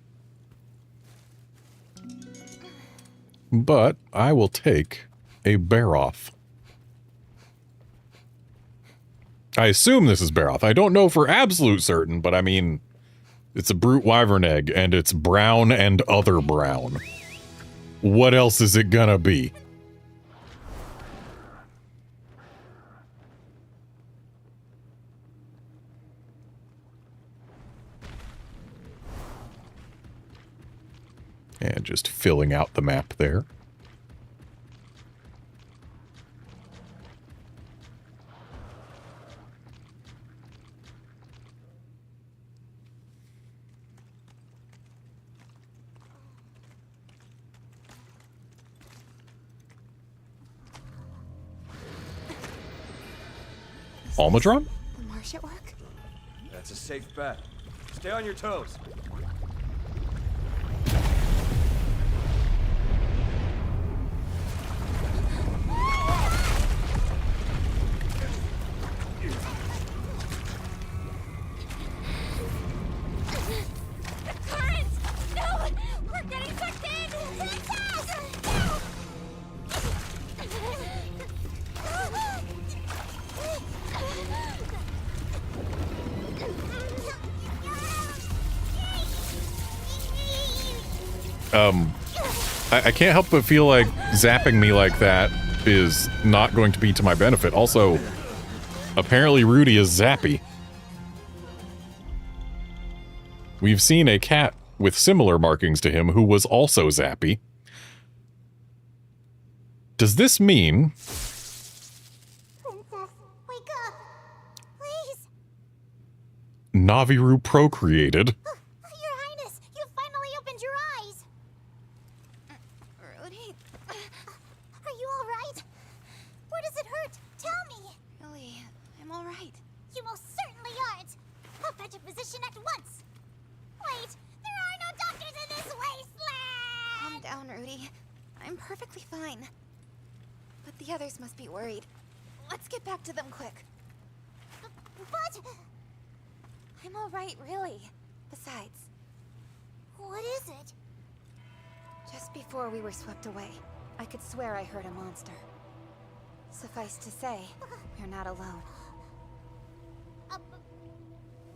But I will take a Baroth. I assume this is Baroth. I don't know for absolute certain, but I mean, it's a brute wyvern egg, and it's brown and other brown. What else is it gonna be? And just filling out the map there. Almadron? The marsh at work? That's a safe bet. Stay on your toes. Current! No! We're getting sucked in! I can't help but feel like zapping me like that is not going to be to my benefit. Also, apparently Rudy is zappy. We've seen a cat with similar markings to him who was also zappy. Does this mean... Princess, wake up! Please! Naviru procreated? Your Highness, you finally opened your eyes! Rudy? Are you alright? Where does it hurt? Tell me! Really, I'm alright. You most certainly aren't! I'll fetch a physician at once! Wait! There are no doctors in this wasteland! Calm down, Rudy. I'm perfectly fine. But the others must be worried. Let's get back to them quick. But... I'm alright, really. Besides, what is it? just before we were swept away, I could swear I heard a monster. Suffice to say, you're not alone. A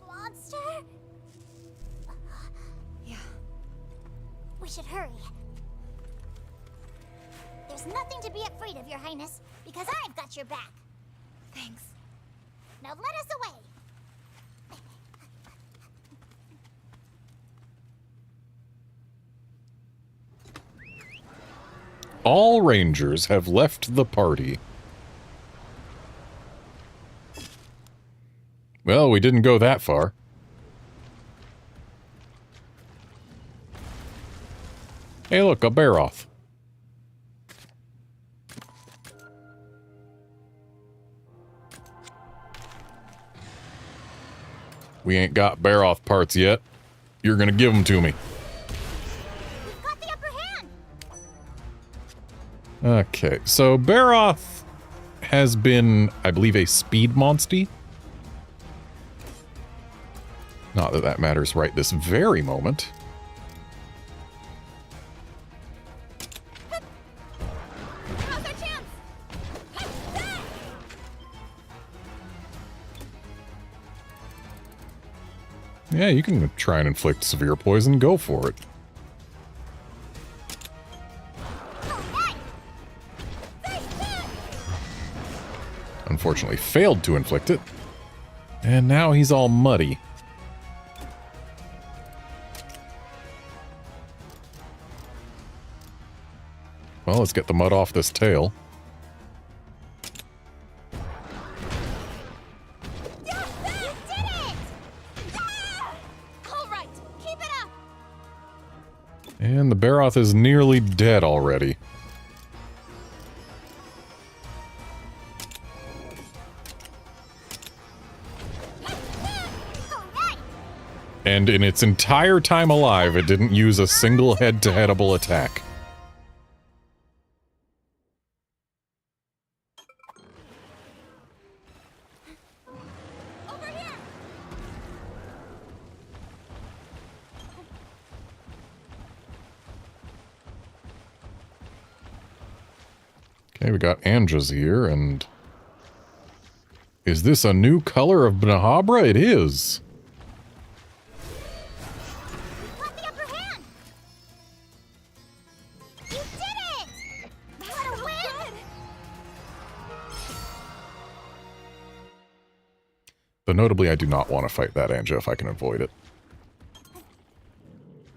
monster? Yeah. We should hurry. There's nothing to be afraid of, Your Highness, because I've got your back. Thanks. Now let us away. All rangers have left the party. Well, we didn't go that far. Hey, look, a Baroth. We ain't got Baroth parts yet. You're gonna give them to me. We've got the upper hand. Okay, so Baroth has been, I believe, a speed monstie. Not that that matters right this very moment. Now's our chance! Yeah, you can try and inflict severe poison. Go for it. Unfortunately, failed to inflict it. And now he's all muddy. Well, let's get the mud off this tail. And the Baroth is nearly dead already. And in its entire time alive, it didn't use a single head-to-headable attack. Okay, we got Anjas here, and... Is this a new color of Nahabra? It is. You got the upper hand! You did it! What a win! Though notably, I do not want to fight that Anja if I can avoid it.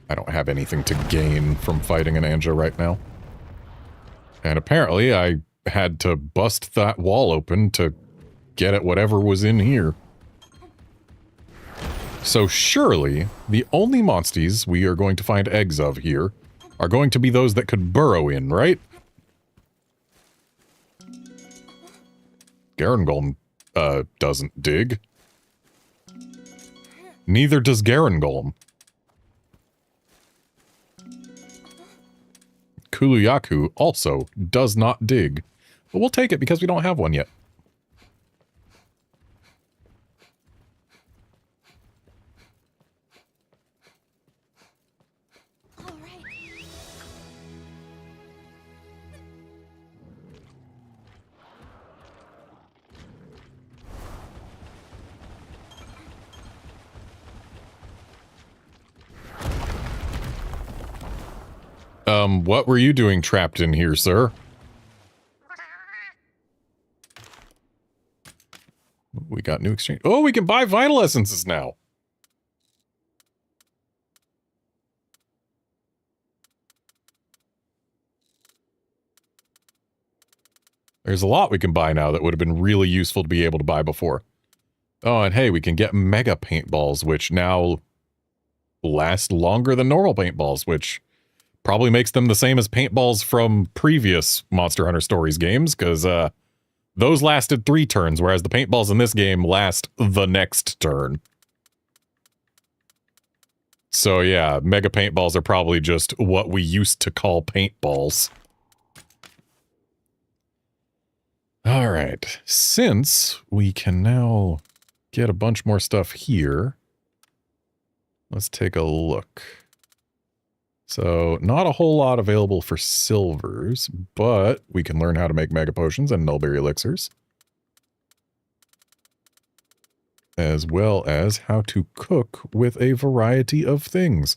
I don't have anything to gain from fighting an Anja right now. And apparently, I had to bust that wall open to get at whatever was in here. So surely, the only monsties we are going to find eggs of here are going to be those that could burrow in, right? Garangolm, doesn't dig. Neither does Garangolm. Kuluyaku also does not dig. But we'll take it because we don't have one yet. What were you doing trapped in here, sir? We got new exchange. Oh, we can buy vital essences now. There's a lot we can buy now that would have been really useful to be able to buy before. Oh, and hey, we can get mega paintballs, which now last longer than normal paintballs, which probably makes them the same as paintballs from previous Monster Hunter Stories games, because those lasted 3 turns, whereas the paintballs in this game last the next turn. So yeah, mega paintballs are probably just what we used to call paintballs. Alright, since we can now get a bunch more stuff here, let's take a look. So, not a whole lot available for silvers, but we can learn how to make mega potions and nullberry elixirs. As well as how to cook with a variety of things.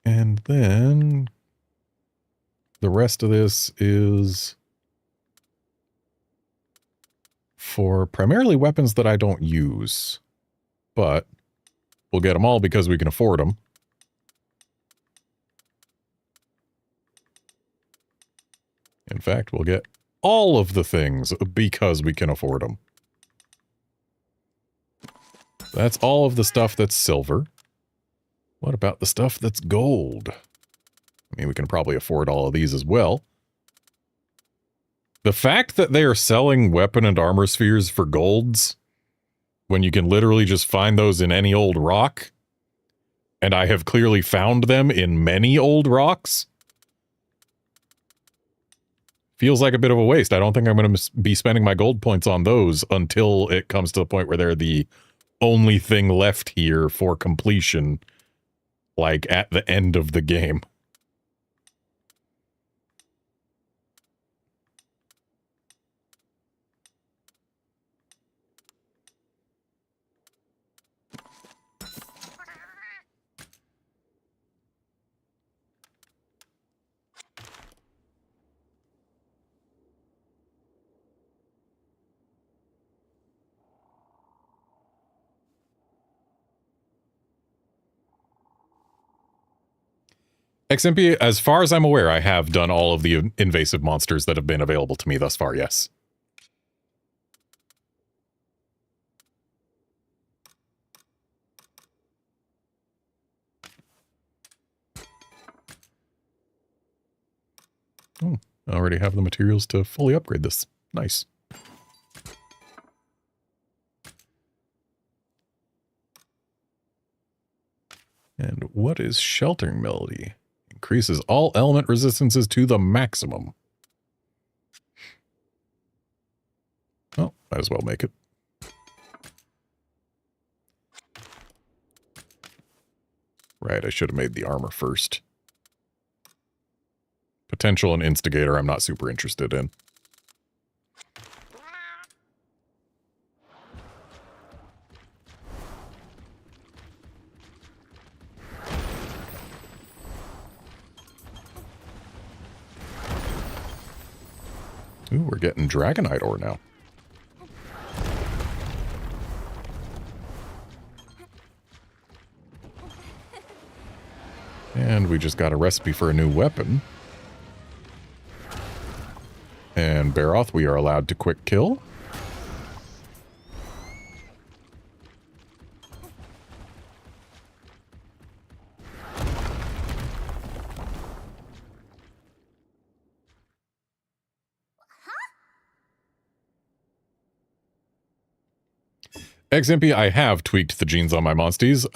And then the rest of this is for primarily weapons that I don't use, but we'll get them all because we can afford them. In fact, we'll get all of the things because we can afford them. That's all of the stuff that's silver. What about the stuff that's gold? I mean, we can probably afford all of these as well. The fact that they are selling weapon and armor spheres for golds, when you can literally just find those in any old rock, and I have clearly found them in many old rocks, feels like a bit of a waste. I don't think I'm going to be spending my gold points on those until it comes to the point where they're the only thing left here for completion, like at the end of the game. XMP, as far as I'm aware, I have done all of the invasive monsters that have been available to me thus far, yes. Oh, I already have the materials to fully upgrade this. Nice. And what is Sheltering Melody? Increases all element resistances to the maximum. Oh, might as well make it. Right, I should have made the armor first. Potential and instigator I'm not super interested in. Ooh, we're getting Dragonite ore now. And we just got a recipe for a new weapon. And Baroth, we are allowed to quick kill. XMP, I have tweaked the genes on my monsties,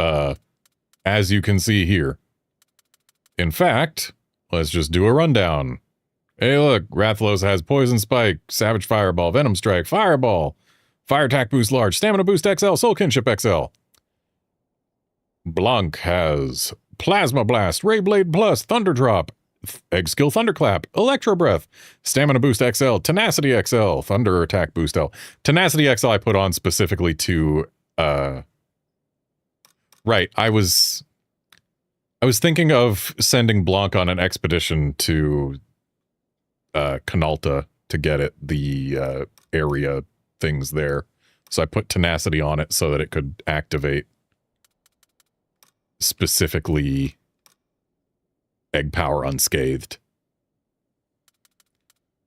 as you can see here. In fact, let's just do a rundown. Hey look, Rathalos has Poison Spike, Savage Fireball, Venom Strike, Fireball, Fire Attack Boost Large, Stamina Boost XL, Soul Kinship XL. Blanc has Plasma Blast, Ray Blade Plus, Thunder Drop, Egg Skill Thunderclap, Electro Breath, Stamina Boost XL, Tenacity XL, Thunder Attack Boost L. Tenacity XL I put on specifically to, right, I was thinking of sending Blanc on an expedition to Canalta to get it, the area things there. So I put Tenacity on it so that it could activate specifically Egg Power Unscathed.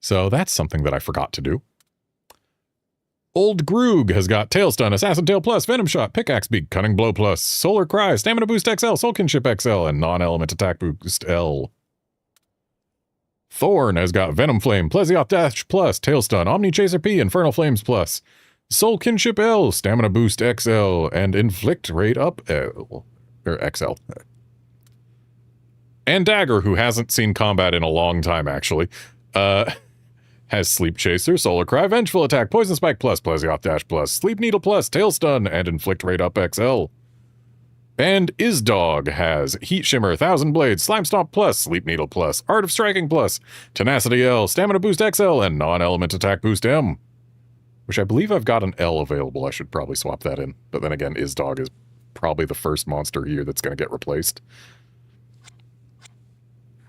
So that's something that I forgot to do. Old Groog has got Tail Stun, Assassin Tail Plus, Venom Shot, Pickaxe Beak, Cunning Blow Plus, Solar Cry, Stamina Boost XL, Soul Kinship XL, and Non-Element Attack Boost L. Thorn has got Venom Flame, Plesioth Dash Plus, Tail Stun, Omni Chaser P, Infernal Flames Plus, Soul Kinship L, Stamina Boost XL, and Inflict Rate Up L, or XL. And Dagger, who hasn't seen combat in a long time, actually, has Sleep Chaser, Solar Cry, Vengeful Attack, Poison Spike Plus, Plesioth Dash Plus, Sleep Needle Plus, Tail Stun, and Inflict Rate Up XL. And Izdog has Heat Shimmer, Thousand Blades, Slime Stomp Plus, Sleep Needle Plus, Art of Striking Plus, Tenacity L, Stamina Boost XL, and Non-Element Attack Boost M. Which I believe I've got an L available. I should probably swap that in. But then again, Izdog is probably the first monster here that's going to get replaced.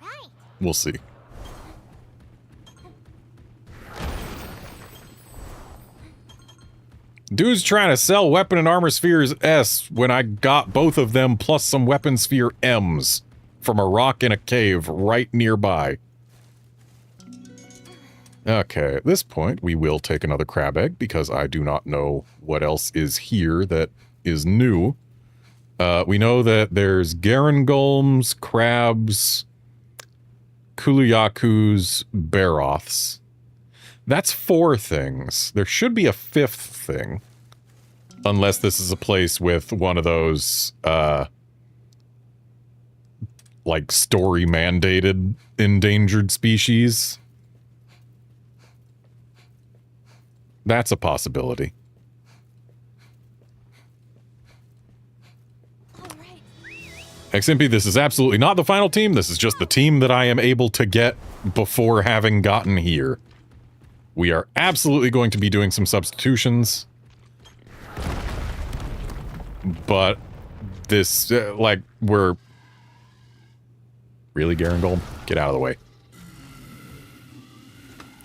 Right. We'll see. Dude's trying to sell Weapon and Armor Spheres S when I got both of them plus some Weapon Sphere M's from a rock in a cave right nearby. Okay, at this point, we will take another crab egg because I do not know what else is here that is new. We know that there's Garangolms, crabs, Kuluyakus, Baroths. That's 4 things. There should be a 5th thing. Unless this is a place with one of those, like, story-mandated endangered species. That's a possibility. XMP, this is absolutely not the final team. This is just the team that I am able to get before having gotten here. We are absolutely going to be doing some substitutions. But this, like, we're... Really, Garangolm? Get out of the way.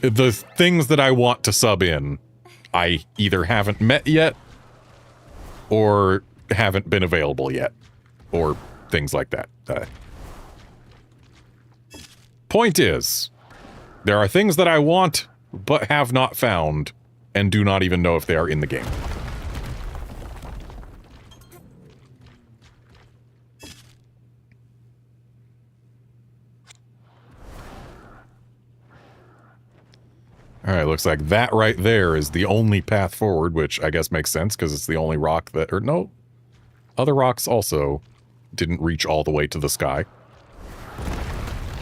The things that I want to sub in, I either haven't met yet, or haven't been available yet, or things like that. Point is, there are things that I want, but have not found, and do not even know if they are in the game. Alright, looks like that right there is the only path forward, which I guess makes sense, because it's the only rock that... Or no, other rocks also didn't reach all the way to the sky.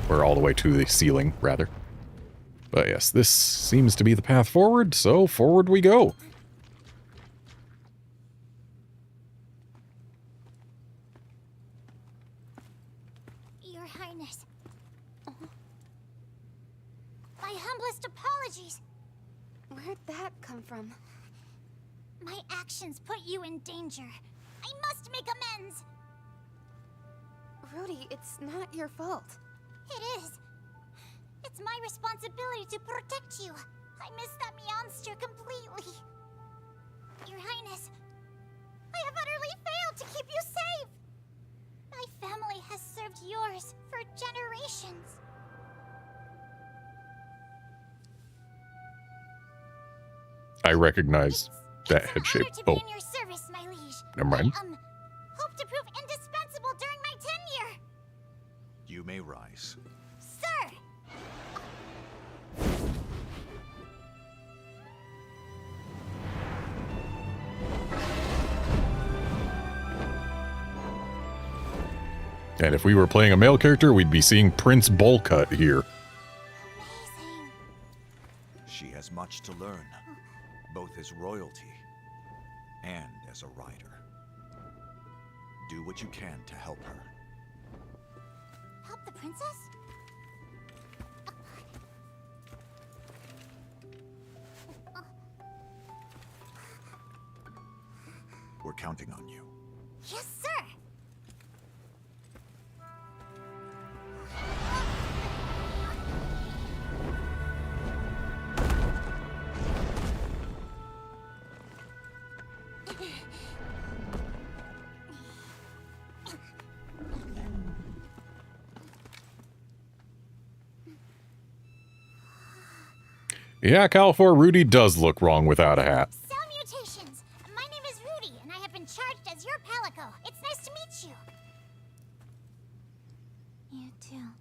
Or all the way to the ceiling, rather. But yes, this seems to be the path forward, so forward we go. Your Highness. humblest apologies. Where'd that come from? My actions put you in danger. I must make amends. Rudy, it's not your fault. It is. It's my responsibility to protect you. I missed that monster completely. Your Highness, I have utterly failed to keep you safe. My family has served yours for generations. I recognize that It's head an shape. honor to be Oh, in your service, my liege. never mind. I, hope to prove indispensable during my tenure. You may rise. Sir! And if we were playing a male character, we'd be seeing Prince Bowlcut here. Amazing. She has much to learn, both as royalty and as a rider. Do what you can to help her. Help the princess? We're counting on you. Yes, sir! Yeah, Cal4 Rudy does look wrong without a hat. Salutations! My name is Rudy, and I have been charged as your Palico. It's nice to meet you. You too.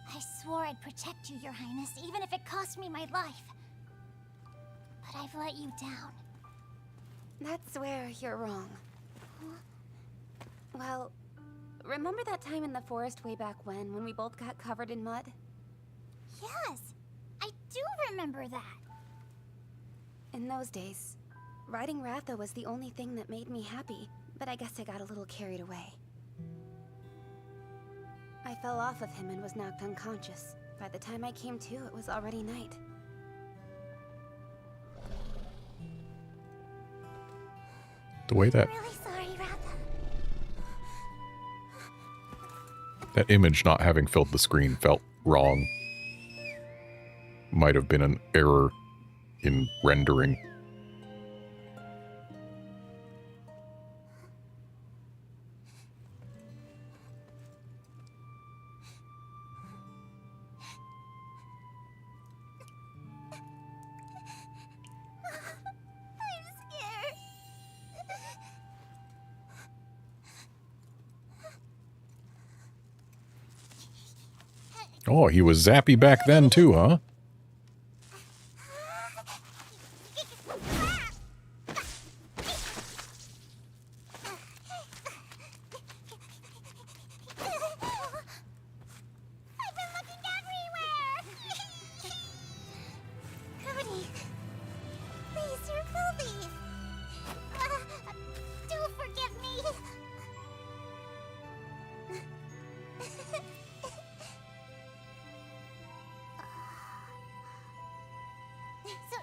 I swore I'd protect you, Your Highness, even if it cost me my life. But I've let you down. That's where you're wrong. Well, remember that time in the forest way back when we both got covered in mud? Yes, I do remember that. In those days, riding Ratha was the only thing that made me happy, but I guess I got a little carried away. I fell off of him and was knocked unconscious. By the time I came to, it was already night. The way that I'm really sorry, Ratha. that image not having filled the screen felt wrong. Might have been an error in rendering. I'm scared. Oh, he was zappy back then too, huh? I've been looking everywhere. Cody, please, you're filthy. Do forgive me. So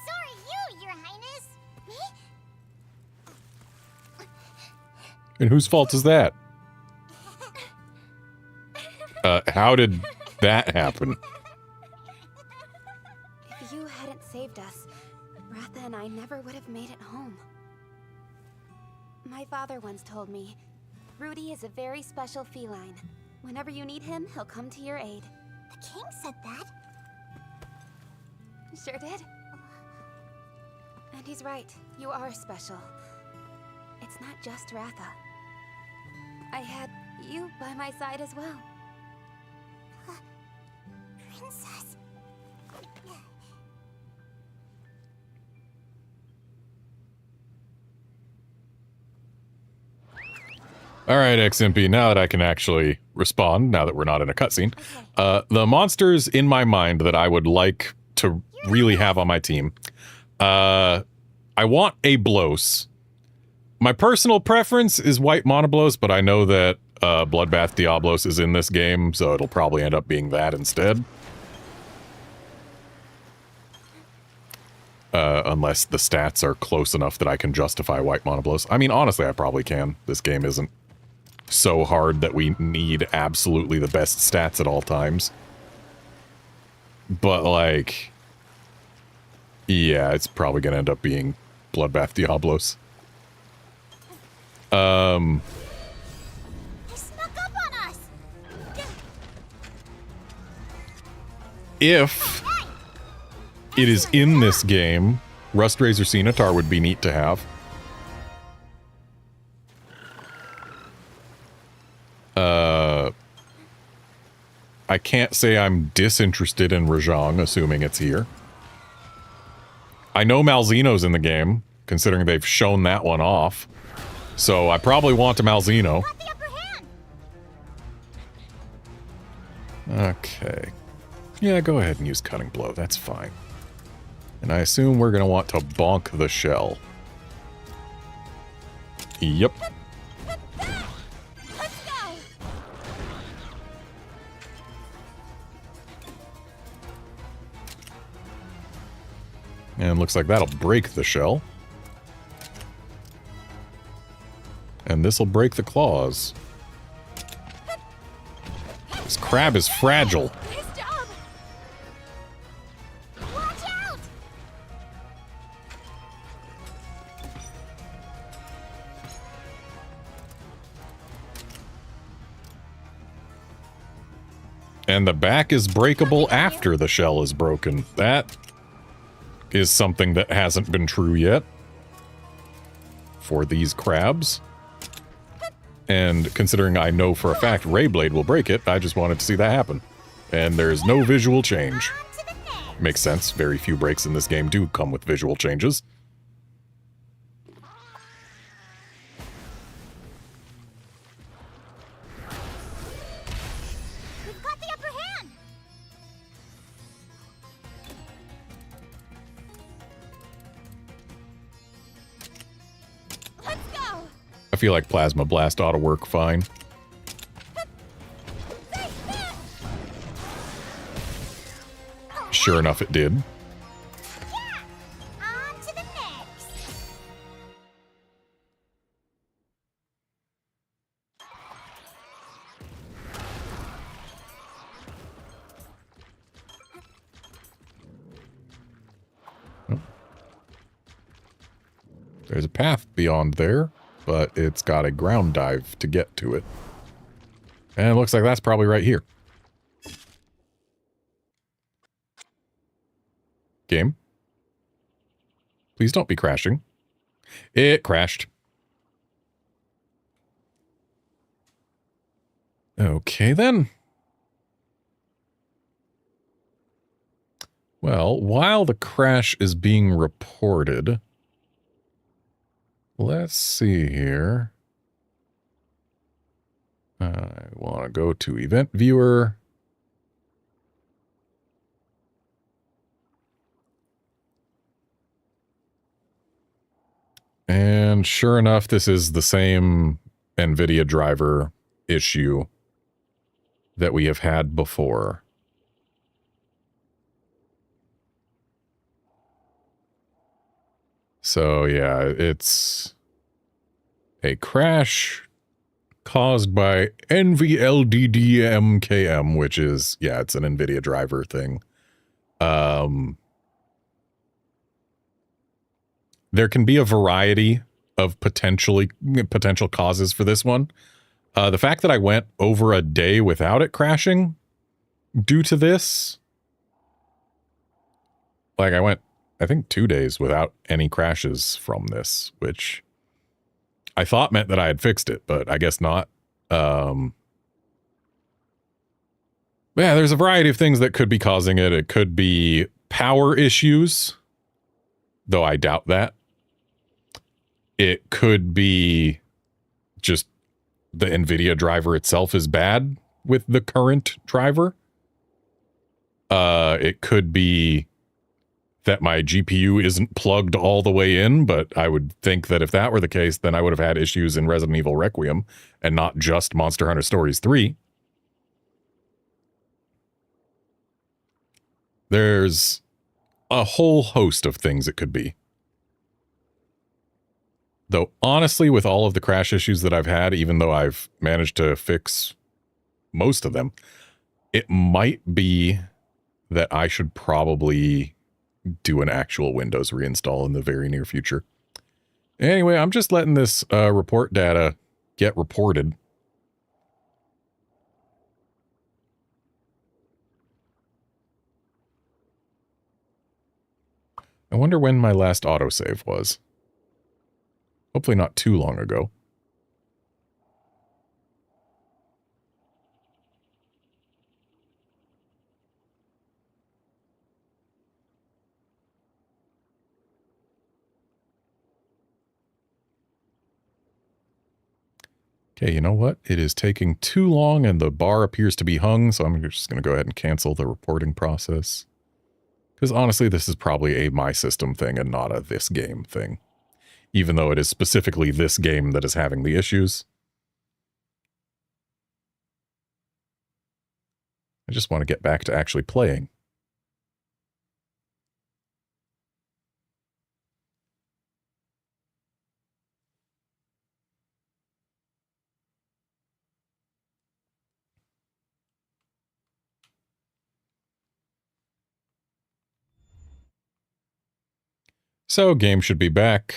sorry, Your Highness. Me? And whose fault is that? How did that happen? If you hadn't saved us, Ratha and I never would have made it home. My father once told me, Rudy is a very special feline. Whenever you need him, he'll come to your aid. The king said that. Sure did. And he's right. You are special. It's not just Ratha. I had you by my side as well. Princess. All right, XMP, now that I can actually respond, now that we're not in a cutscene, the monsters in my mind that I would like to really have on my team, I want a Blos, My personal preference is White Monoblos, but I know that Bloodbath Diablos is in this game, so it'll probably end up being that instead. Unless the stats are close enough that I can justify White Monoblos. I mean, honestly, I probably can. This game isn't so hard that we need absolutely the best stats at all times. But, like... yeah, it's probably gonna end up being Bloodbath Diablos. They snuck up on us. If it is in this game, Rust Razor Scimitar would be neat to have. I can't say I'm disinterested in Rajang, assuming it's here. I know Malzeno's in the game, considering they've shown that one off. So I probably want a Malzeno. Okay. Yeah, go ahead and use Cutting Blow. That's fine. And I assume we're going to want to bonk the shell. Yep. Let's go. And looks like that'll break the shell. And this'll break the claws. This crab is fragile. Nice job. Watch out. And the back is breakable after the shell is broken. That is something that hasn't been true yet for these crabs. And considering I know for a fact Rayblade will break it, I just wanted to see that happen. And there's no visual change. Makes sense. Very few breaks in this game do come with visual changes. We've got the upper hand. Let's go. I feel like Plasma Blast ought to work fine. Sure enough, it did. On to the next. There's a path beyond there, but it's got a ground dive to get to it. And it looks like that's probably right here. Game? Please don't be crashing. It crashed. Okay, then. Well, while the crash is being reported, let's see here. I want to go to Event Viewer. And sure enough, this is the same NVIDIA driver issue that we have had before. So yeah, it's a crash caused by NVLDDMKM, which is, yeah, it's an NVIDIA driver thing. There can be a variety of potential causes for this one. The fact that I went over a day without it crashing due to this, like I went, I think 2 days without any crashes from this, which I thought meant that I had fixed it, but I guess not. Yeah, there's a variety of things that could be causing it. It could be power issues, though I doubt that. It could be just the NVIDIA driver itself is bad with the current driver. It could be that my GPU isn't plugged all the way in, but I would think that if that were the case, then I would have had issues in Resident Evil Requiem and not just Monster Hunter Stories 3. There's a whole host of things it could be. Though, honestly, with all of the crash issues that I've had, even though I've managed to fix most of them, it might be that I should probably do an actual Windows reinstall in the very near future. Anyway, I'm just letting this report data get reported. I wonder when my last autosave was. Hopefully not too long ago. Okay, you know what? It is taking too long and the bar appears to be hung, so I'm just going to go ahead and cancel the reporting process. Because honestly, this is probably a my system thing and not a this game thing. Even though it is specifically this game that is having the issues. I just want to get back to actually playing. So, game should be back.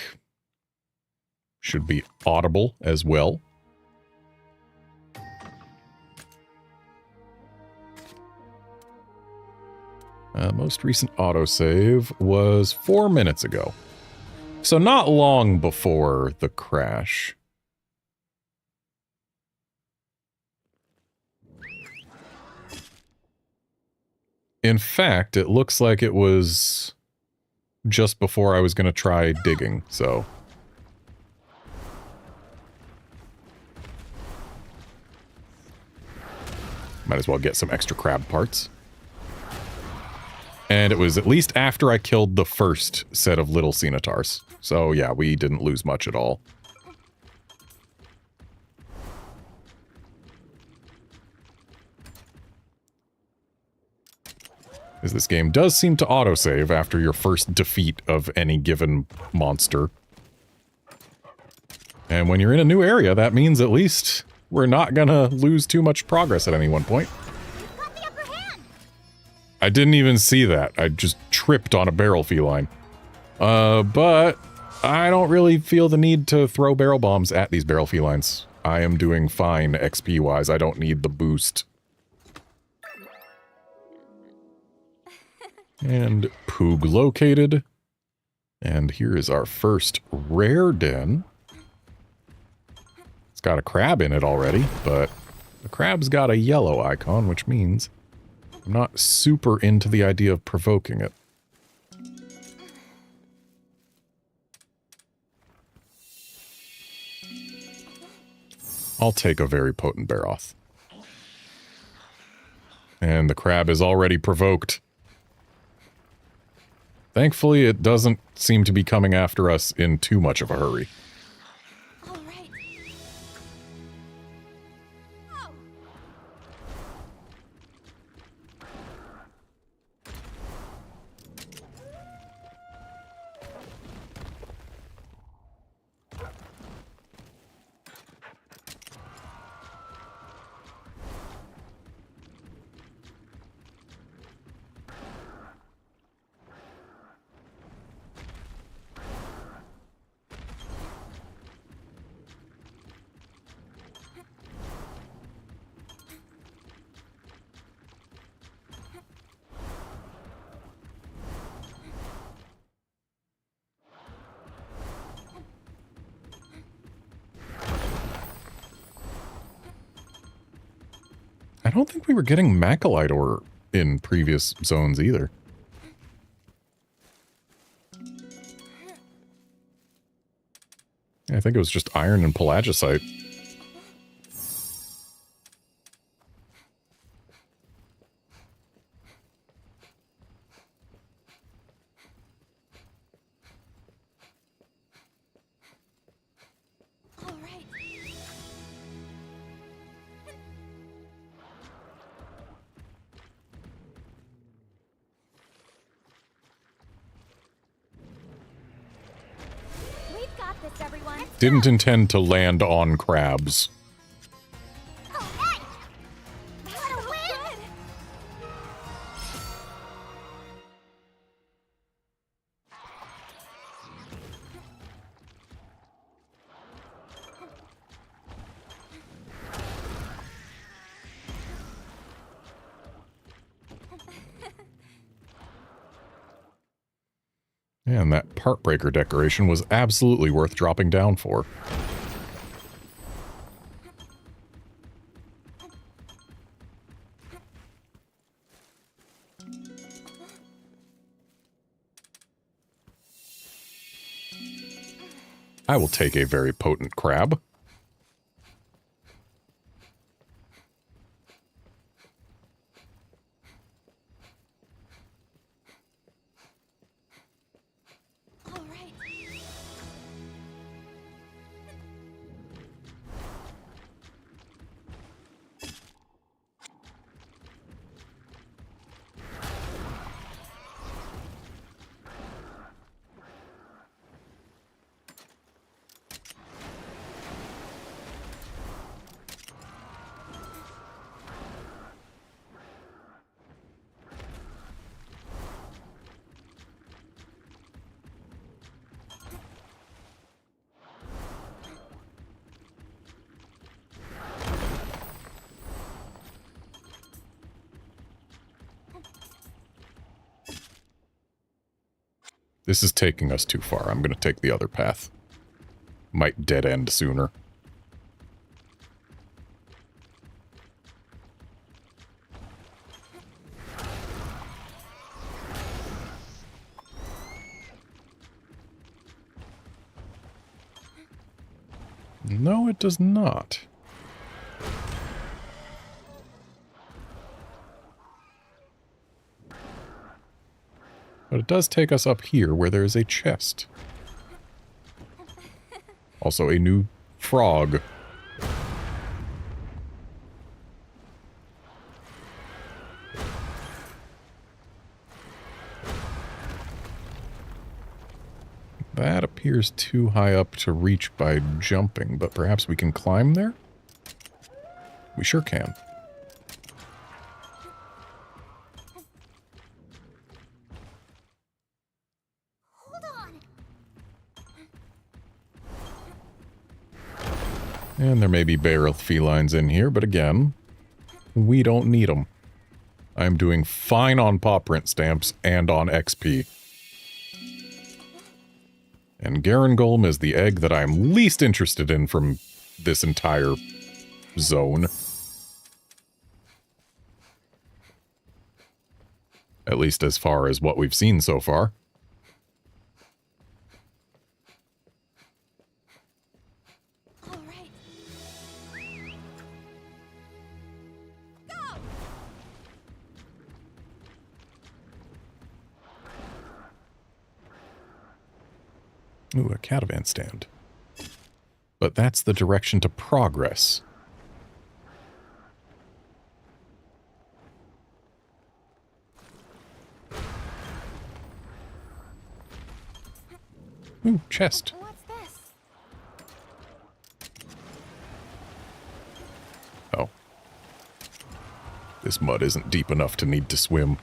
Should be audible as well. Most recent autosave was 4 minutes ago. So not long before the crash. In fact, it looks like it was just before I was going to try digging, so... Might as well get some extra crab parts. And it was at least after I killed the first set of little Cenotars. So yeah, we didn't lose much at all. Because this game does seem to autosave after your first defeat of any given monster. And when you're in a new area, that means at least we're not gonna lose too much progress at any one point. I didn't even see that. I just tripped on a barrel feline. But I don't really feel the need to throw barrel bombs at these barrel felines. I am doing fine XP-wise. I don't need the boost. And Poog located. And here is our first rare den. It's got a crab in it already, but the crab's got a yellow icon, which means I'm not super into the idea of provoking it. I'll take a very potent Baroth. And the crab is already provoked. Thankfully, it doesn't seem to be coming after us in too much of a hurry. All right. Oh. I don't think we were getting Macalite ore in previous zones either. I think it was just iron and pelagisite. got this, everyone. Didn't intend to land on crabs. Alright! What a win! And that part breaker decoration was absolutely worth dropping down for. I will take a very potent crab. This is taking us too far. I'm going to take the other path. Might dead end sooner. No, it does not. But it does take us up here where there is a chest. Also a new frog. That appears too high up to reach by jumping, but perhaps we can climb there? We sure can. And there may be barrel felines in here, but again, we don't need them. I'm doing fine on paw print stamps and on XP. And Garangolm is the egg that I'm least interested in from this entire zone. At least as far as what we've seen so far. Ooh, a catavan stand. But that's the direction to progress. Ooh, chest. What's this? Oh. This mud isn't deep enough to need to swim.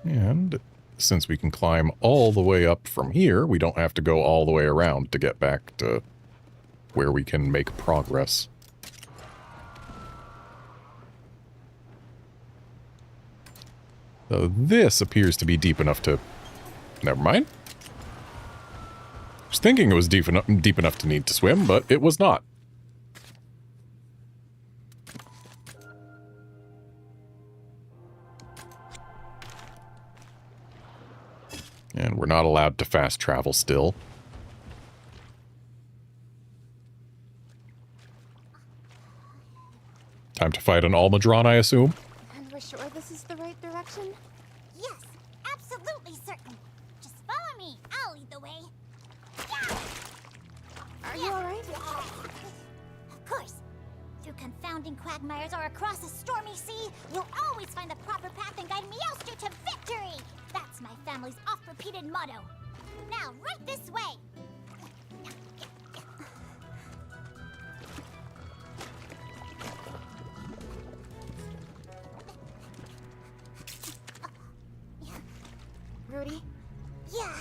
And since we can climb all the way up from here, we don't have to go all the way around to get back to where we can make progress. So this appears to be deep enough to... Never mind. I was thinking it was deep enough to need to swim, but it was not. And we're not allowed to fast travel still. Time to fight an Almadron, I assume? And we're sure this is the right direction? Yes, absolutely certain. Just follow me. I'll lead the way. Yeah. Are you alright? Of course. Through confounding quagmires are across a stormy sea, you'll always find the proper path and guide Meowster to victory! That's my family's oft-repeated motto. Now, right this way! Rudy? Yeah.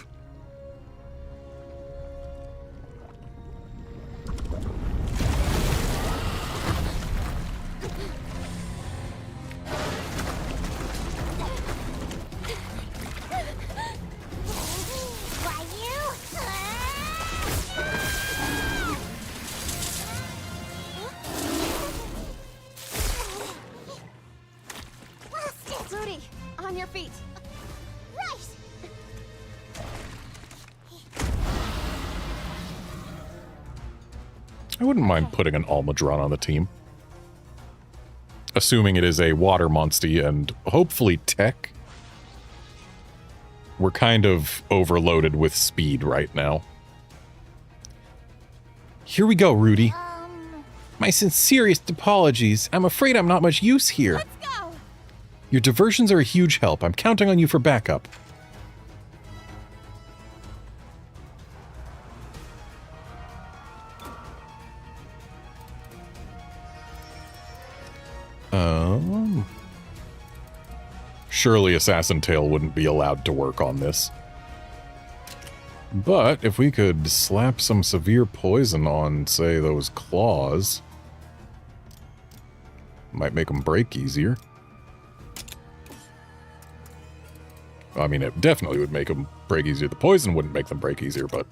Why you? Lost it! Rudy, on your feet. Right! I wouldn't mind putting an Almudron on the team. Assuming it is a water monstie and hopefully tech. We're kind of overloaded with speed right now. Here we go, Rudy. My sincerest apologies. I'm afraid I'm not much use here. Let's go! Your diversions are a huge help. I'm counting on you for backup. Surely Assassin Tail wouldn't be allowed to work on this. But if we could slap some severe poison on, say, those claws, might make them break easier. I mean, it definitely would make them break easier. The poison wouldn't make them break easier, but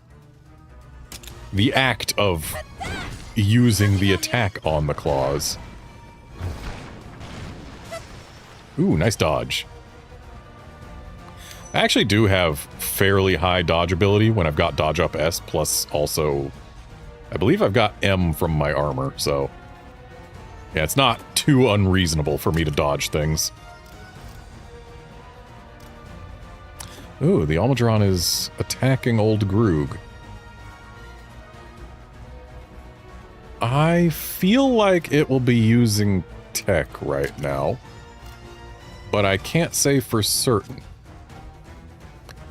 the act of using the attack on the claws. Ooh, nice dodge. I actually do have fairly high dodge ability when I've got dodge up S, plus also, I believe I've got M from my armor, so yeah, it's not too unreasonable for me to dodge things. Ooh, the Almudron is attacking old Groog. I feel like it will be using tech right now, but I can't say for certain.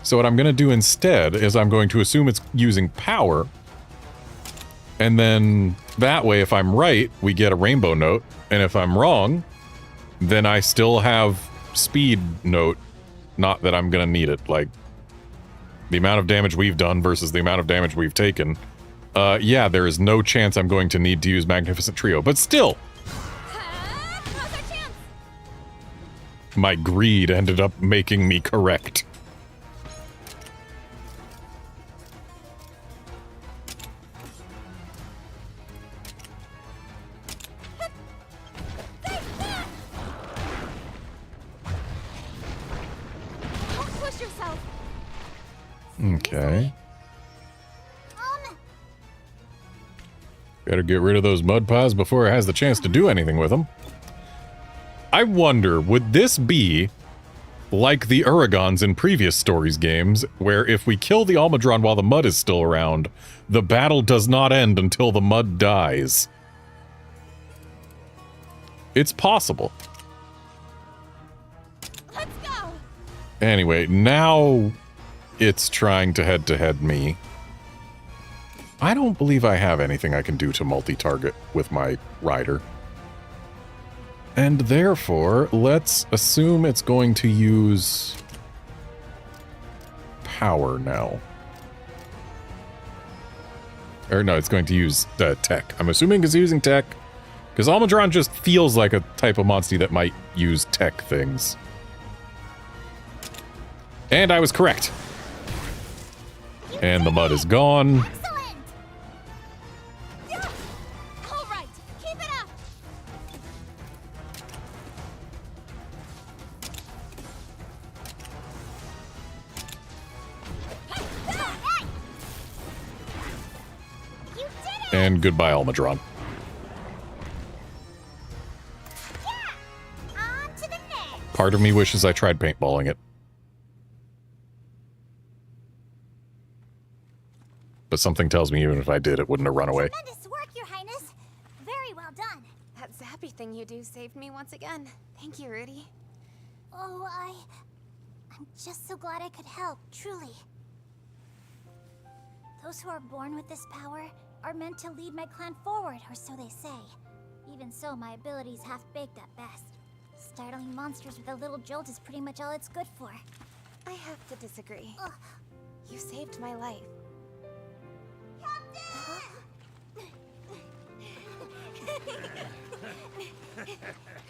So what I'm going to do instead is I'm going to assume it's using power, and then that way if I'm right, we get a rainbow note, and if I'm wrong, then I still have speed note. Not that I'm going to need it, like the amount of damage we've done versus the amount of damage we've taken. Yeah, there is no chance I'm going to need to use Magnificent Trio, but still! My greed ended up making me correct. Okay. Better get rid of those mud pies before it has the chance to do anything with them. I wonder, would this be like the Uragons in previous stories games, where if we kill the Almudron while the mud is still around, the battle does not end until the mud dies? It's possible. Let's go! Anyway, now it's trying to head-to-head me. I don't believe I have anything I can do to multi-target with my rider. And therefore, let's assume it's going to use power now. Or no, it's going to use tech. I'm assuming it's using tech, because Almudron just feels like a type of monster that might use tech things. And I was correct. And the mud is gone. Excellent! Yeah. All right, keep it up! Hey! You did it! And goodbye, Almudron. Yeah! On to the next! Part of me wishes I tried paintballing it. But something tells me even if I did, it wouldn't have run away. Tremendous work, Your Highness! Very well done. That zappy thing you do saved me once again. Thank you, Rudy. Oh, I'm just so glad I could help, truly. Those who are born with this power are meant to lead my clan forward, or so they say. Even so, my ability's half-baked at best. Startling monsters with a little jolt is pretty much all it's good for. I have to disagree. You saved my life.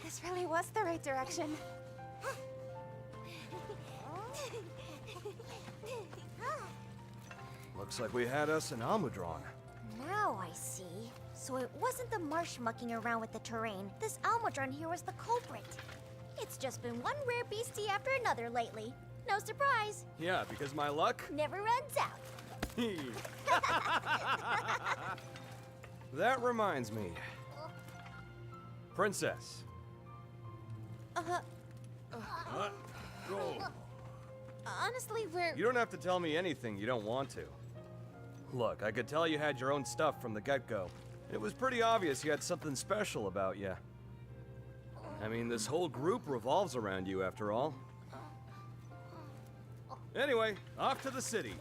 This really was the right direction. Looks like we had us an Almudron. Now I see. So it wasn't the marsh mucking around with the terrain. This Almudron here was the culprit. It's just been one rare beastie after another lately. No surprise. Yeah, because my luck Never runs out. That reminds me. Princess. Honestly, we're... You don't have to tell me anything you don't want to. Look, I could tell you had your own stuff from the get-go. It was pretty obvious you had something special about you. I mean, this whole group revolves around you, after all. Anyway, off to the city.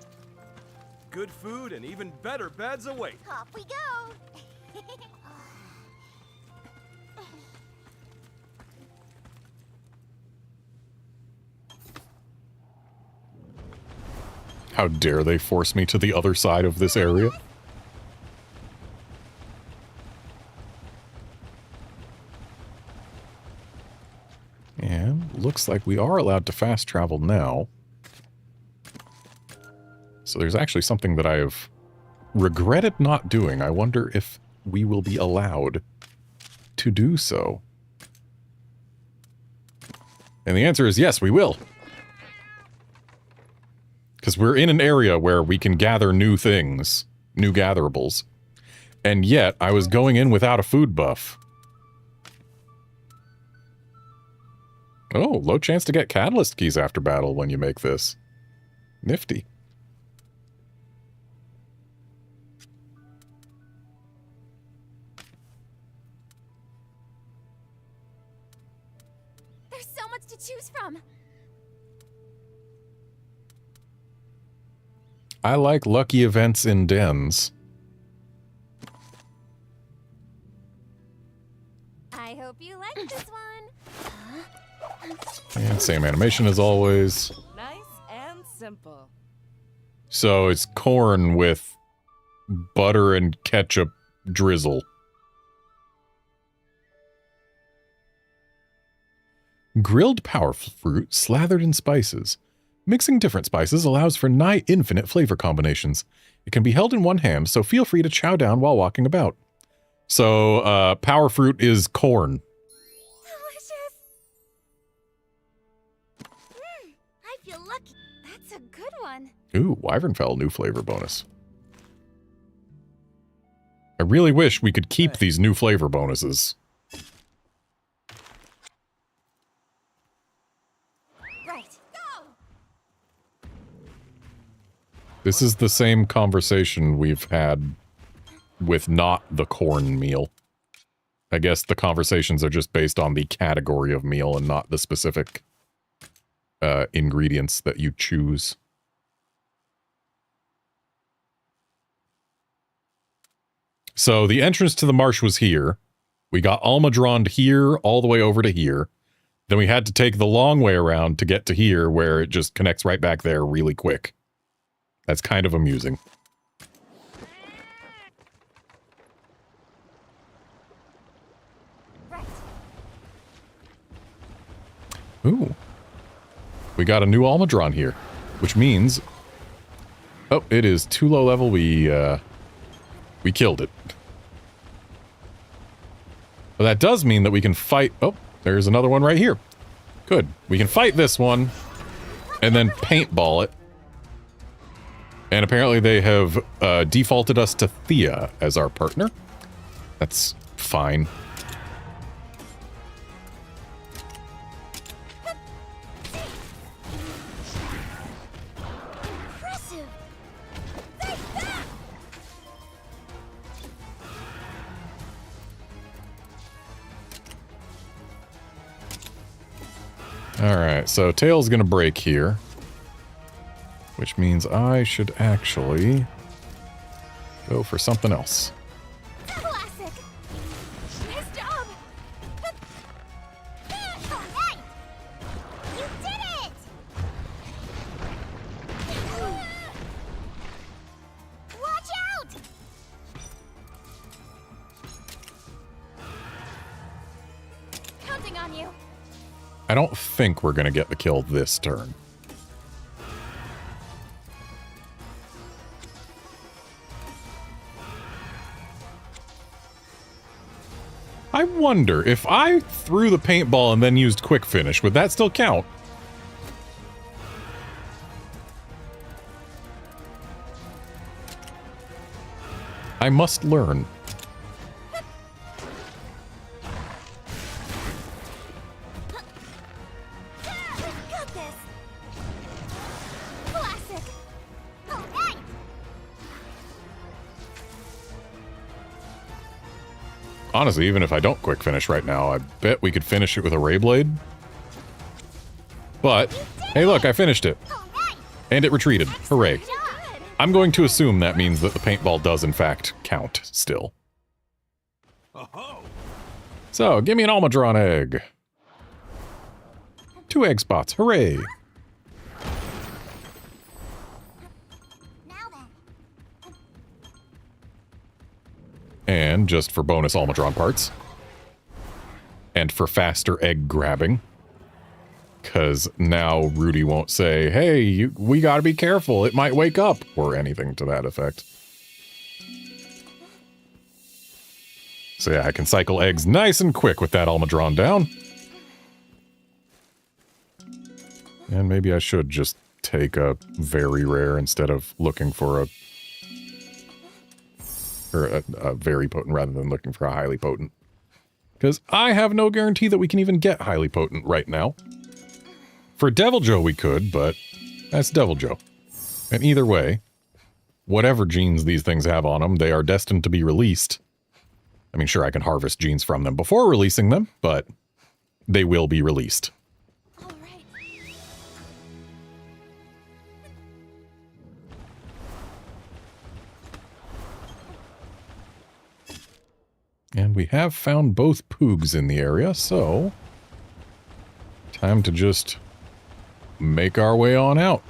Good food and even better beds await. Off we go. How dare they force me to the other side of this area? And looks like we are allowed to fast travel now. So there's actually something that I have regretted not doing. I wonder if we will be allowed to do so. And the answer is yes, we will. Because we're in an area where we can gather new things, new gatherables. And yet, I was going in without a food buff. Oh, low chance to get catalyst keys after battle when you make this. Nifty. There's so much to choose from. I like lucky events in dens. I hope you like this one. And same animation as always. Nice and simple. So it's corn with butter and ketchup drizzle. Grilled power fruit slathered in spices. Mixing different spices allows for nigh infinite flavor combinations. It can be held in one hand, so feel free to chow down while walking about. So, power fruit is corn. Delicious! I feel lucky. That's a good one. Ooh, Wyvernfell new flavor bonus. I really wish we could keep these new flavor bonuses. Right. Go! This is the same conversation we've had with not the corn meal. I guess the conversations are just based on the category of meal and not the specific ingredients that you choose. So the entrance to the marsh was here. We got Almudroned here all the way over to here. Then we had to take the long way around to get to here, where it just connects right back there really quick. That's kind of amusing. Right. Ooh. We got a new Almudron here, which means... Oh, it is too low level. We killed it. But that does mean that we can fight... Oh, there's another one right here. Good. We can fight this one and then paintball it. And apparently they have defaulted us to Thea as our partner. That's fine. Impressive. Take that! Alright, so tail's gonna break here. Which means I should actually go for something else. Classic! Nice job! Hey! You did it! Watch out! Counting on you. I don't think we're gonna get the kill this turn. I wonder, if I threw the paintball and then used quick finish, would that still count? I must learn. Got this. Classic. All right! Honestly, even if I don't quick finish right now, I bet we could finish it with a Ray Blade. But, hey look, I finished it. All right! And it retreated. Hooray. Good. I'm going to assume that means that the paintball does in fact count still. So, give me an Almudron egg. 2 egg spots. Hooray. Now then. And just for bonus Almudron parts. And for faster egg grabbing. Because now Rudy won't say, hey, we gotta be careful, it might wake up, or anything to that effect. So yeah, I can cycle eggs nice and quick with that Almudron down. And maybe I should just take a very rare instead of looking for a very potent rather than looking for a highly potent. Because I have no guarantee that we can even get highly potent right now. For Devil Joe we could, but that's Devil Joe. And either way, whatever genes these things have on them, they are destined to be released. I mean, sure, I can harvest genes from them before releasing them, but they will be released. All right. And we have found both Poogs in the area, so time to just make our way on out.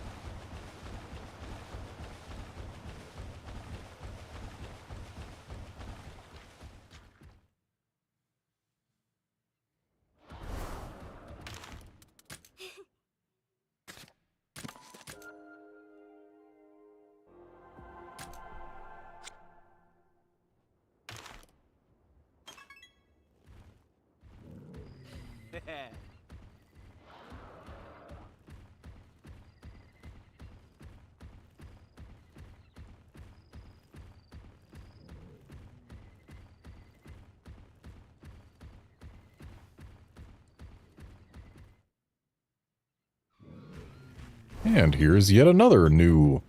And here's yet another new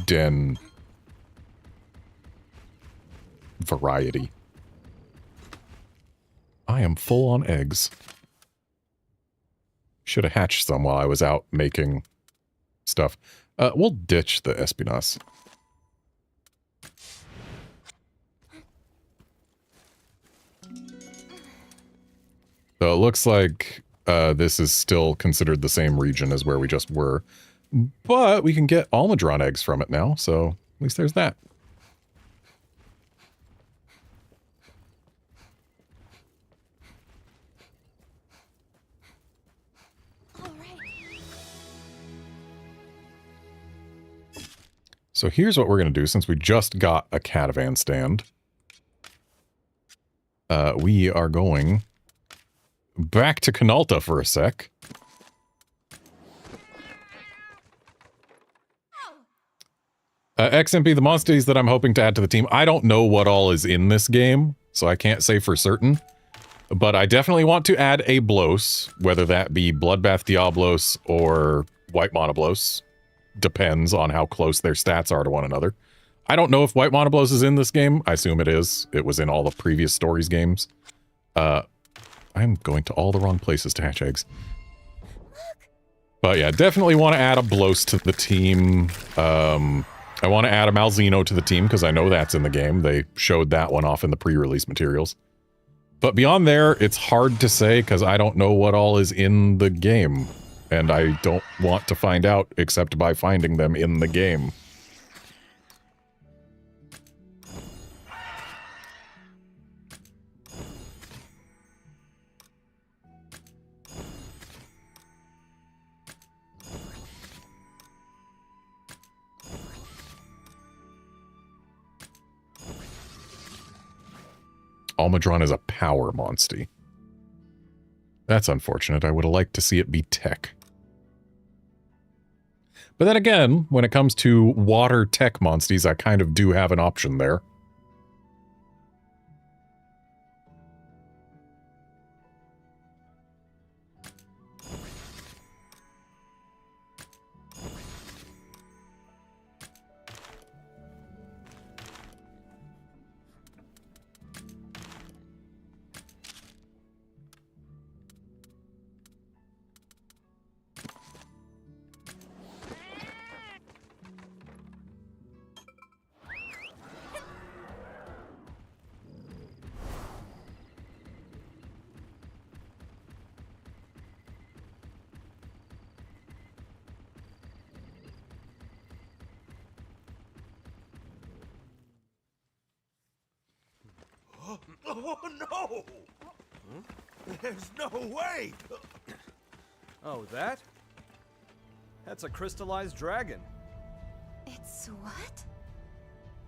den variety. I am full on eggs. Should have hatched some while I was out making stuff. We'll ditch the Espinasse. So it looks like this is still considered the same region as where we just were. But we can get Almudron eggs from it now, so at least there's that. So here's what we're going to do since we just got a catavan stand. We are going back to Canalta for a sec. XMP, the monsters that I'm hoping to add to the team. I don't know what all is in this game, so I can't say for certain. But I definitely want to add a Blos, whether that be Bloodbath Diablos or White Monoblos. Depends on how close their stats are to one another. I don't know if White Monoblos is in this game. I assume it is. It was in all the previous Stories games. I'm going to all the wrong places to hatch eggs. But yeah, definitely want to add a Blos to the team. I want to add a Malzeno to the team because I know that's in the game. They showed that one off in the pre-release materials. But beyond there, it's hard to say because I don't know what all is in the game. And I don't want to find out except by finding them in the game. Almadron is a power monstie. That's unfortunate. I would have liked to see it be tech. But then again, when it comes to water tech monsties, I kind of do have an option there. Oh, no! There's no way! Oh, that? That's a crystallized dragon. It's what?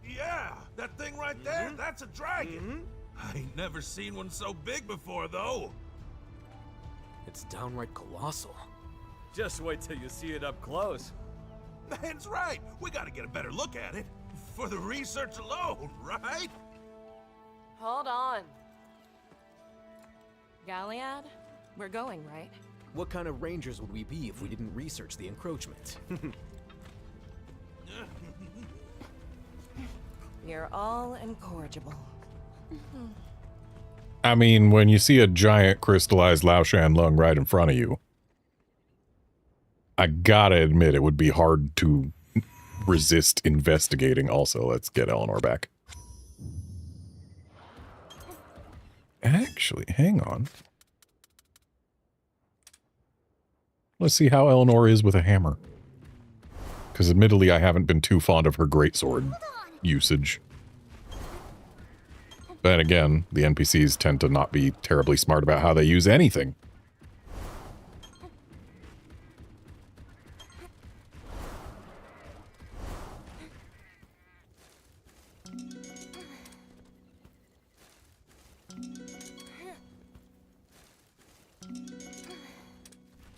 Yeah, that thing right there, that's a dragon. I ain't never seen one so big before, though. It's downright colossal. Just wait till you see it up close. Man's right. We gotta get a better look at it. For the research alone, right? Hold on. Galliad, we're going, right? What kind of rangers would we be if we didn't research the encroachment? You're all incorrigible. I mean, when you see a giant crystallized Laoshan lung right in front of you, I gotta admit it would be hard to resist investigating. Also, let's get Eleanor back. Actually, hang on. Let's see how Eleanor is with a hammer. Because admittedly, I haven't been too fond of her greatsword usage. But again, the NPCs tend to not be terribly smart about how they use anything.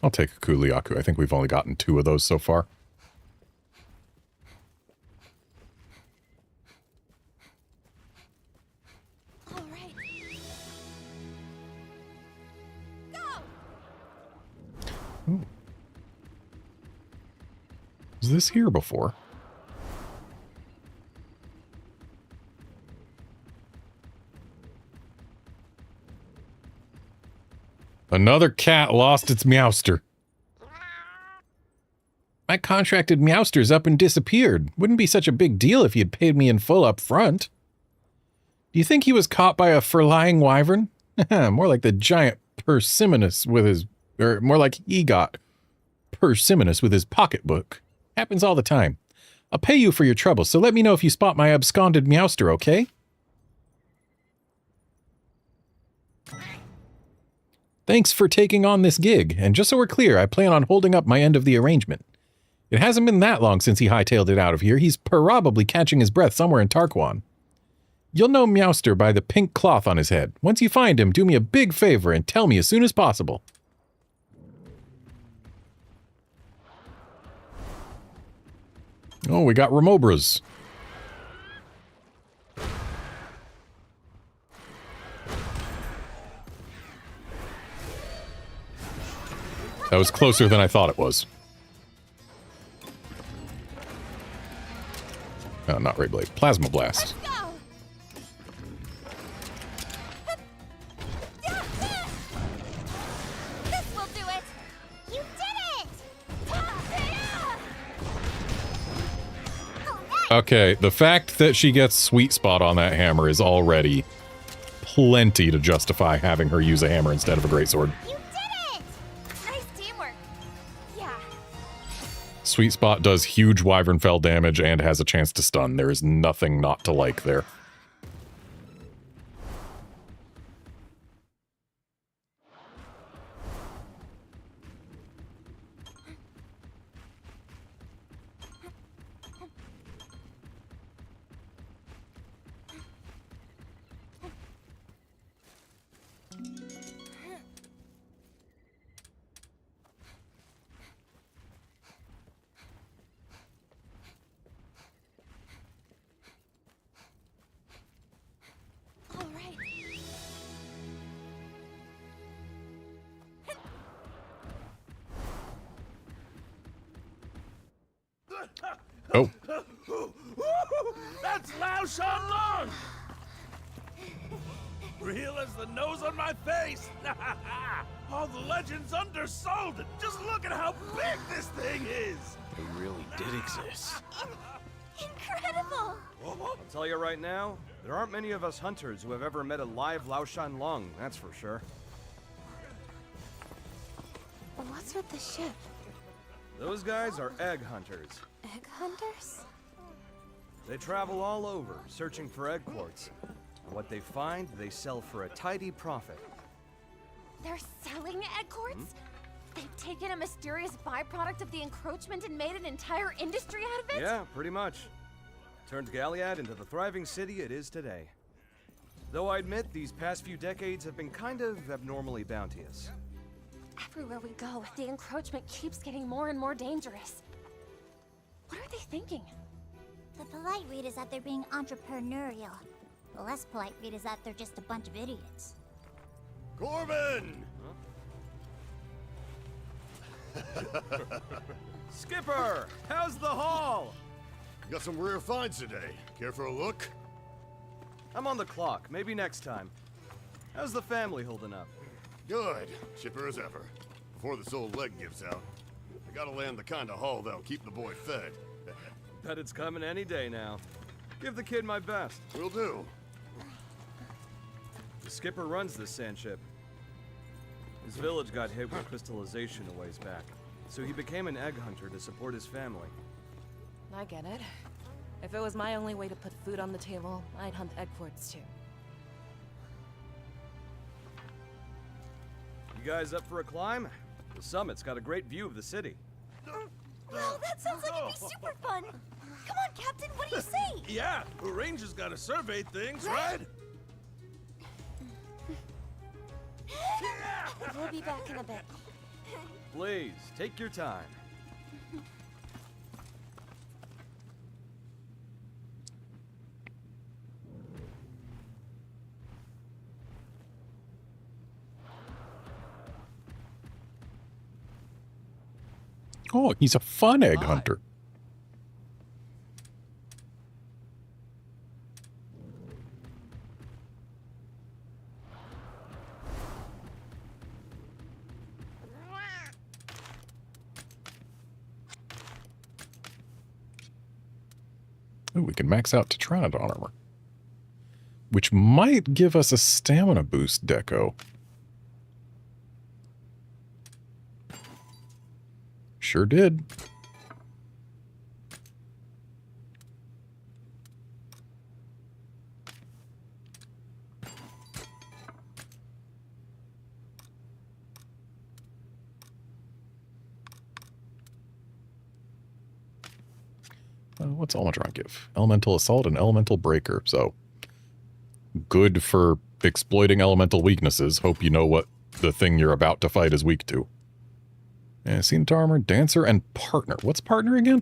I'll take a Kuliaku. I think we've only gotten 2 of those so far. All right. Go! Ooh. Was this here before? Another cat lost its Meowster. My contracted Meowster's up and disappeared. Wouldn't be such a big deal if you'd paid me in full up front. Do you think he was caught by a furlying wyvern? More like the giant Persimmons with his... Or more like he got Persimmons with his pocketbook. Happens all the time. I'll pay you for your trouble, so let me know if you spot my absconded Meowster, okay? Thanks for taking on this gig, and just so we're clear, I plan on holding up my end of the arrangement. It hasn't been that long since he hightailed it out of here. He's probably catching his breath somewhere in Tarquan. You'll know Meowster by the pink cloth on his head. Once you find him, do me a big favor and tell me as soon as possible. Oh, we got Remobras. That was closer than I thought it was. Oh, not Ray Blade. Plasma Blast. This will do it! You did it! Okay, the fact that she gets Sweet Spot on that hammer is already plenty to justify having her use a hammer instead of a greatsword. You did it! Nice teamwork. Yeah. Sweet Spot does huge Wyvern Fell damage and has a chance to stun. There is nothing not to like there. All right. Oh. That's Lao Shanlong! Real as the nose on my face! All the legends undersold it! Just look at how big this thing is! They really did exist. Incredible! I'll tell you right now, there aren't many of us hunters who have ever met a live Lao Shanlong, that's for sure. What's with the ship? Those guys are egg hunters. Egg hunters? They travel all over, searching for egg quartz. And what they find, they sell for a tidy profit. They're selling egg quartz? They've taken a mysterious byproduct of the encroachment and made an entire industry out of it? Yeah, pretty much. Turned Galliad into the thriving city it is today. Though I admit, these past few decades have been kind of abnormally bounteous. Everywhere we go, the encroachment keeps getting more and more dangerous. What are they thinking? The polite read is that they're being entrepreneurial. The less polite read is that they're just a bunch of idiots. Corbin! Skipper! How's the haul? Got some rare finds today. Care for a look? I'm on the clock. Maybe next time. How's the family holding up? Good. Chipper as ever. Before this old leg gives out. I gotta land the kind of haul that'll keep the boy fed. Bet it's coming any day now. Give the kid my best. Will do. The skipper runs this sand ship. His village got hit with crystallization a ways back, so he became an egg hunter to support his family. I get it. If it was my only way to put food on the table, I'd hunt egg quartz too. You guys up for a climb? The summit's got a great view of the city. Wow, that sounds like it'd be super fun! Come on, Captain, what do you say? Yeah, the ranger's gotta survey things, right? We'll be back in a bit. Please, take your time. Oh, he's a fun egg hunter. Ooh, we can max out Tetranodon armor, which might give us a stamina boost deco. Sure did. What's Almatron give? Elemental Assault and Elemental Breaker. So, good for exploiting elemental weaknesses. Hope you know what the thing you're about to fight is weak to. Scenic Armor, Dancer, and Partner. What's Partner again?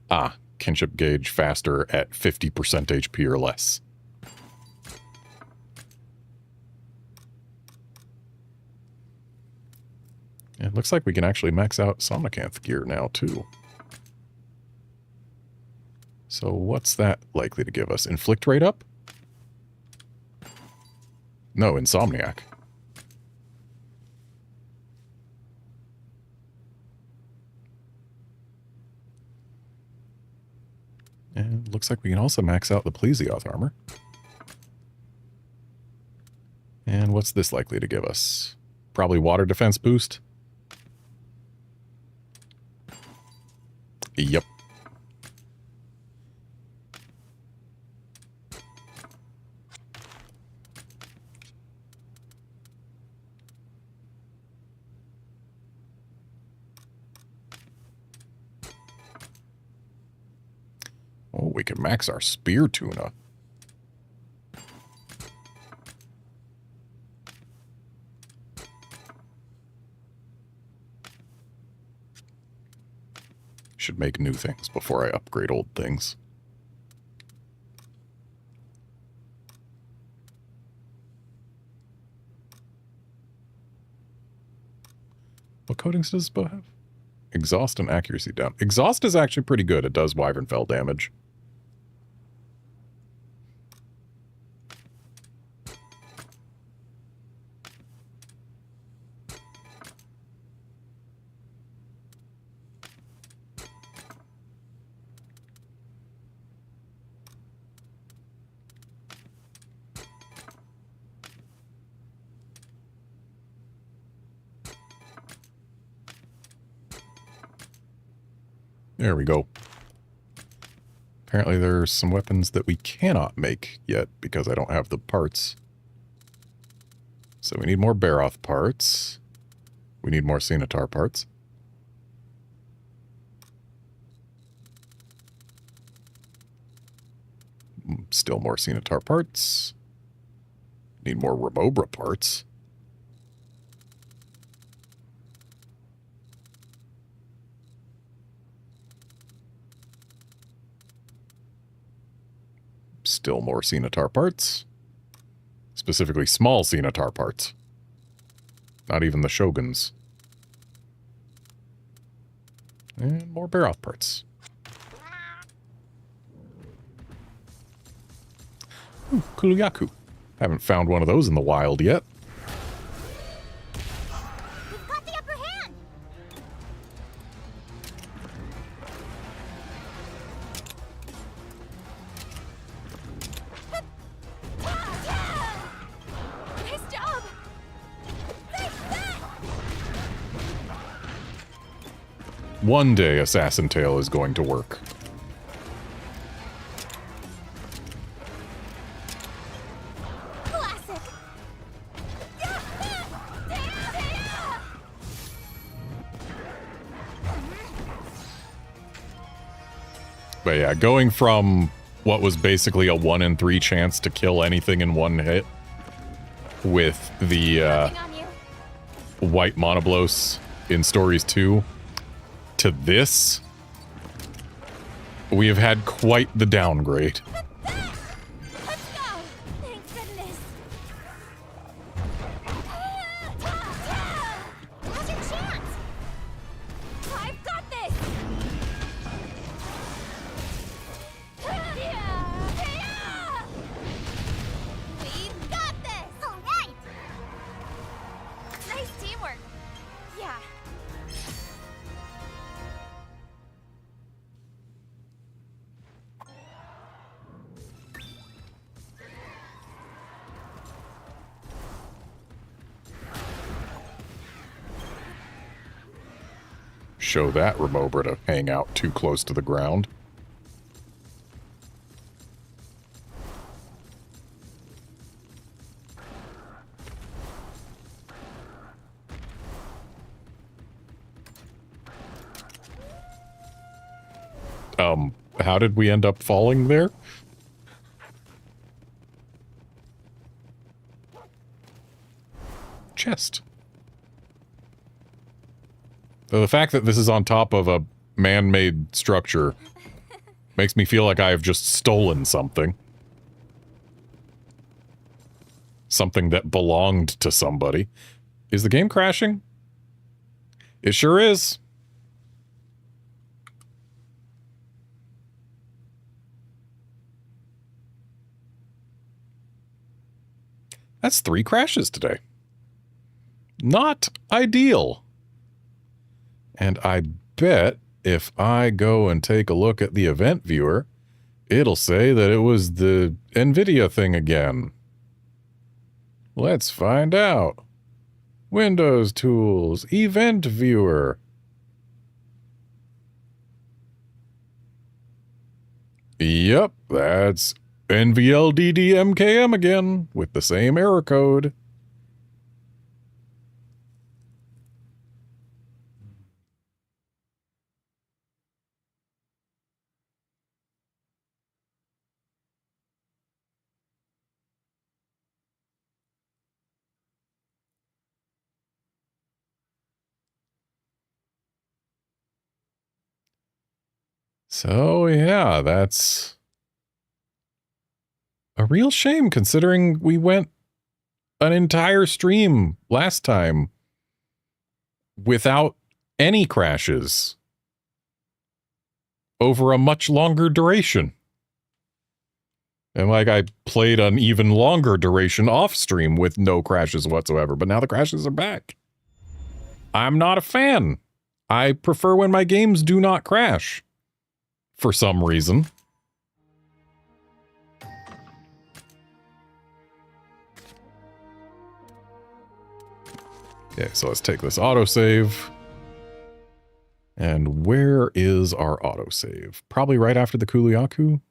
Ah, Kinship Gauge faster at 50% HP or less. It looks like we can actually max out Somnicanth gear now, too. So what's that likely to give us? Inflict rate up? No, Insomniac. looks like we can also max out the Plesioth armor. And what's this likely to give us? Probably water defense boost. Yep. Oh, we can max our spear tuna. Should make new things before I upgrade old things. What coatings does this bow have? Exhaust and accuracy down. Exhaust is actually pretty good. It does Wyvern Fell damage. There we go. Apparently there's some weapons that we cannot make yet because I don't have the parts. So we need more Baroth parts. We need more Cenatar parts. Still more Cenatar parts. Need more Remobra parts. Still more Cenatar parts. Specifically small Cenatar parts. Not even the Shoguns. And more Baroth parts. Ooh, Kuluyaku. Haven't found one of those in the wild yet. We've got the upper hand. Nice job! One day Assassin Tail is going to work. Classic. But yeah, going from what was basically a 1 in 3 chance to kill anything in one hit with the white Monoblos in Stories 2 to this, we have had quite the downgrade. Let's go! Thank goodness! Now's your chance. I've got this! We've got this. All right. Nice teamwork! Yeah. Show that Remobra to hang out too close to the ground. How did we end up falling there? Chest. So the fact that this is on top of a man-made structure makes me feel like I have just stolen something. Something that belonged to somebody. Is the game crashing? It sure is. That's 3 crashes today. Not ideal. And I bet if I go and take a look at the event viewer it'll say that it was the NVIDIA thing again. Let's find out. Windows Tools, Event Viewer. Yep, that's NVLDDMKM again, with the same error code. So, yeah, that's a real shame considering we went an entire stream last time without any crashes over a much longer duration. And like I played an even longer duration off stream with no crashes whatsoever, but now the crashes are back. I'm not a fan. I prefer when my games do not crash. For some reason. Okay, so let's take this autosave. And where is our autosave? Probably right after the Kuliaku.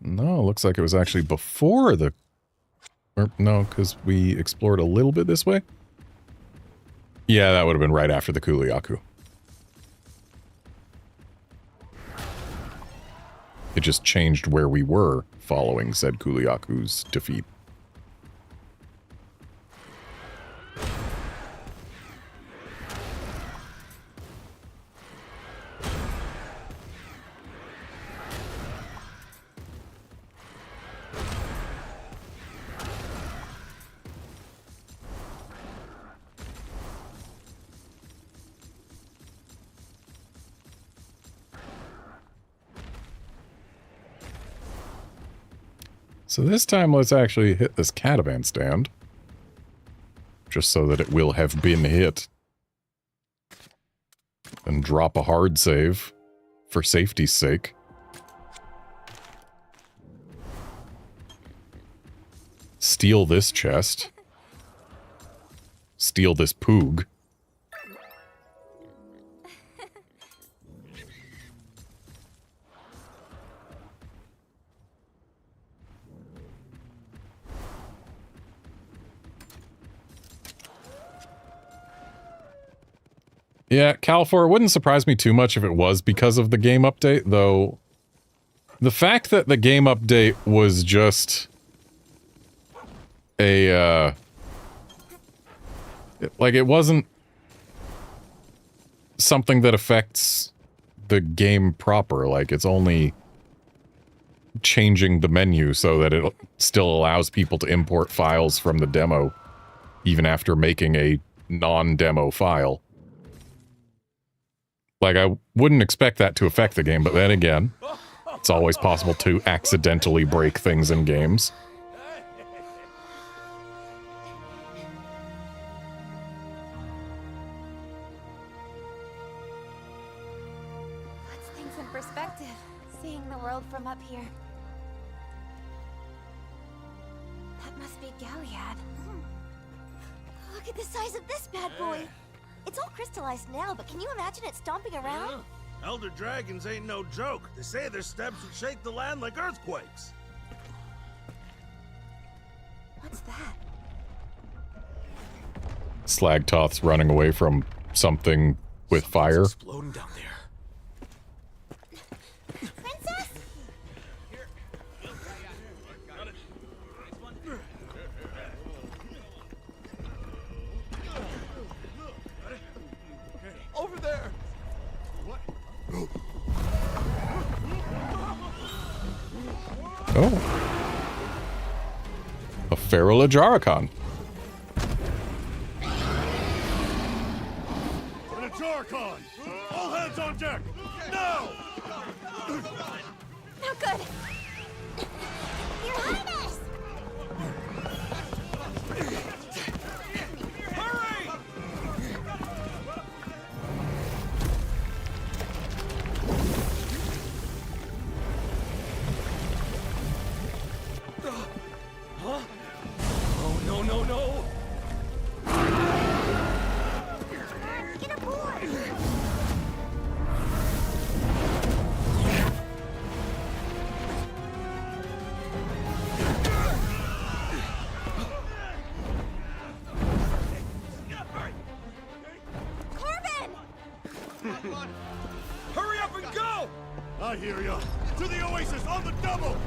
No, looks like it was actually before the... Or, no, because we explored a little bit this way. Yeah, that would have been right after the Kuliaku. It just changed where we were following said Kuliaku's defeat. So this time, let's actually hit this catavan stand. Just so that it will have been hit. And drop a hard save. For safety's sake. Steal this chest. Steal this poog. Yeah, Calfor, it wouldn't surprise me too much if it was because of the game update, though. The fact that the game update was just a, like, it wasn't something that affects the game proper. Like, it's only changing the menu so that it still allows people to import files from the demo, even after making a non-demo file. Like, I wouldn't expect that to affect the game, but then again, it's always possible to accidentally break things in games. Puts things in perspective, seeing the world from up here. That must be Galliad. Look at the size of this bad boy. It's all crystallized now, but can you imagine it stomping around? Yeah. Elder dragons ain't no joke. They say their steps would shake the land like earthquakes. What's that? Slagtoth's running away from something with fire. Exploding down there. Princess? Over there. What? Oh. A feral Ajarakan. An Ajarakan! All hands on deck! Now! No good. Your Highness! Hurry! hear ya. To the oasis on the double!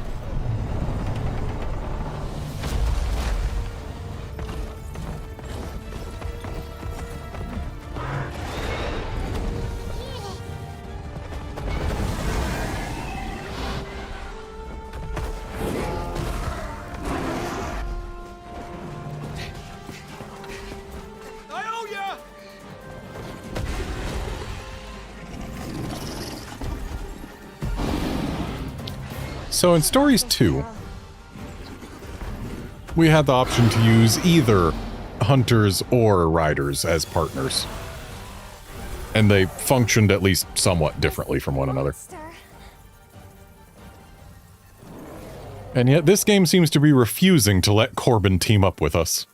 I owe ya! So in Stories 2, we had the option to use either hunters or riders as partners. And they functioned at least somewhat differently from one another. And yet this game seems to be refusing to let Corbin team up with us.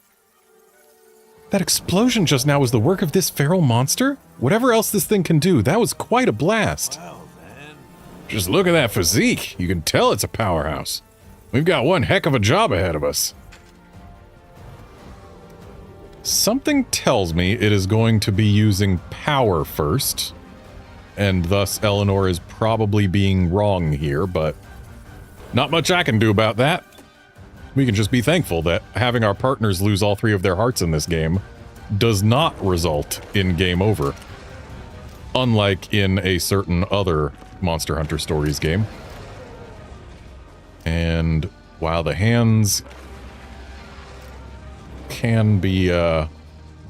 That explosion just now was the work of this feral monster? Whatever else this thing can do, that was quite a blast. Just look at that physique. You can tell it's a powerhouse. We've got one heck of a job ahead of us. Something tells me it is going to be using power first, and thus Eleanor is probably being wrong here, but not much I can do about that. We can just be thankful that having our partners lose all 3 of their hearts in this game does not result in game over, unlike in a certain other Monster Hunter Stories game. And while the hands can be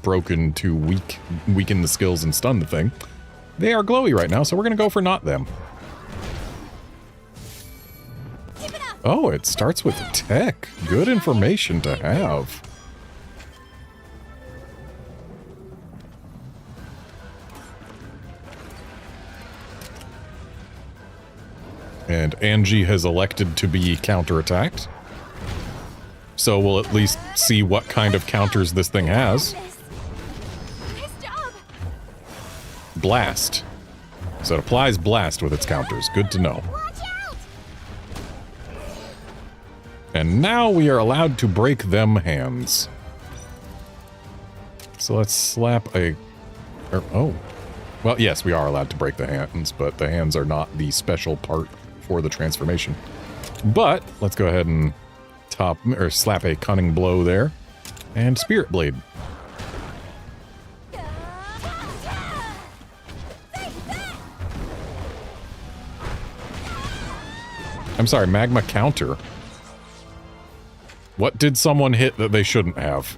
broken to weaken the skills and stun the thing, they are glowy right now, so we're gonna go for not them. Oh, it starts with tech. Good information to have. And Angie has elected to be counterattacked. So we'll at least see what kind of counters this thing has. Blast. So it applies blast with its counters. Good to know. And now we are allowed to break them hands. So let's slap a... oh. Well, yes, we are allowed to break the hands, but the hands are not the special part for the transformation. But let's go ahead and slap a cunning blow there. And Spirit Blade. I'm sorry, Magma Counter. What did someone hit that they shouldn't have?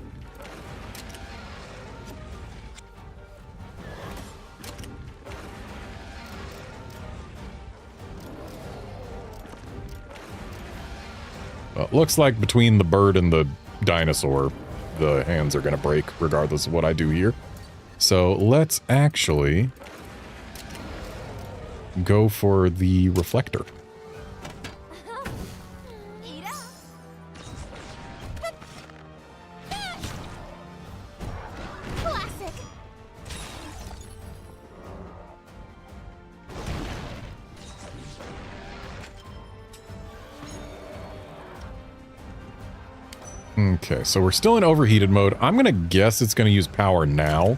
Well, it looks like between the bird and the dinosaur, the hands are going to break regardless of what I do here. So let's actually go for the reflector. Okay, so we're still in overheated mode. I'm gonna guess it's gonna use power now.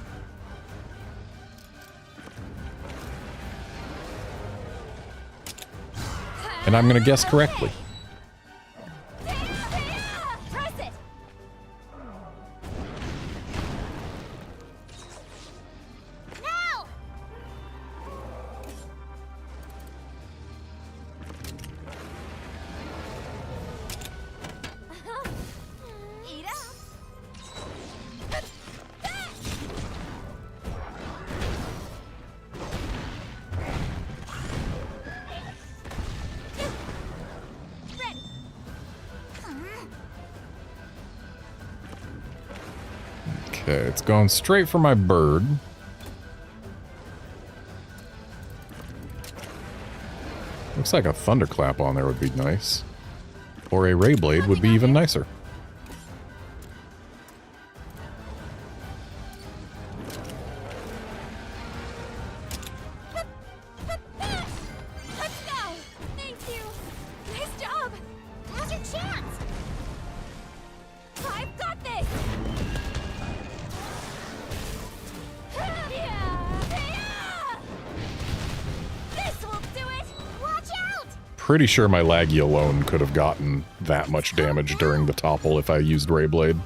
And I'm gonna guess correctly. Okay, it's going straight for my bird. Looks like a thunderclap on there would be nice. Or a ray blade would be even nicer. Let's go! Thank you! Nice job! Now's your chance! I've got this! This will do it! Watch pretty sure my laggy alone could have gotten that much damage during the topple if I used Ray Blade.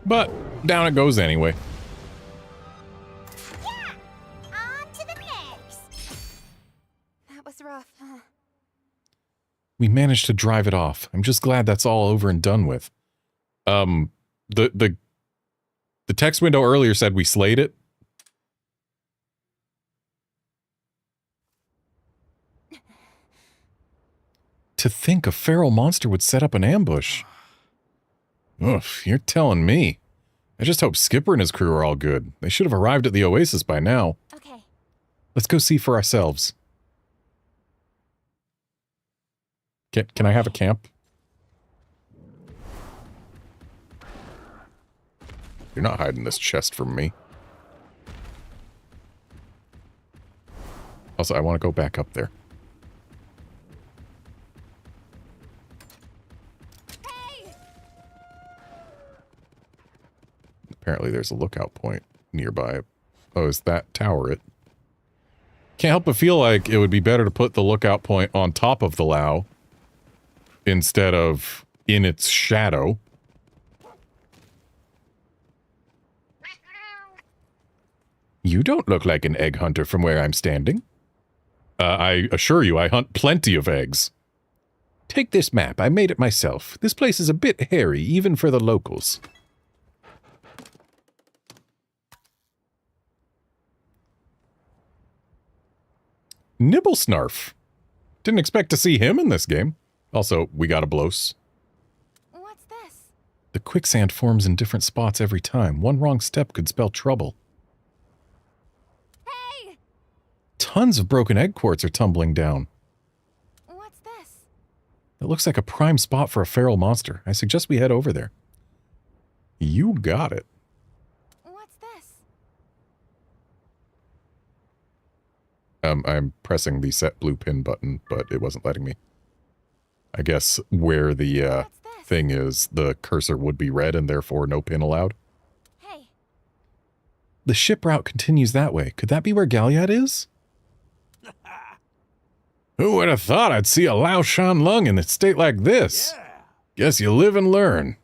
But down it goes anyway. On to the next. That was rough, huh? We managed to drive it off. I'm just glad that's all over and done with. The text window earlier said we slayed it. To think a feral monster would set up an ambush. Oof, you're telling me. I just hope Skipper and his crew are all good. They should have arrived at the Oasis by now. Okay. Let's go see for ourselves. Can I have a camp? You're not hiding this chest from me. Also, I want to go back up there. Apparently there's a lookout point nearby. Oh, is that tower it? Can't help but feel like it would be better to put the lookout point on top of the Lao instead of in its shadow. You don't look like an egg hunter from where I'm standing. I assure you, I hunt plenty of eggs. Take this map. I made it myself. This place is a bit hairy, even for the locals. Nibblesnarf. Didn't expect to see him in this game. Also, we got a Blos. What's this? The quicksand forms in different spots every time. One wrong step could spell trouble. Hey! Tons of broken egg quartz are tumbling down. What's this? It looks like a prime spot for a feral monster. I suggest we head over there. You got it. What's this? I'm pressing the set blue pin button, but it wasn't letting me. I guess where the thing is, the cursor would be red and therefore no pin allowed. Hey. The ship route continues that way. Could that be where Galliad is? Who would have thought I'd see a Lao Shan Lung in a state like this? Yeah. Guess you live and learn.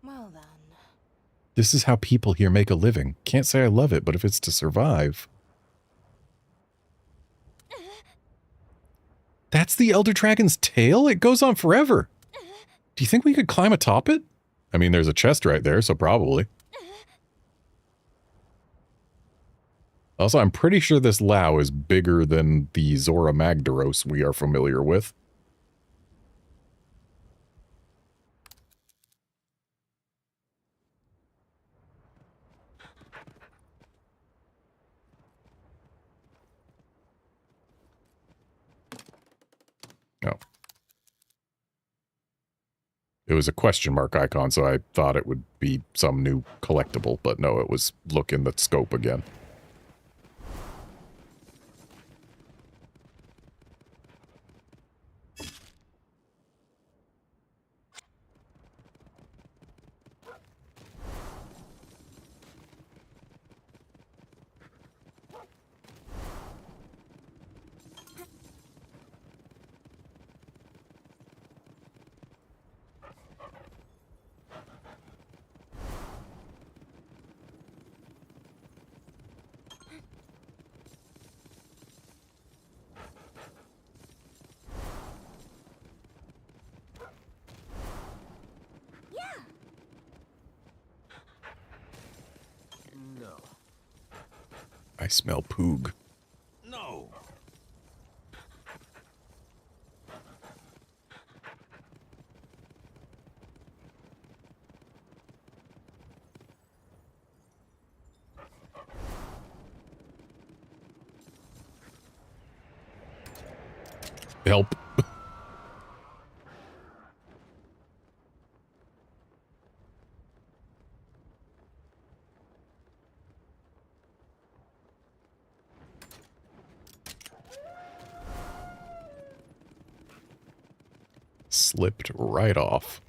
Well then. This is how people here make a living. Can't say I love it, but if it's to survive... That's the Elder Dragon's tail? It goes on forever. Do you think we could climb atop it? I mean, there's a chest right there, so probably. Also, I'm pretty sure this Lao is bigger than the Zora Magdaros we are familiar with. Oh. It was a question mark icon, so I thought it would be some new collectible, but no, it was look in the scope again. No. I smell poog. No. Help. slipped right off.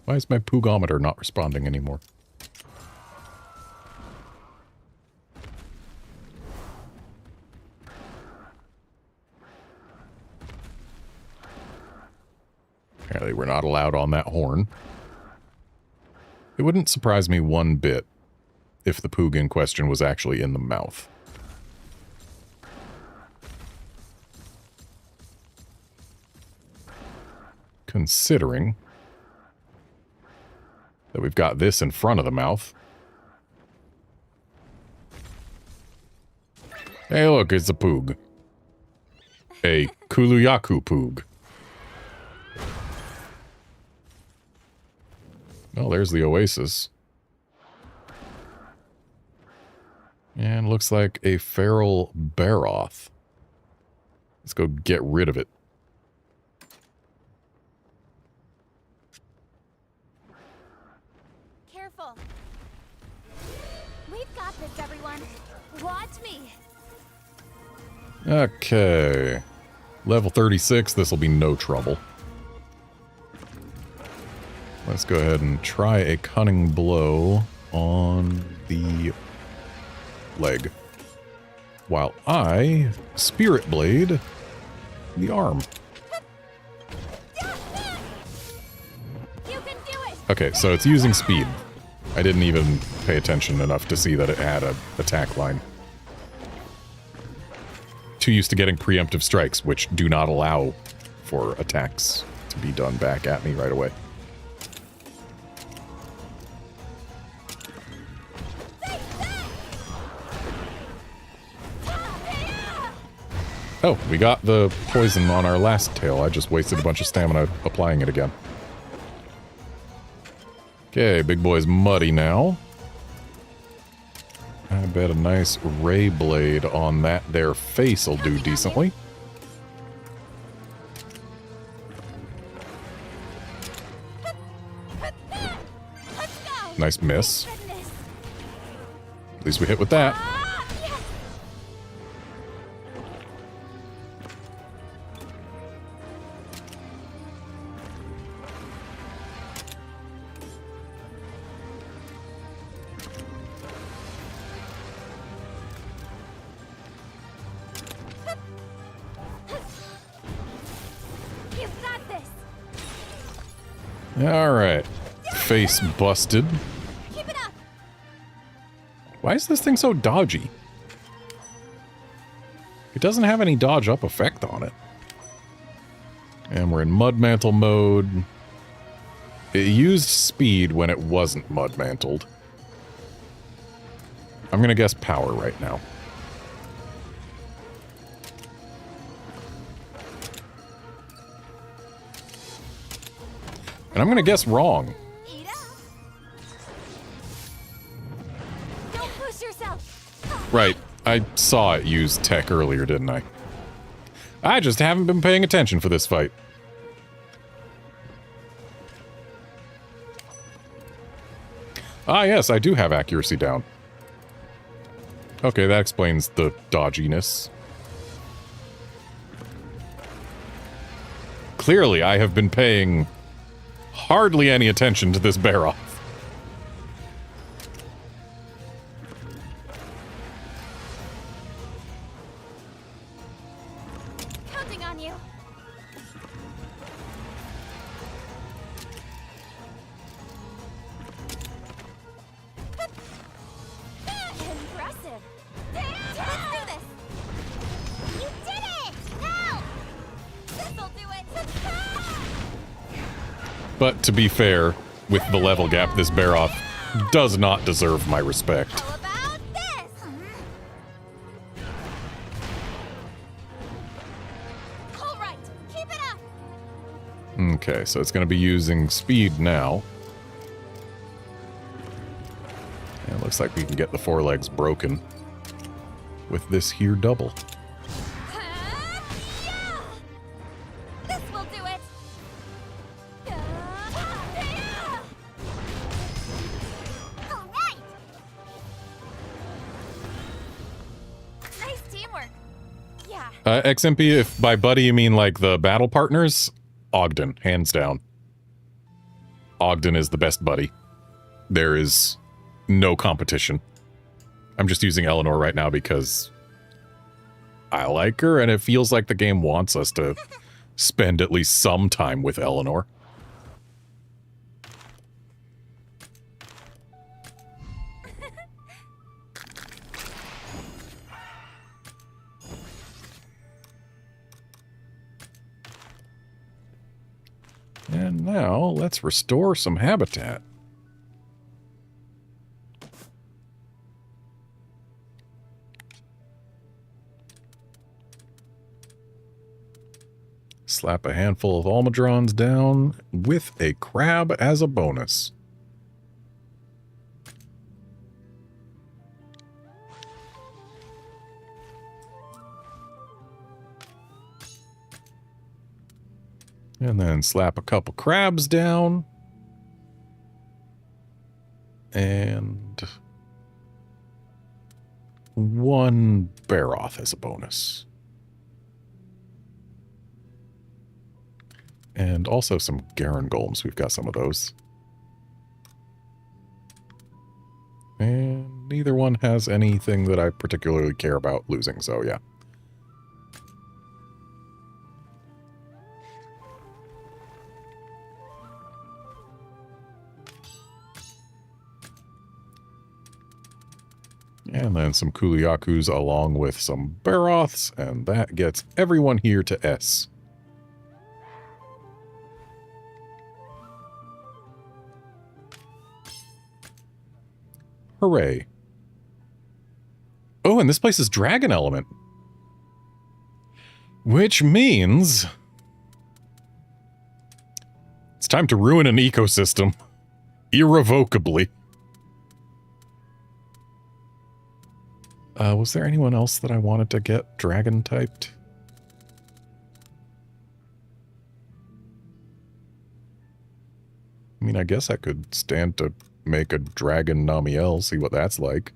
Why is my poogometer not responding anymore? Apparently we're not allowed on that horn. It wouldn't surprise me one bit if the poog in question was actually in the mouth. Considering that we've got this in front of the mouth. Hey, look, it's a poog. A Kuluyaku poog. Well, there's the oasis. And looks like a feral Baroth. Let's go get rid of it. Careful. We've got this, everyone. Watch me. Okay. Level 36, this will be no trouble. Let's go ahead and try a cunning blow on the leg. While I Spirit Blade the arm. Okay, so it's using speed. I didn't even pay attention enough to see that it had an attack line. Too used to getting preemptive strikes, which do not allow for attacks to be done back at me right away. Oh, we got the poison on our last tail. I just wasted a bunch of stamina applying it again. Okay, big boy's muddy now. I bet a nice ray blade on that there face will do decently. Nice miss. At least we hit with that. Alright. Face busted. Keep it up. Why is this thing so dodgy? It doesn't have any dodge up effect on it. And we're in Mud Mantle mode. It used speed when it wasn't Mud Mantled. I'm gonna guess power right now. And I'm gonna guess wrong. Don't push yourself. Right. I saw it use tech earlier, didn't I? I just haven't been paying attention for this fight. Ah, yes, I do have accuracy down. Okay, that explains the dodginess. Clearly, I have been paying hardly any attention to this Baroth. Counting on you. Impressive. Let's do this. You did it! Now! This'll do it. But to be fair, with the level gap, this Baroth does not deserve my respect. How about this? Okay, so it's going to be using speed now. And it looks like we can get the forelegs broken with this here double. This will do it! Alright! Nice teamwork! Yeah. XMP, if by buddy you mean like the battle partners, Ogden, hands down. Ogden is the best buddy. There is no competition. I'm just using Eleanor right now because I like her, and it feels like the game wants us to spend at least some time with Eleanor. And now, let's restore some habitat. Slap a handful of almudrons down with a crab as a bonus. And then slap a couple crabs down. And one Baroth as a bonus. And also some Garangolms. We've got some of those. And neither one has anything that I particularly care about losing, so yeah. And then some Kuliakus along with some Baroths, and that gets everyone here to S. Hooray. Oh, and this place is Dragon Element. Which means it's time to ruin an ecosystem. Irrevocably. Was there anyone else that I wanted to get dragon typed? I mean, I guess I could stand to make a dragon Namiel, see what that's like.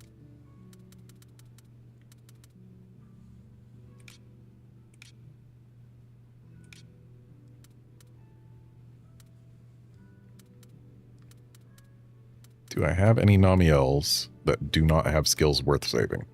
Do I have any Namiels that do not have skills worth saving?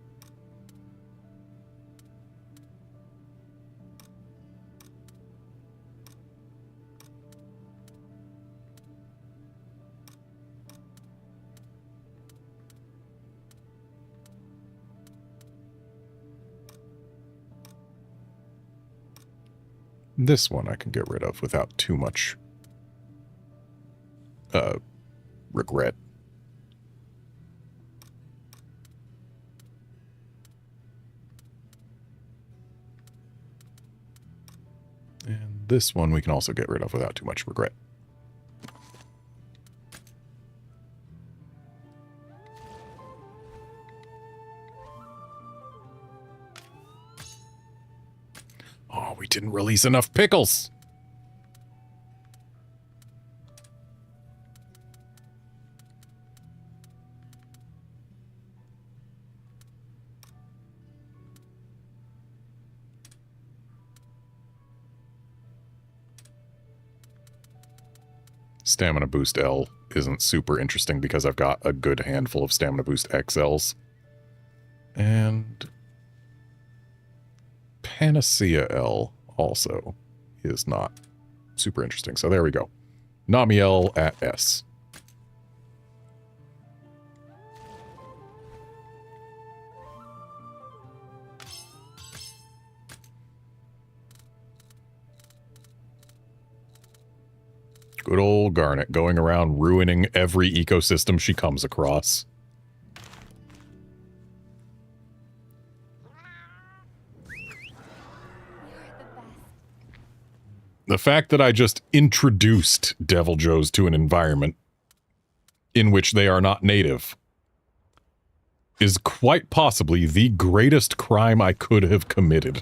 This one I can get rid of without too much regret. And this one we can also get rid of without too much regret. Oh, we didn't release enough pickles. Stamina Boost L isn't super interesting because I've got a good handful of Stamina Boost XLs. And Panacea L also is not super interesting. So there we go. Namiel at S. Good old Garnet going around ruining every ecosystem she comes across. The fact that I just introduced Devil Joes to an environment in which they are not native is quite possibly the greatest crime I could have committed.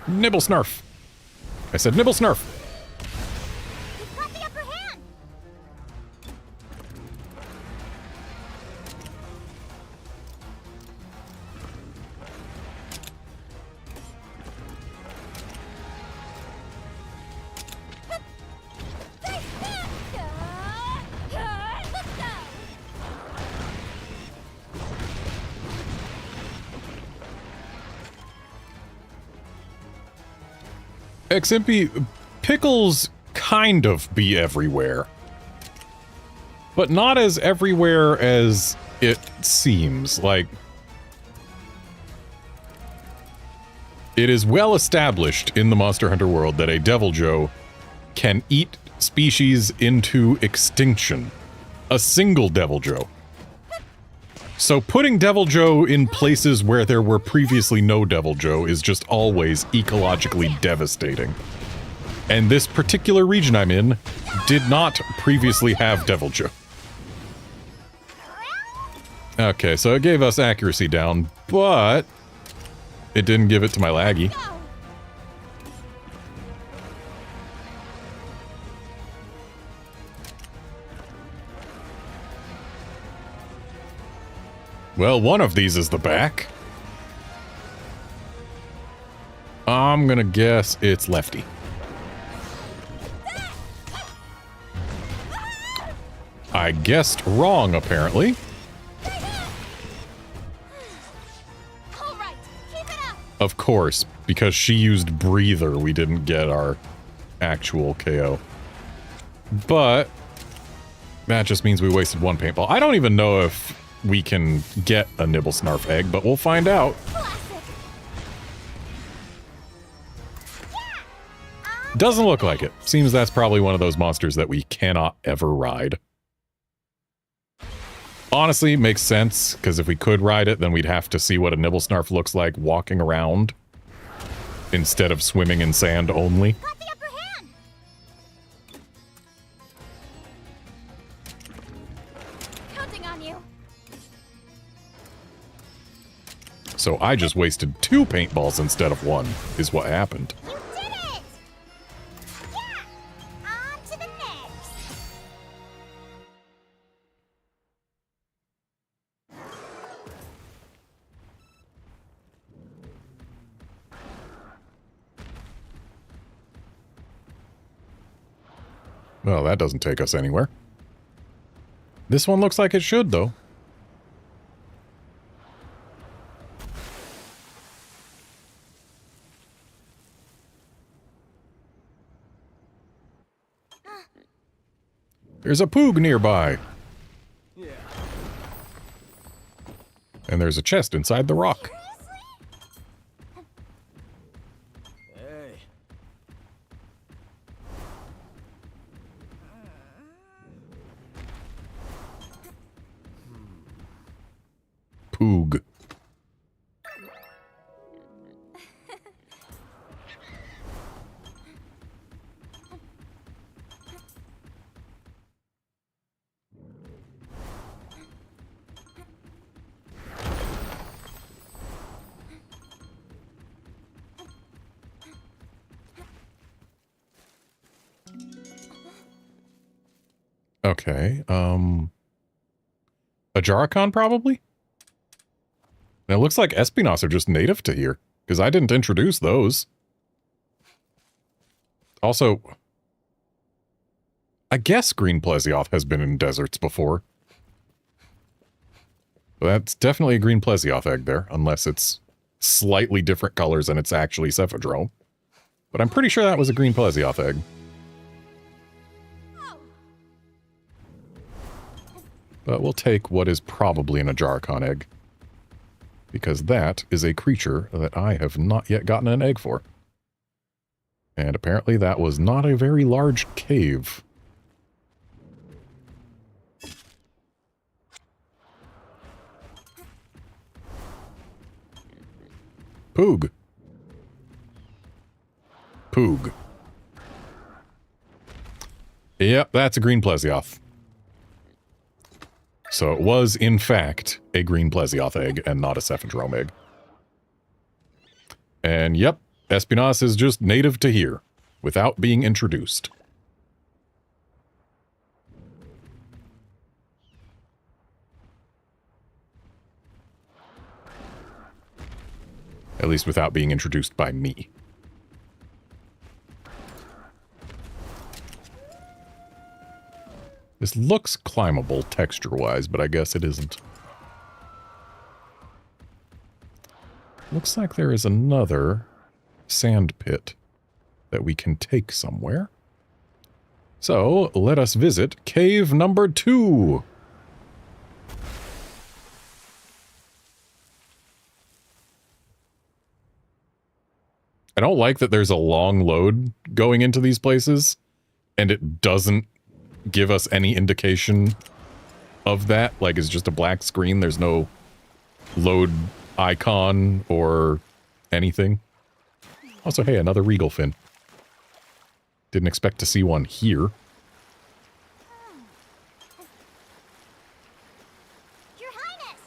Nibble snarf. I said nibble snarf. You've got the upper hand. XMP, pickles kind of be everywhere. But not as everywhere as it seems. Like, it is well established in the Monster Hunter world that a Devil Joe can eat species into extinction. A single Devil Joe. So putting Devil Joe in places where there were previously no Devil Joe is just always ecologically devastating. And this particular region I'm in did not previously have Devil Joe. Okay, so it gave us accuracy down, but it didn't give it to my laggy. Well, one of these is the back. I'm gonna guess it's lefty. I guessed wrong, apparently. Of course, because she used breather, we didn't get our actual KO. But that just means we wasted one paintball. I don't even know if we can get a Nibble Snarf egg, but we'll find out. Doesn't look like it. Seems that's probably one of those monsters that we cannot ever ride. Honestly, makes sense, because if we could ride it, then we'd have to see what a Nibble Snarf looks like walking around instead of swimming in sand only. So I just wasted 2 paintballs instead of 1, is what happened. You did it! Yeah! On to the next! Well, that doesn't take us anywhere. This one looks like it should, though. There's a Poog nearby. Yeah. And there's a chest inside the rock. Hey. Poog. Okay, a Jaracon probably? And it looks like Espinos are just native to here, because I didn't introduce those. Also, I guess Green Plesioth has been in deserts before. That's definitely a Green Plesioth egg there, unless it's slightly different colors and it's actually Cephadrome. But I'm pretty sure that was a Green Plesioth egg. But we'll take what is probably an Ajaricon egg, because that is a creature that I have not yet gotten an egg for. And apparently that was not a very large cave. Poog. Poog. Yep, that's a green Plesioth. So it was, in fact, a green Plesioth egg and not a Cephadrome egg. And yep, Espinas is just native to here, without being introduced. At least without being introduced by me. This looks climbable texture-wise, but I guess it isn't. Looks like there is another sand pit that we can take somewhere. So, let us visit cave number 2. I don't like that there's a long load going into these places, and it doesn't give us any indication of that. Like, it's just a black screen. There's no load icon or anything. Also, hey, another regal fin. Didn't expect to see one here. Your Highness!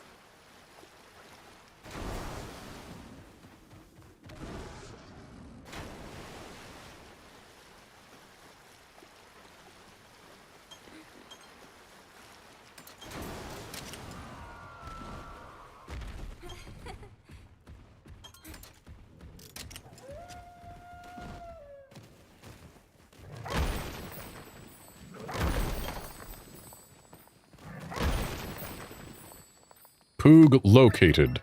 Poog located.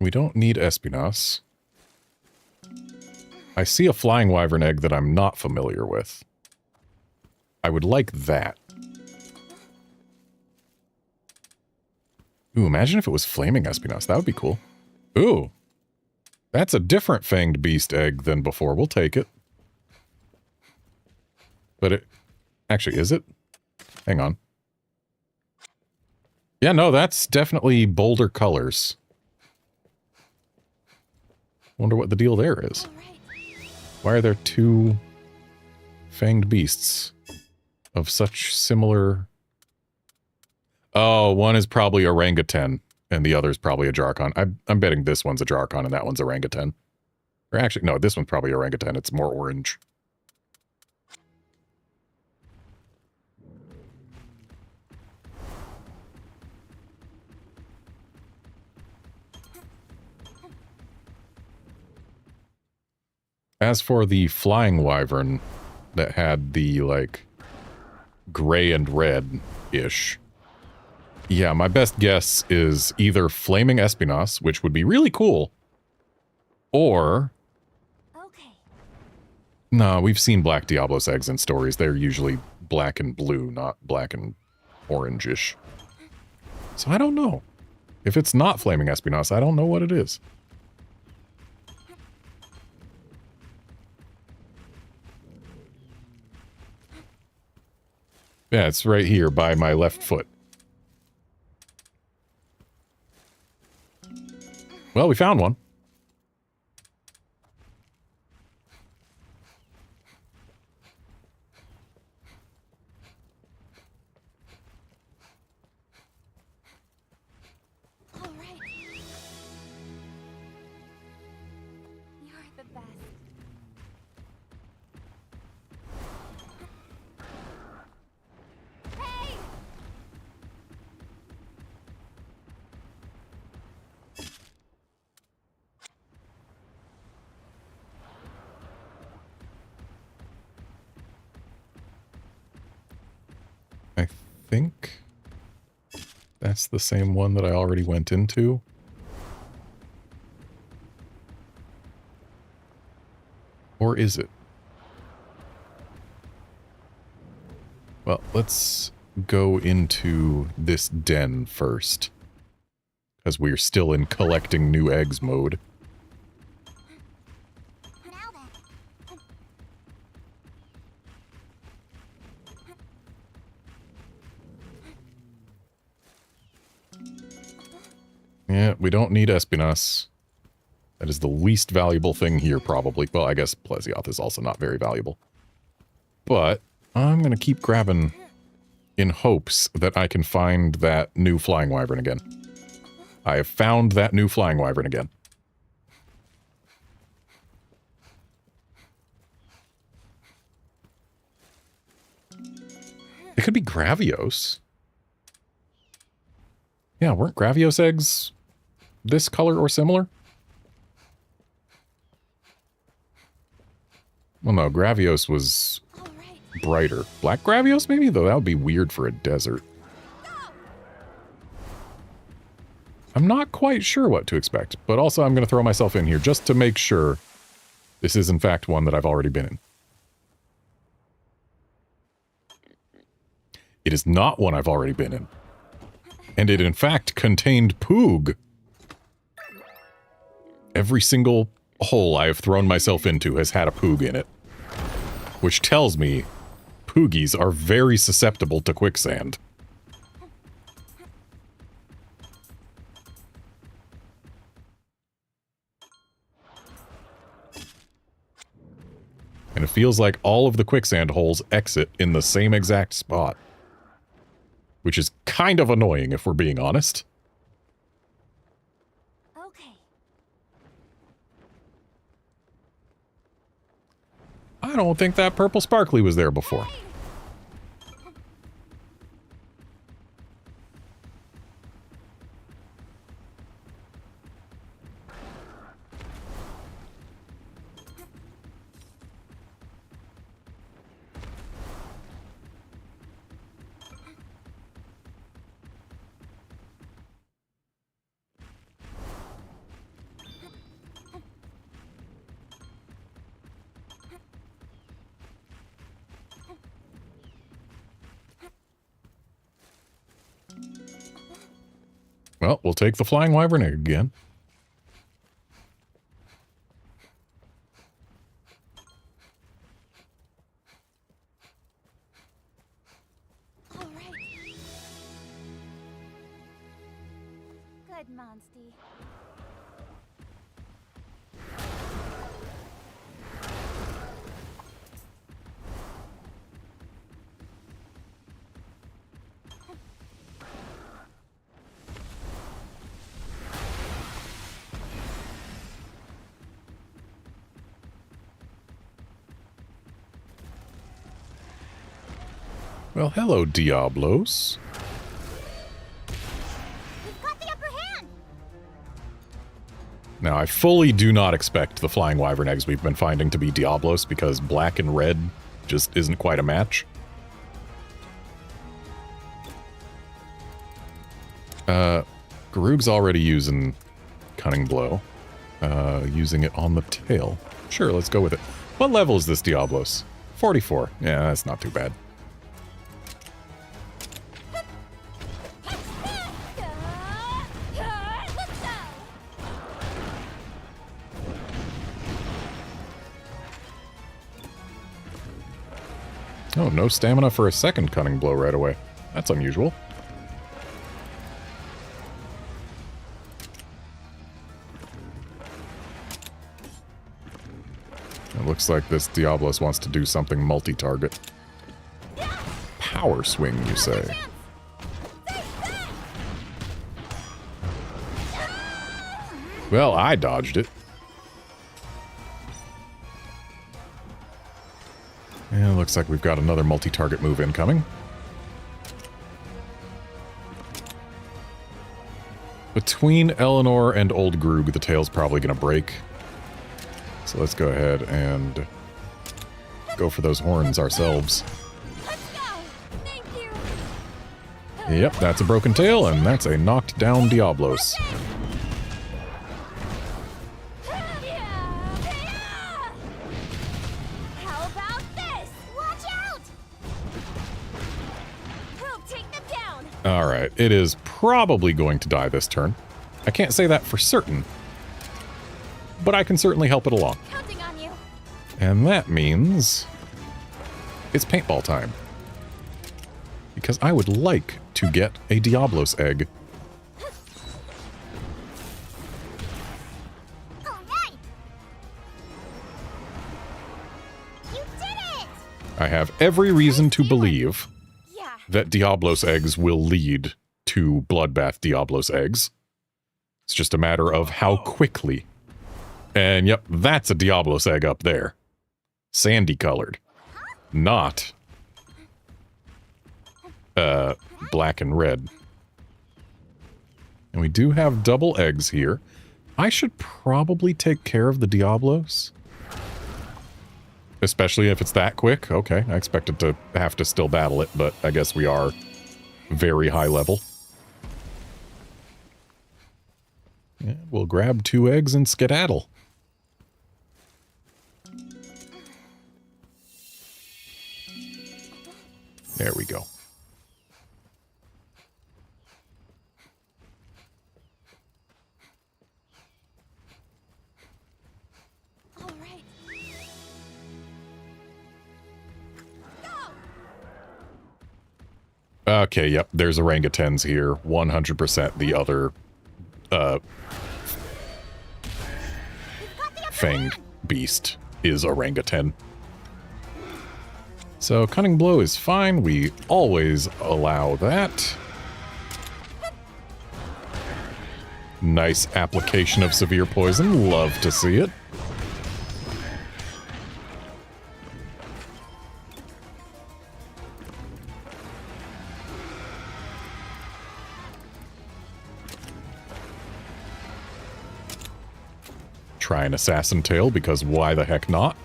We don't need Espinas. I see a flying wyvern egg that I'm not familiar with. I would like that. Ooh, imagine if it was flaming Espinas. That would be cool. Ooh. That's a different fanged beast egg than before. We'll take it. But it... Actually, is it? Hang on. Yeah, no, that's definitely bolder colors. Wonder what the deal there is. Why are there two fanged beasts of such similar... Oh, one is probably orangutan, and the other is probably a Jarkon. I'm betting this one's a Jarkon and that one's orangutan. Or actually, no, this one's probably orangutan. It's more orange. As for the flying wyvern that had the, like, gray and red-ish, yeah, my best guess is either flaming Espinas, which would be really cool, or... Okay. No, we've seen black Diablos eggs in stories. They're usually black and blue, not black and orange-ish. So I don't know. If it's not flaming Espinas, I don't know what it is. Yeah, it's right here by my left foot. Well, we found one. All right. You're the best. Hey! I think That's the same one that I already went into. Or is it? Well, let's go into this den first. Because we're still in collecting new eggs mode. Yeah, we don't need Espinas. That is the least valuable thing here, probably. Well, I guess Plesioth is also not very valuable. But I'm going to keep grabbing in hopes that I can find that new flying wyvern again. I have found that new flying wyvern again. It could be Gravios. Yeah, weren't Gravios eggs this color or similar? Well, no, Gravios was brighter. Black Gravios, maybe? Though that would be weird for a desert. I'm not quite sure what to expect, but also I'm going to throw myself in here just to make sure this is in fact one that I've already been in. It is not one I've already been in. And it in fact contained Poog. Every single hole I have thrown myself into has had a Poog in it. Which tells me Poogies are very susceptible to quicksand. And it feels like all of the quicksand holes exit in the same exact spot. Which is kind of annoying if we're being honest. Okay. I don't think that purple sparkly was there before. Well, we'll take the flying wyvern egg again. All right. Good, Monsty. Well, hello, Diablos. We've got the upper hand. Now, I fully do not expect the flying wyvern eggs we've been finding to be Diablos, because black and red just isn't quite a match. Garug's already using Cunning Blow. Using it on the tail. Sure, let's go with it. What level is this Diablos? 44. Yeah, that's not too bad. Oh, no stamina for a second Cunning Blow right away. That's unusual. It looks like this Diablos wants to do something multi-target. Power swing, you say? Well, I dodged it. And it looks like we've got another multi-target move incoming. Between Eleanor and Old Grug, the tail's probably going to break. So let's go ahead and go for those horns ourselves. Let's go. Thank you. Yep, that's a broken tail, and that's a knocked down Diablos. How about this? Watch out! We'll take them down. Alright, it is probably going to die this turn. I can't say that for certain, but I can certainly help it along. Counting on you. And that means it's paintball time. Because I would like to get a Diablos egg. All right. You did it. I have every reason to believe Yeah. that Diablos eggs will lead to Bloodbath Diablos eggs. It's just a matter of how quickly. And yep, that's a Diablos egg up there. Sandy colored. Not black and red. And we do have double eggs here. I should probably take care of the Diablos. Especially if it's that quick. Okay, I expected to have to still battle it, but I guess we are very high level. Yeah, we'll grab 2 eggs and skedaddle. There we go. All right. Okay, yep, there's orangutans here. 100% the other, fanged beast is orangutan. So, Cunning Blow is fine. We always allow that. Nice application of severe poison. Love to see it. Try an assassin tail, because why the heck not?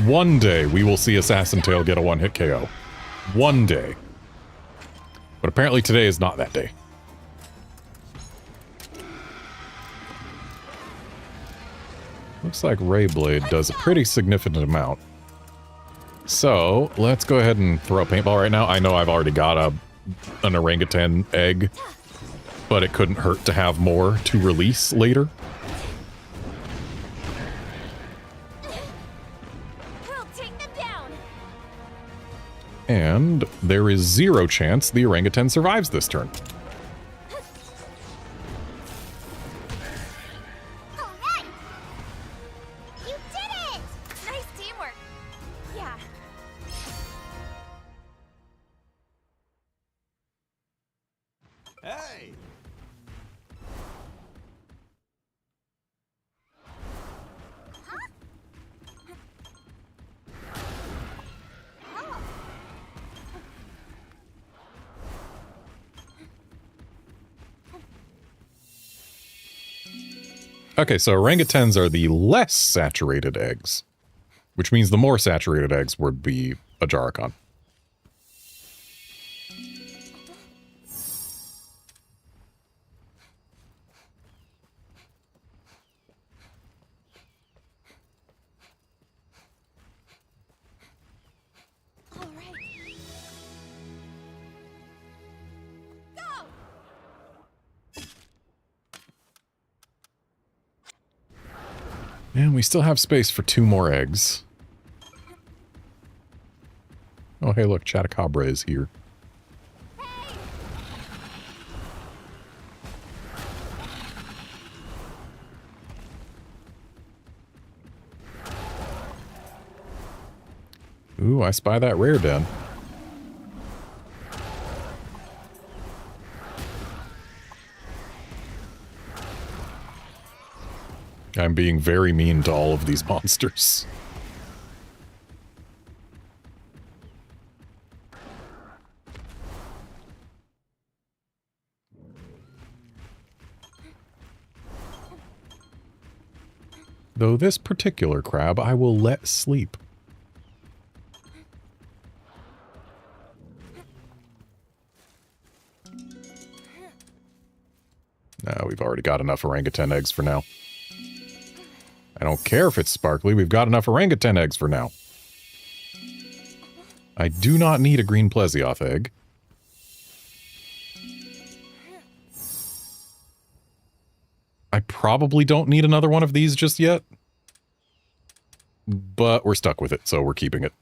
One day we will see Assassin Tail get a one-hit KO. One day. But apparently today is not that day. Looks like Ray Blade does a pretty significant amount. So, let's go ahead and throw a paintball right now. I know I've already got an orangutan egg, but it couldn't hurt to have more to release later. And there is 0 chance the orangutan survives this turn. All right. You did it. Nice teamwork. Yeah. Hey. Okay, so orangutans are the less saturated eggs, which means the more saturated eggs would be a Jarrakan. All right. Go. And we still have space for 2 more eggs. Oh, hey, look, Chatacabra is here. Ooh, I spy that rare den. I'm being very mean to all of these monsters. Though this particular crab I will let sleep. No, we've already got enough orangutan eggs for now. I don't care if it's sparkly, we've got enough orangutan eggs for now. I do not need a green plesioth egg. I probably don't need another one of these just yet. But we're stuck with it, so we're keeping it.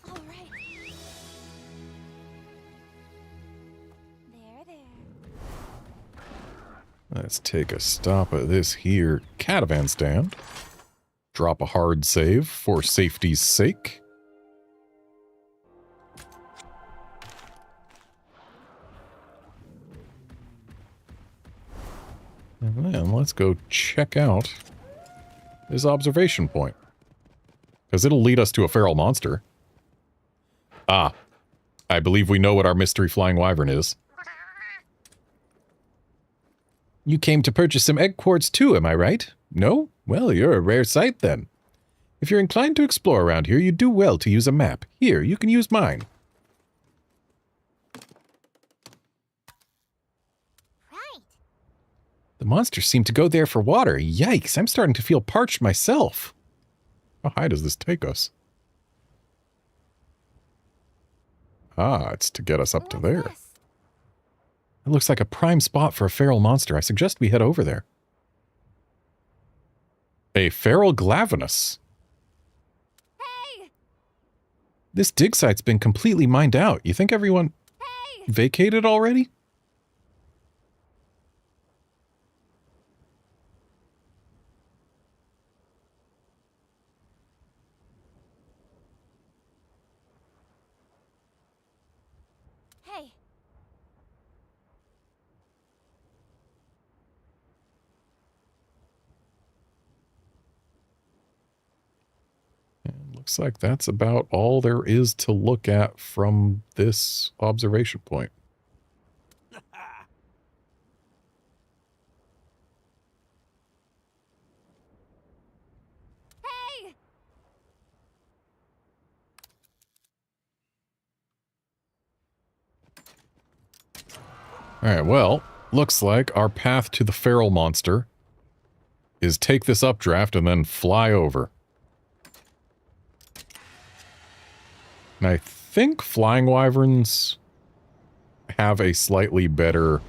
All right. There. Let's take a stop at this here catavan stand. Drop a hard save for safety's sake. And then let's go check out this observation point. Because it'll lead us to a feral monster. Ah, I believe we know what our mystery flying wyvern is. You came to purchase some egg quartz too, am I right? No? Well, you're a rare sight then. If you're inclined to explore around here, you do well to use a map. Here, you can use mine. The monsters seem to go there for water. Yikes, I'm starting to feel parched myself. How high does this take us? Ah, it's to get us up to there. It looks like a prime spot for a feral monster. I suggest we head over there. A feral glavenus. Hey! This dig site's been completely mined out. You think everyone vacated already? Hey! Looks like that's about all there is to look at from this observation point. Hey! Alright, well, looks like our path to the feral monster is take this updraft and then fly over. And I think flying wyverns have a slightly better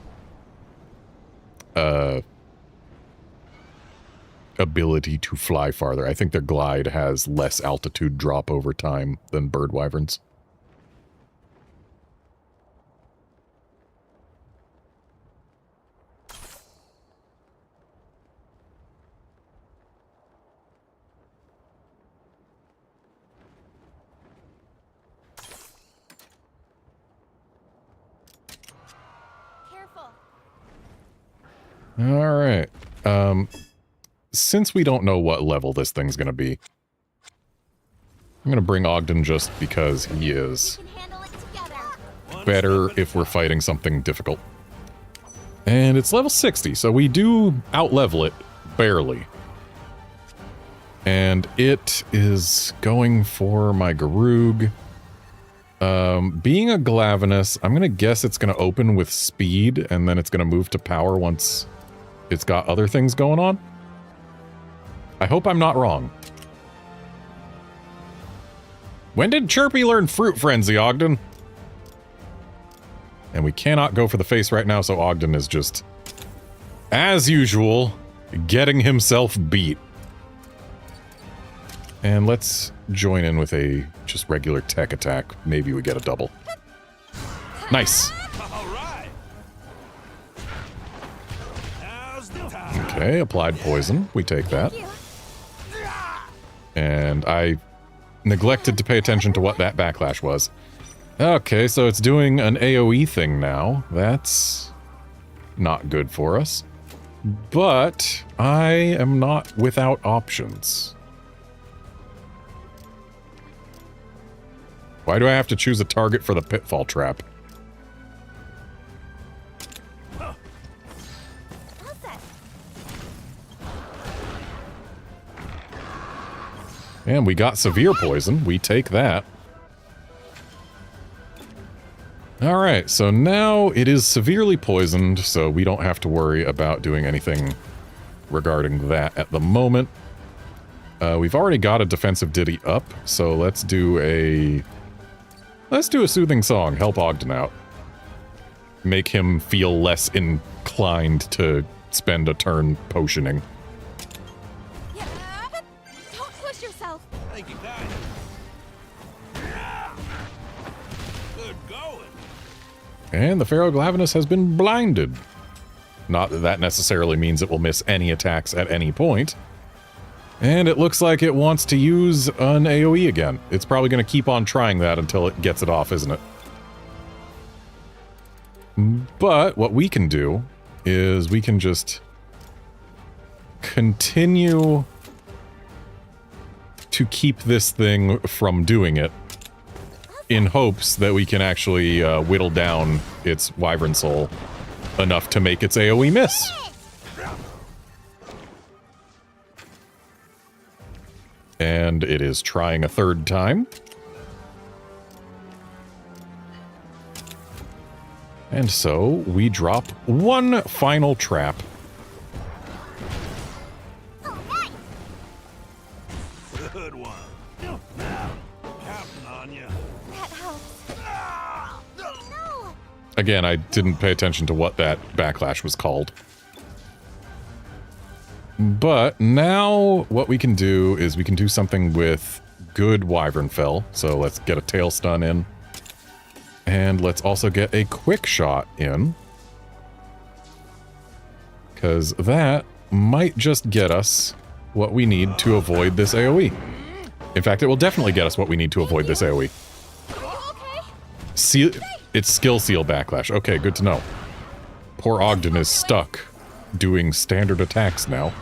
ability to fly farther. I think their glide has less altitude drop over time than bird wyverns. All right. Since we don't know what level this thing's going to be, I'm going to bring Ogden just because he is better if we're fighting something difficult. And it's level 60, so we do out-level it, barely. And it is going for my Garug. Being a Glavenus, I'm going to guess it's going to open with speed, and then it's going to move to power once it's got other things going on. I hope I'm not wrong. When did Chirpy learn Fruit Frenzy, Ogden? And we cannot go for the face right now, so Ogden is just, as usual, getting himself beat. And let's join in with a just regular tech attack. Maybe we get a double. Nice. Okay, applied poison. We take that. And I neglected to pay attention to what that backlash was. Okay, so it's doing an AoE thing now. That's not good for us. But I am not without options. Why do I have to choose a target for the pitfall trap? And we got severe poison. We take that. Alright, so now it is severely poisoned, so we don't have to worry about doing anything regarding that at the moment. We've already got a defensive ditty up, so let's do a soothing song, help Ogden out. Make him feel less inclined to spend a turn potioning. Yeah, don't push yourself. Thank you, guys. Good going. And the Ferroglavinus has been blinded. Not that that necessarily means it will miss any attacks at any point. And it looks like it wants to use an AoE again. It's probably going to keep on trying that until it gets it off, isn't it? But what we can do is we can just continue to keep this thing from doing it in hopes that we can actually whittle down its Wyvern Soul enough to make its AoE miss. And it is trying a third time. And so we drop one final trap. Good one. Counting on you. That helps. No! Again, I didn't pay attention to what that backlash was called. But now what we can do is we can do something with good Wyvern Fell. So let's get a tail stun in. And let's also get a quick shot in. Because that might just get us what we need to avoid this AoE. In fact, it will definitely get us what we need to avoid this AoE. Seal, it's skill seal backlash. Okay, good to know. Poor Ogden is stuck doing standard attacks now.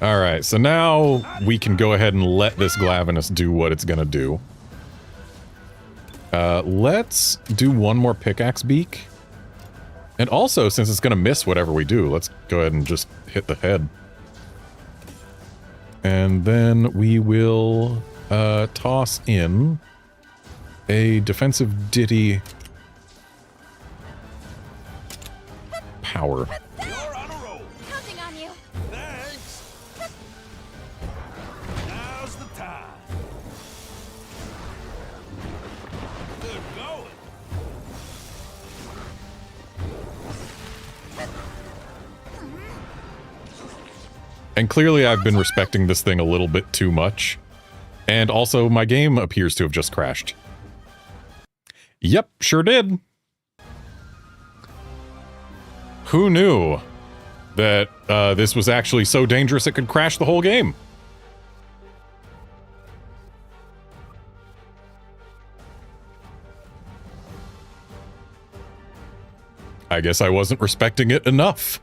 Alright, so now we can go ahead and let this Glavinus do what it's gonna do. Let's do one more pickaxe beak. And also, since it's gonna miss whatever we do, let's go ahead and just hit the head. And then we will toss in a defensive ditty power. You're on a roll. Counting on you. Thanks. Now's the time. Good going. And clearly I've been respecting this thing a little bit too much. And also my game appears to have just crashed. Yep, sure did. Who knew that this was actually so dangerous it could crash the whole game? I guess I wasn't respecting it enough.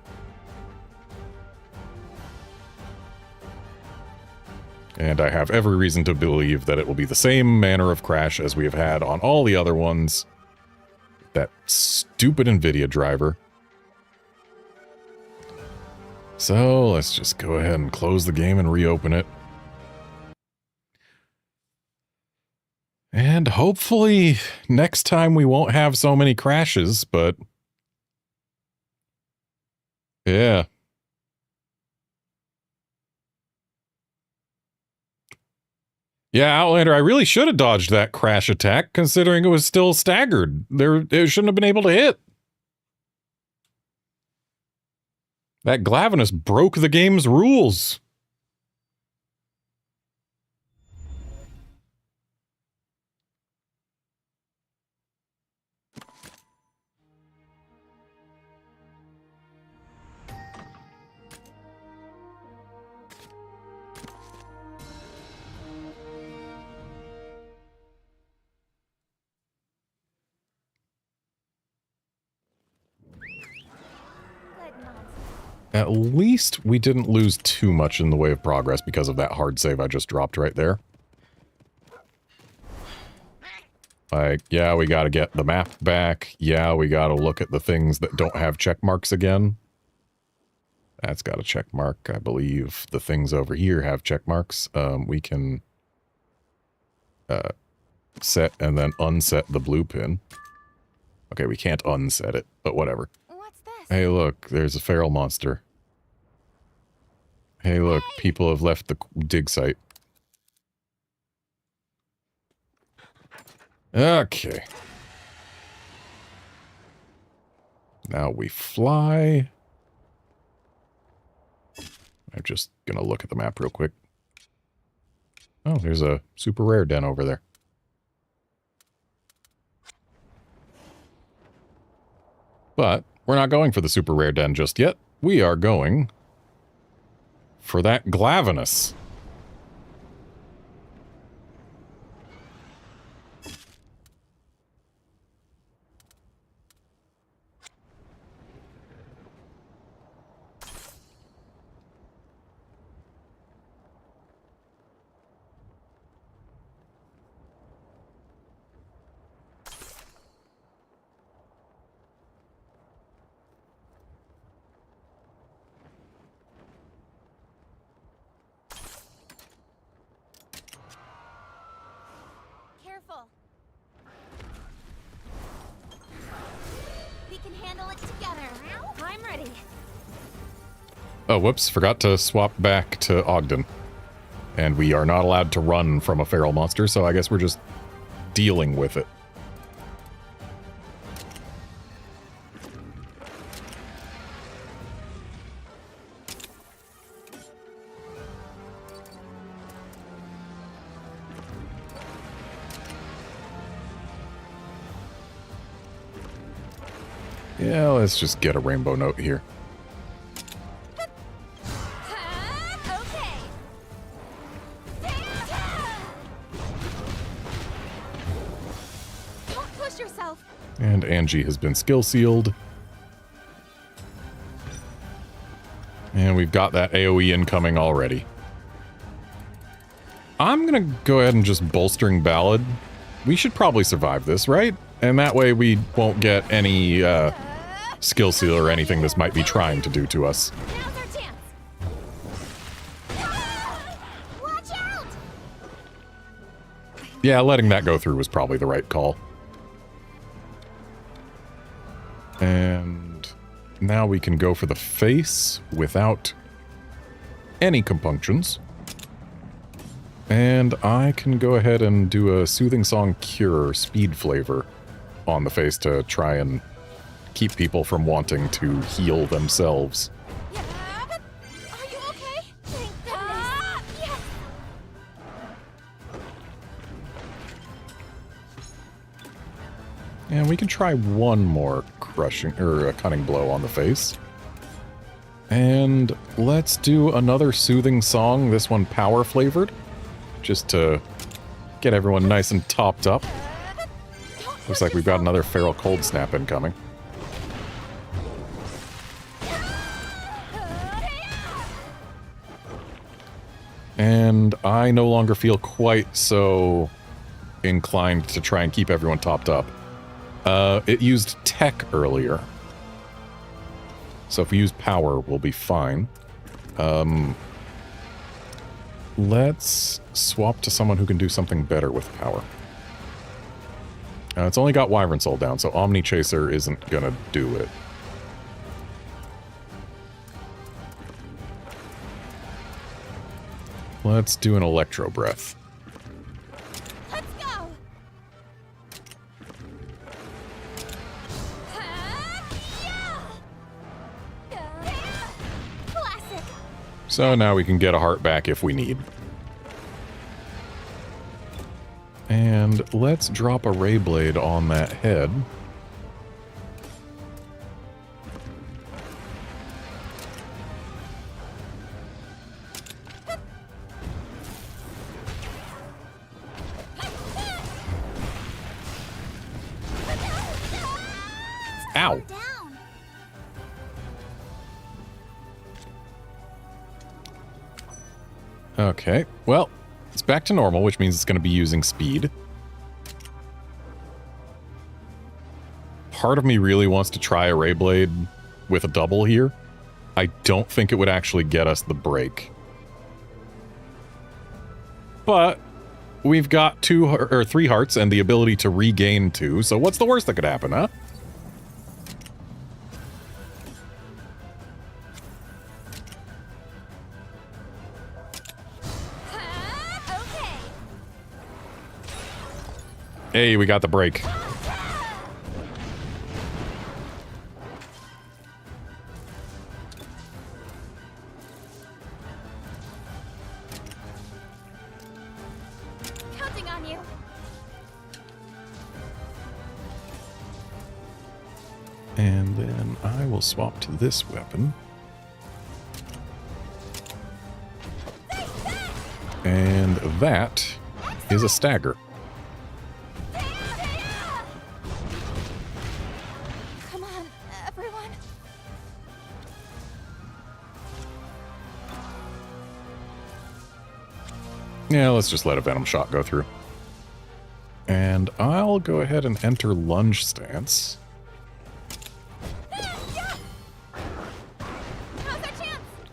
And I have every reason to believe that it will be the same manner of crash as we have had on all the other ones. That stupid NVIDIA driver. So let's just go ahead and close the game and reopen it. And hopefully next time we won't have so many crashes, but yeah. Yeah, Outlander, I really should have dodged that crash attack, considering it was still staggered. It shouldn't have been able to hit. That Glavinus broke the game's rules. At least we didn't lose too much in the way of progress because of that hard save I just dropped right there. Like, yeah, we gotta get the map back. Yeah, we gotta look at the things that don't have check marks again. That's got a check mark. I believe the things over here have check marks. We can set and then unset the blue pin. Okay, we can't unset it, but whatever. What's this? Hey, look, there's a feral monster. Hey, look, people have left the dig site. Okay. Now we fly. I'm just gonna look at the map real quick. Oh, there's a super rare den over there. But we're not going for the super rare den just yet. We are going for that Glavenus. Careful. We can handle it together. I'm ready. Oh, whoops, forgot to swap back to Ogden. And we are not allowed to run from a feral monster, so I guess we're just dealing with it. Yeah, let's just get a rainbow note here. Okay. Don't push yourself. And Angie has been skill sealed. And we've got that AoE incoming already. I'm gonna go ahead and just bolstering Ballad. We should probably survive this, right? And that way we won't get any skill seal or anything this might be trying to do to us. Now's our chance. Watch out! Yeah, letting that go through was probably the right call. And now we can go for the face without any compunctions. And I can go ahead and do a Soothing Song Cure speed flavor on the face to try and keep people from wanting to heal themselves. Yeah. Are you okay? Thank goodness. Yes. And we can try one more crushing or a cunning blow on the face. And let's do another soothing song, this one power flavored, just to get everyone nice and topped up. Looks like we've got another feral cold snap incoming. And I no longer feel quite so inclined to try and keep everyone topped up. It used tech earlier. So if we use power, we'll be fine. Let's swap to someone who can do something better with power. It's only got Wyvern Soul down, so Omni Chaser isn't gonna do it. Let's do an Electro Breath. Let's go. Classic. So now we can get a heart back if we need. And let's drop a Ray Blade on that head. Ow! Okay, well, it's back to normal, which means it's going to be using speed. Part of me really wants to try a Ray Blade with a double here. I don't think it would actually get us the break. But we've got 3 hearts and the ability to regain 2, so what's the worst that could happen, huh? Okay. Hey, we got the break. Counting on you. And then I will swap to this weapon. And that is a stagger. Come on, everyone. Yeah, let's just let a Venom Shot go through. And I'll go ahead and enter lunge stance.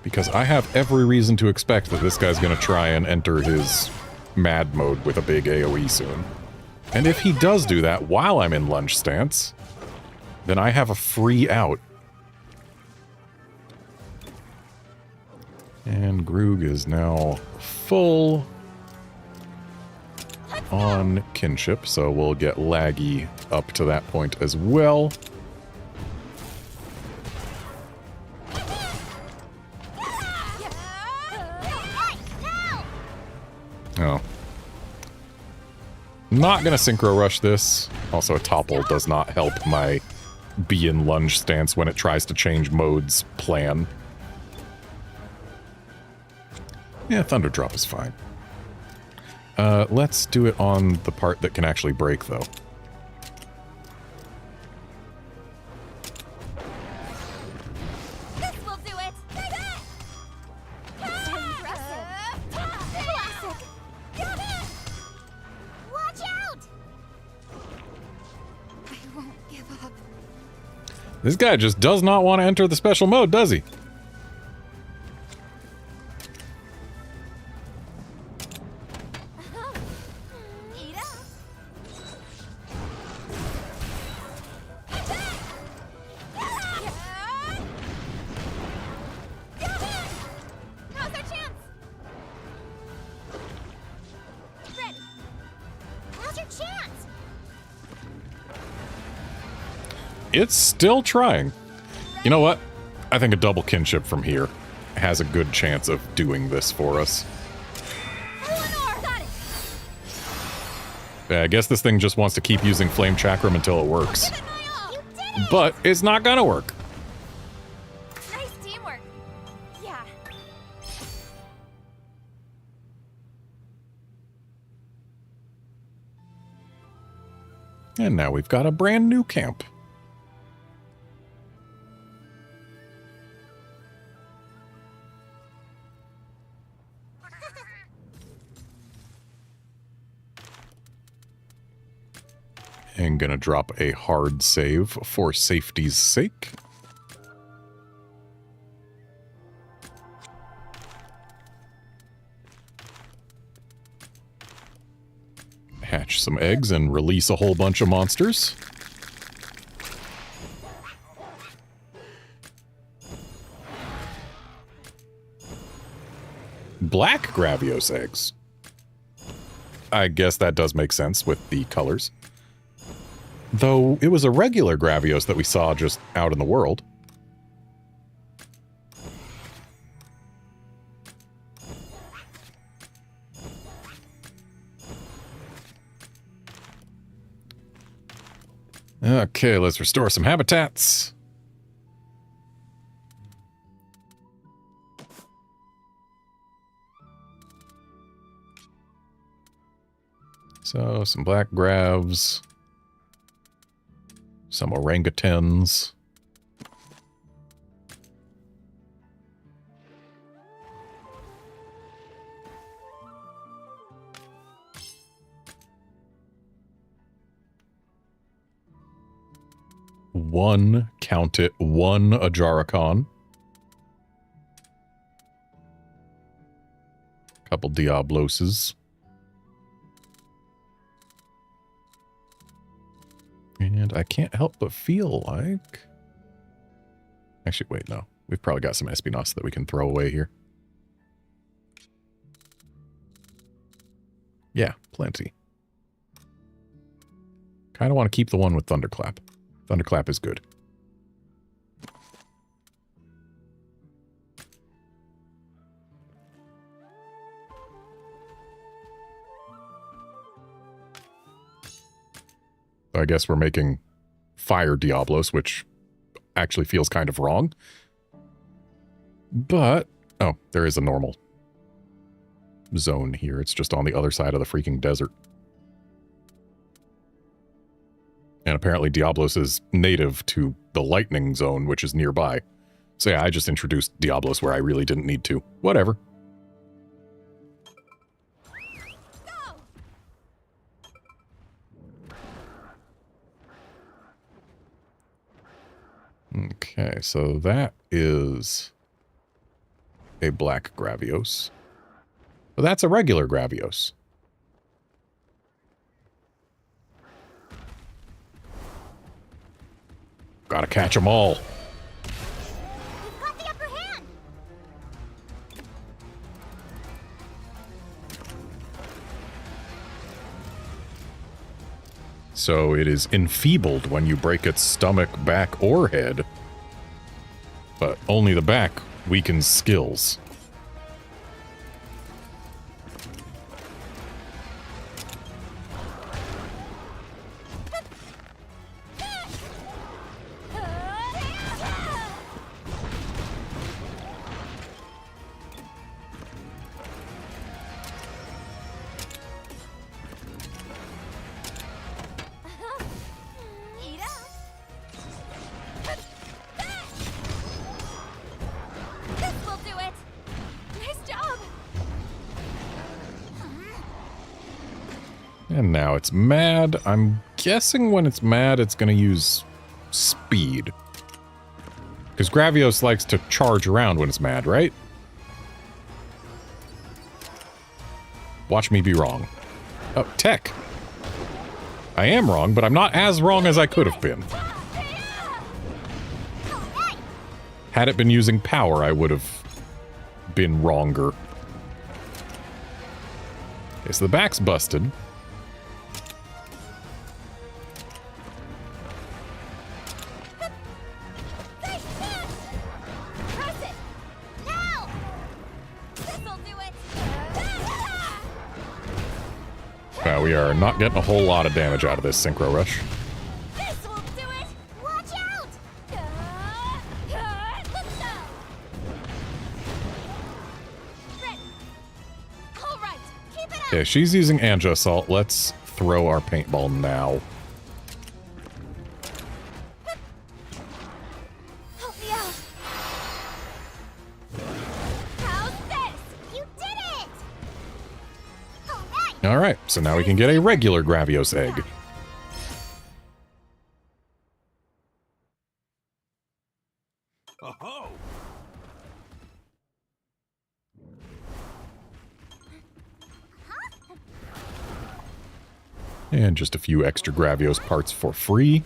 Because I have every reason to expect that this guy's going to try and enter his mad mode with a big AoE soon. And if he does do that while I'm in lunge stance, then I have a free out. And Groog is now full on kinship, so we'll get laggy up to that point as well. Oh. Not gonna synchro rush this. Also, a topple does not help my be in lunge stance when it tries to change modes plan. Yeah, Thunder Drop is fine. Let's do it on the part that can actually break, though. This will do it. So impressive. Classic. Watch out! I won't give up. This guy just does not want to enter the special mode, does he? Now's our chance. Ready. Now's your chance! It's still trying. You know what? I think a double kinship from here has a good chance of doing this for us. Eleanor, got it. Yeah, I guess this thing just wants to keep using Flame Chakram until it works. But it's not gonna work. Nice teamwork. Yeah. And now we've got a brand new camp. And gonna drop a hard save for safety's sake. Hatch some eggs and release a whole bunch of monsters. Black Gravios eggs. I guess that does make sense with the colors. Though it was a regular Gravios that we saw just out in the world. Okay, let's restore some habitats. So, some black gravs. Some orangutans. Count it, one Ajaracon. Couple Diabloses. And I can't help but feel like... Actually, wait, no. We've probably got some Espinos that we can throw away here. Yeah, plenty. Kind of want to keep the one with Thunderclap. Thunderclap is good. I guess we're making Fire Diablos, which actually feels kind of wrong. But, oh, there is a normal zone here. It's just on the other side of the freaking desert. And apparently Diablos is native to the lightning zone, which is nearby. So yeah, I just introduced Diablos where I really didn't need to. Whatever. Okay, so that is a black Gravios. But that's a regular Gravios. Gotta catch them all. We've got the upper hand. So it is enfeebled when you break its stomach, back, or head. But only the back weakens skills. And now it's mad. I'm guessing when it's mad, it's going to use speed. Because Gravios likes to charge around when it's mad, right? Watch me be wrong. Oh, tech. I am wrong, but I'm not as wrong as I could have been. Had it been using power, I would have been wronger. Okay, so the back's busted. We are not getting a whole lot of damage out of this Synchro Rush. This will do it. Watch out! All right, keep it up. Okay, she's using Anja Assault. Let's throw our paintball now. Help me out. How's this? You did it! All right. All right, so now we can get a regular Gravios egg. Oh-ho! And just a few extra Gravios parts for free.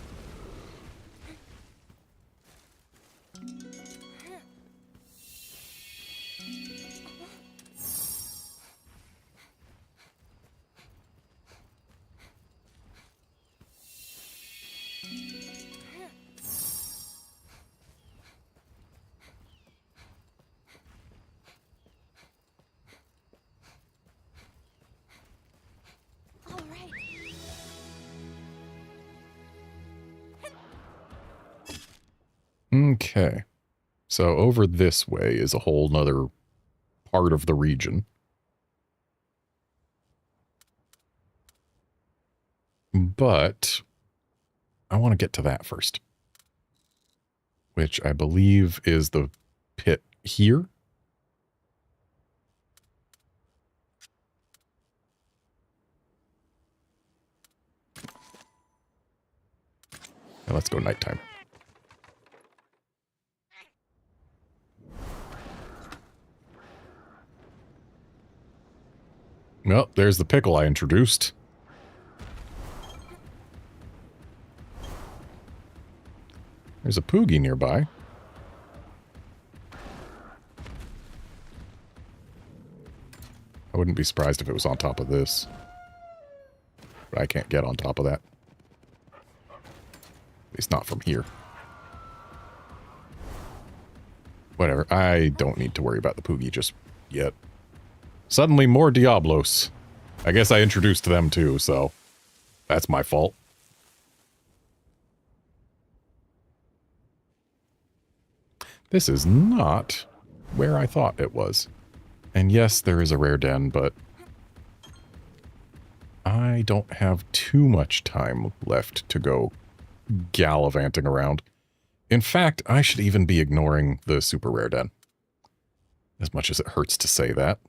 Okay. So over this way is a whole nother part of the region. But I want to get to that first. Which I believe is the pit here. Now let's go nighttime. Oh, there's the pickle I introduced. There's a Poogie nearby. I wouldn't be surprised if it was on top of this. But I can't get on top of that. At least not from here. Whatever, I don't need to worry about the Poogie just yet. Suddenly more Diablos. I guess I introduced them too, so that's my fault. This is not where I thought it was. And yes, there is a rare den, but I don't have too much time left to go gallivanting around. In fact, I should even be ignoring the super rare den. As much as it hurts to say that.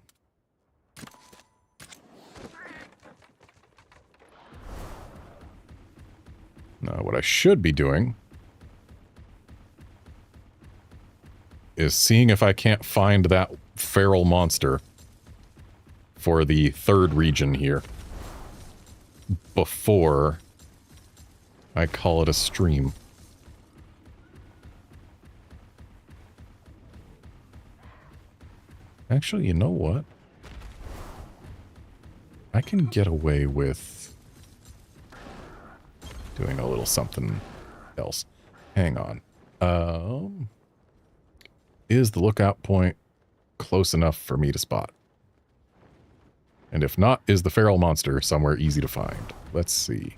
Now, what I should be doing is seeing if I can't find that feral monster for the third region here before I call it a stream. Actually, you know what? I can get away with doing a little something else. Hang on. Is the lookout point close enough for me to spot? And if not, is the feral monster somewhere easy to find? Let's see.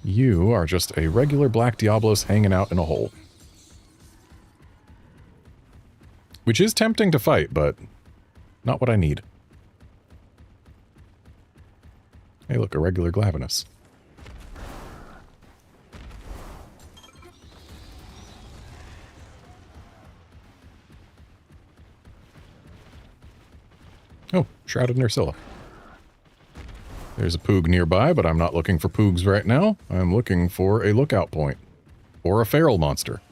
You are just a regular black Diablos hanging out in a hole. Which is tempting to fight, but not what I need. Hey, look, a regular Glavenus. Oh, Shrouded Nersilla. There's a Poog nearby, but I'm not looking for Poogs right now. I'm looking for a lookout point. Or a feral monster.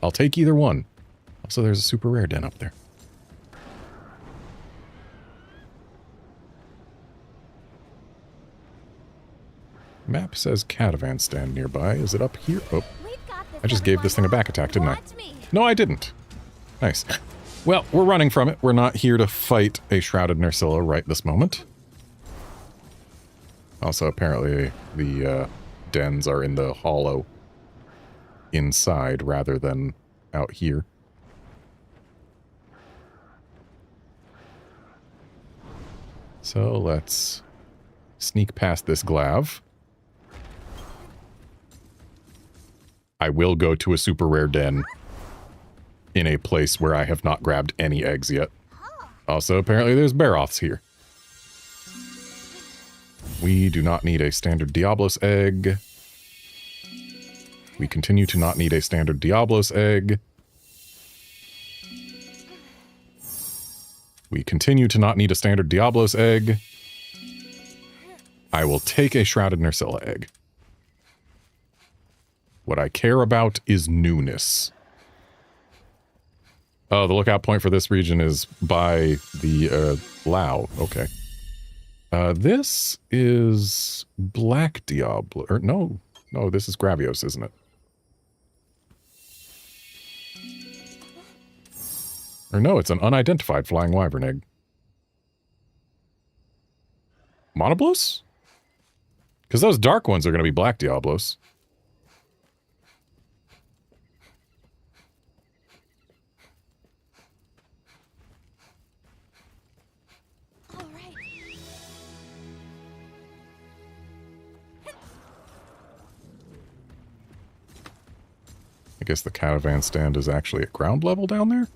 I'll take either one. Also, there's a super rare den up there. Map says caravan stand nearby. Is it up here? Oh, I just gave this thing a back attack, didn't I? No, I didn't. Nice. Well, we're running from it. We're not here to fight a Shrouded Nersilla right this moment. Also, apparently, the dens are in the hollow inside rather than out here. So let's sneak past this Glav. I will go to a super rare den in a place where I have not grabbed any eggs yet. Also, apparently there's Baroths here. We do not need a standard Diablos egg. We continue to not need a standard Diablos egg. We continue to not need a standard Diablos egg. I will take a Shrouded Nersilla egg. What I care about is newness. Oh, the lookout point for this region is by the Lao. Okay. This is Black Diablo. Or no, this is Gravios, isn't it? Or no, it's an unidentified flying wyvern egg. Monoblos? Because those dark ones are going to be Black Diablos. I guess the caravan stand is actually at ground level down there?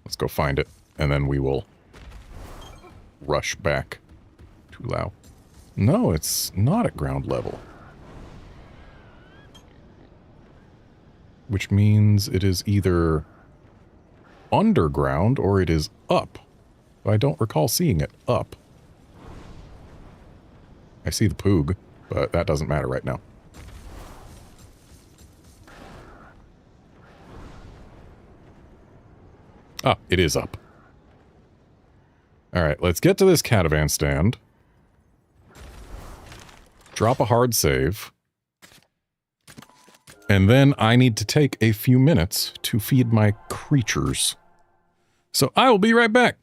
Let's go find it, and then we will rush back to Lao. No, it's not at ground level. Which means it is either underground or it is up. I don't recall seeing it up. I see the Poog, but that doesn't matter right now. Ah, it is up. Alright, let's get to this catavan stand. Drop a hard save. And then I need to take a few minutes to feed my creatures. So I will be right back.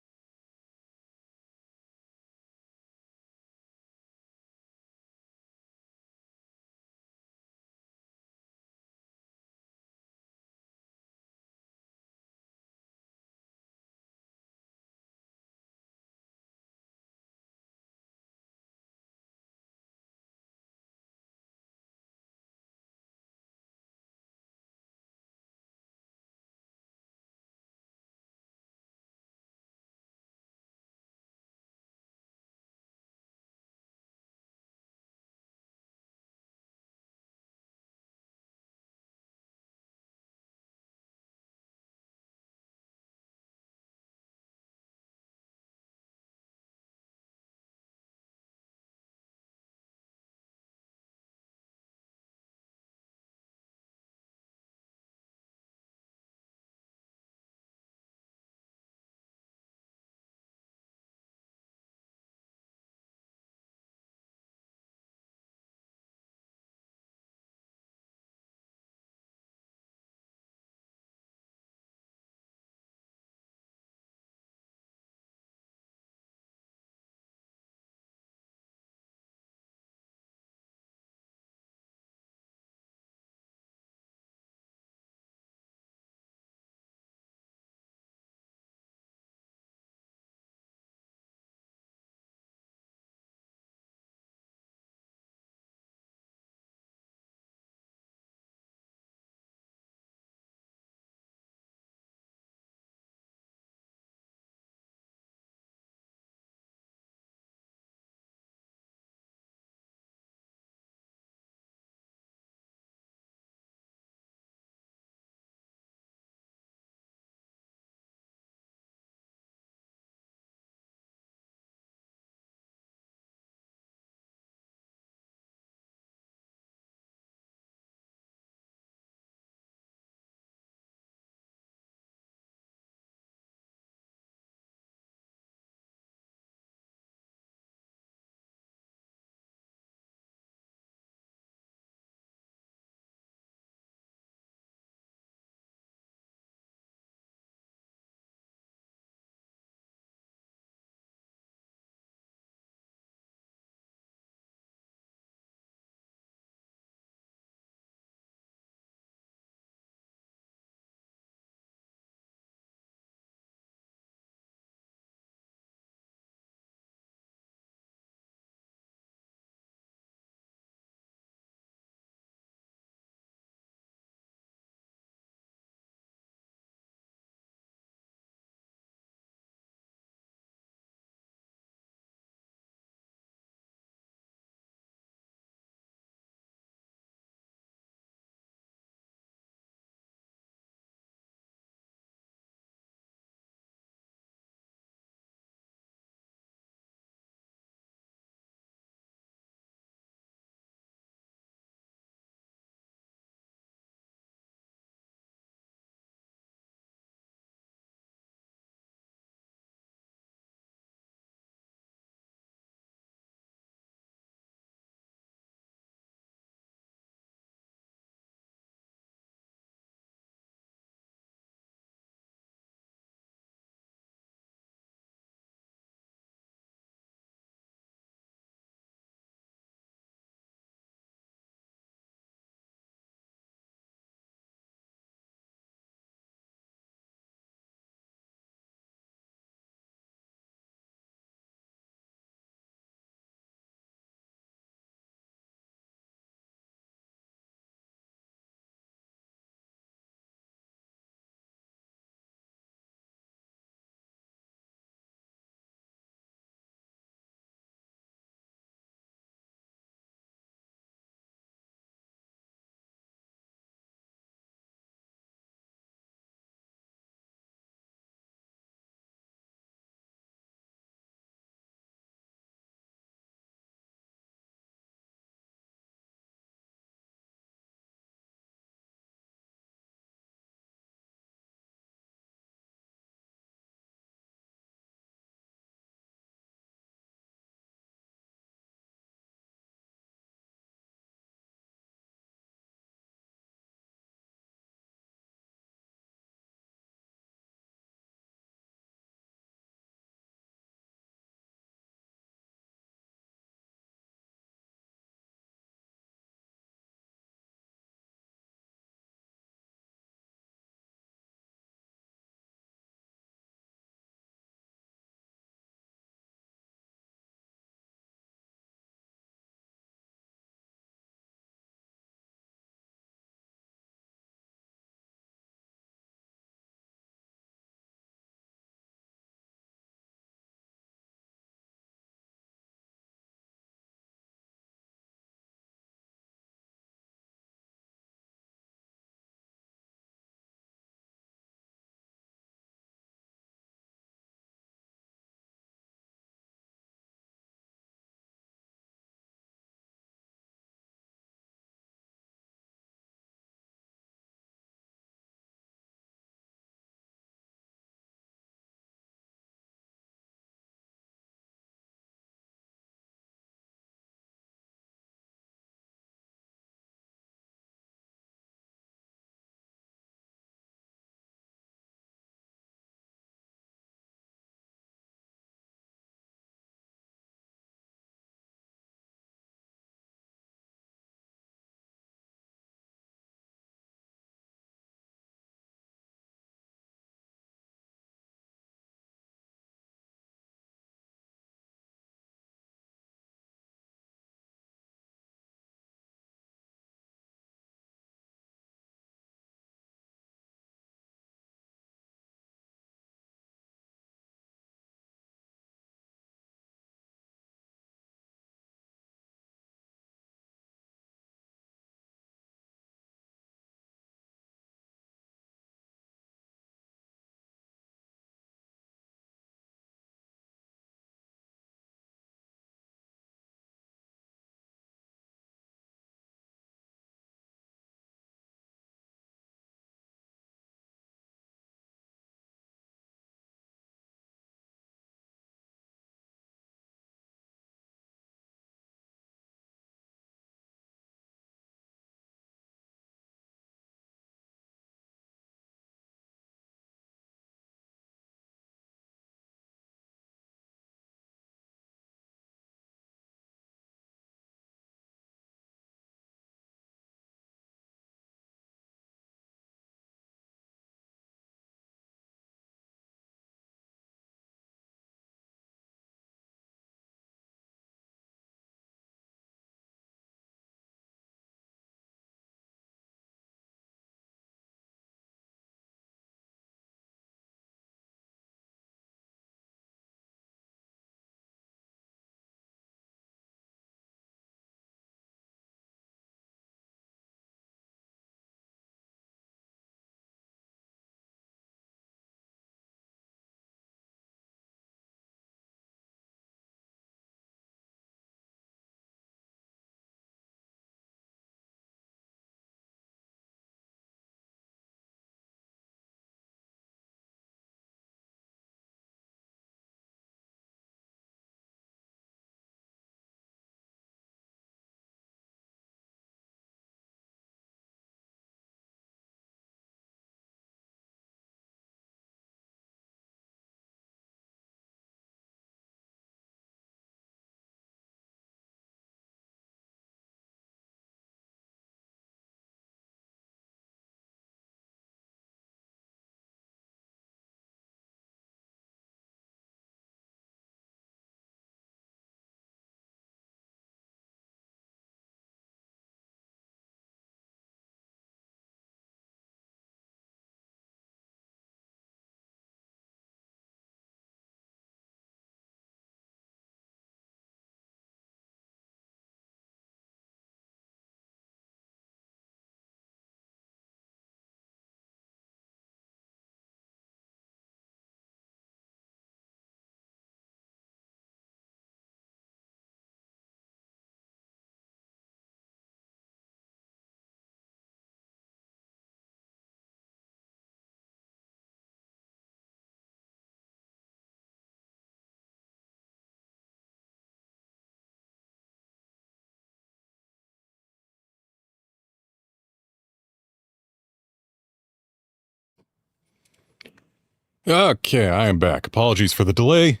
Okay, I am back. Apologies for the delay.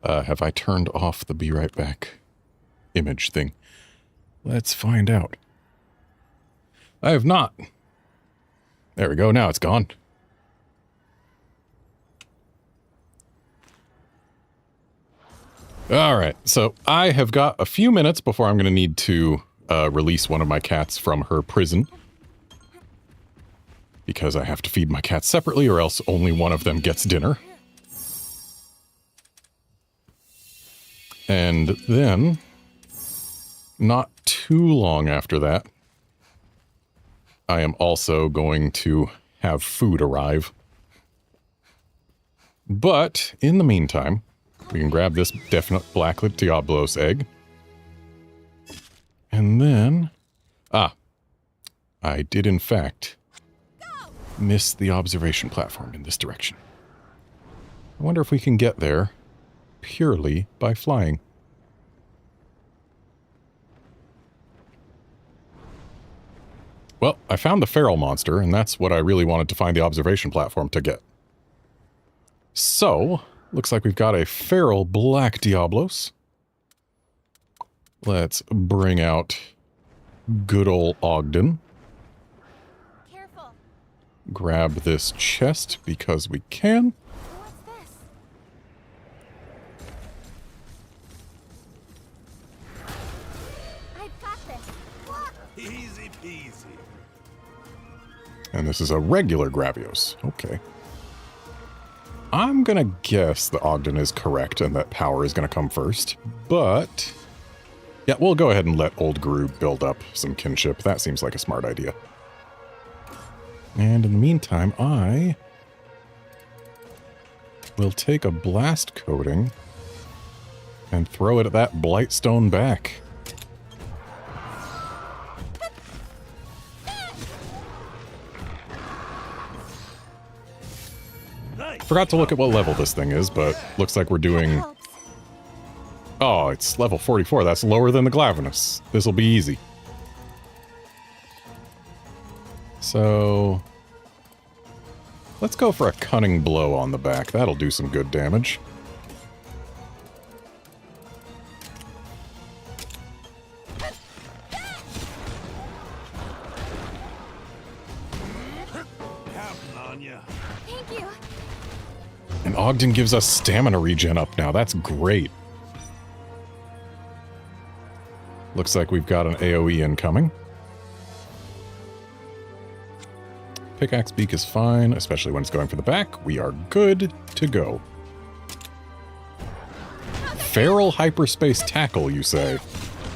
Have I turned off the be right back image thing? Let's find out. I have not. There we go, now it's gone. Alright, so I have got a few minutes before I'm going to need to release one of my cats from her prison. Because I have to feed my cats separately or else only one of them gets dinner. And then, not too long after that, I am also going to have food arrive. But, in the meantime, we can grab this definite Blacklit Diablos egg. And then... I did in fact miss the observation platform in this direction. I wonder if we can get there purely by flying. Well, I found the feral monster, and that's what I really wanted to find the observation platform to get. So, looks like we've got a feral black Diablos. Let's bring out good old Ogden. Careful. Grab this chest because we can. What's this? I've got this. Easy peasy. And this is a regular Gravios. Okay. I'm gonna guess that Ogden is correct and that power is gonna come first, but... yeah, we'll go ahead and let old Gru build up some kinship. That seems like a smart idea. And in the meantime, I will take a blast coating and throw it at that Blightstone back. Forgot to look at what level this thing is, but looks like we're doing... oh, it's level 44. That's lower than the Glavenus. This'll be easy. So... let's go for a cunning blow on the back. That'll do some good damage. Thank you. And Ogden gives us stamina regen up now. That's great. Looks like we've got an AoE incoming. Pickaxe beak is fine, especially when it's going for the back. We are good to go. Feral hyperspace tackle, you say?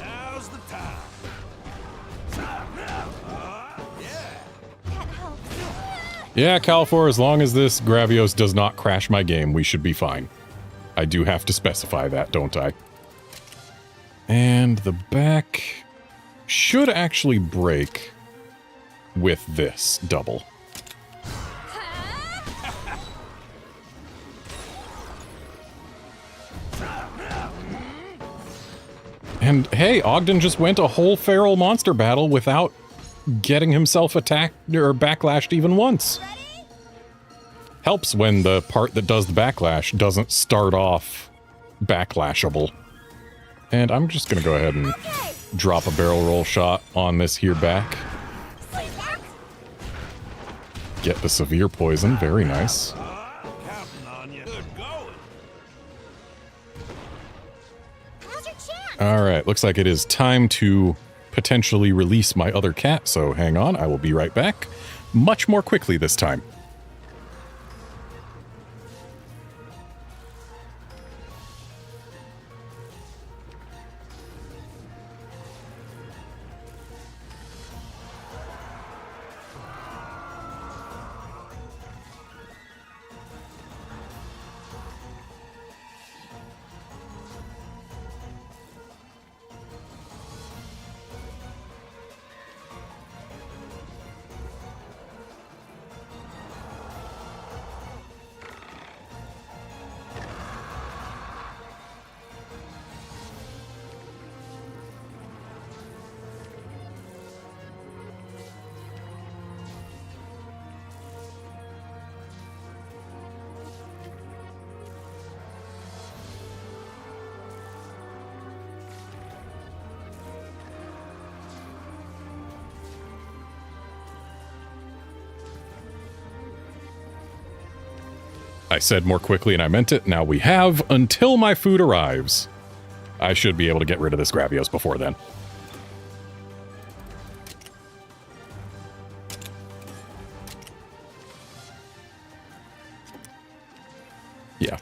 Now's the time. Yeah, Calfor, as long as this Gravios does not crash my game, we should be fine. I do have to specify that, don't I? And the back should actually break with this double. And hey, Ogden just went a whole feral monster battle without getting himself attacked or backlashed even once. Helps when the part that does the backlash doesn't start off backlashable. And I'm just gonna go ahead and drop a barrel roll shot on this here back. Get the severe poison, very nice. Alright, looks like it is time to potentially release my other cat, so hang on, I will be right back. Much more quickly this time. I said more quickly and I meant it. Now we have until my food arrives. I should be able to get rid of this Gravios before then. Yeah.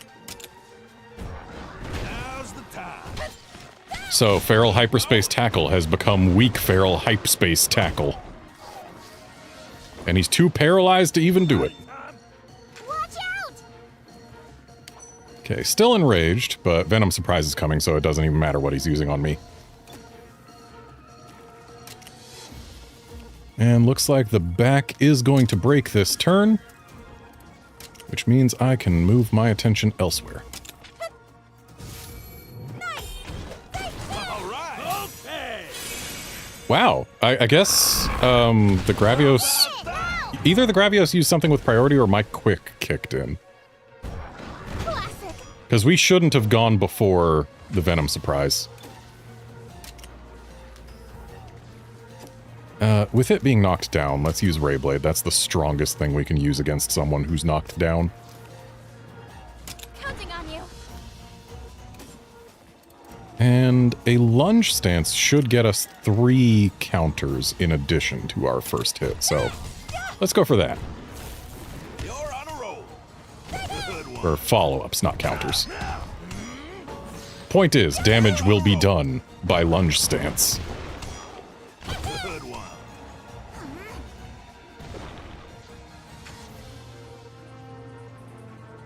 Now's the time. So, Feral Hyperspace Tackle has become weak Feral Hyperspace Tackle. And he's too paralyzed to even do it. Watch out! Okay, still enraged, but Venom Surprise is coming, so it doesn't even matter what he's using on me. And looks like the back is going to break this turn, which means I can move my attention elsewhere. Wow, I guess the Gravios... Either the Gravios used something with priority or my quick kicked in. Because we shouldn't have gone before the Venom Surprise. With it being knocked down, let's use Ray Blade. That's the strongest thing we can use against someone who's knocked down. Counting on you. And a lunge stance should get us 3 counters in addition to our first hit, so let's go for that. You're on a roll. Or follow-ups, not counters. Point is, damage will be done by lunge stance. Good one.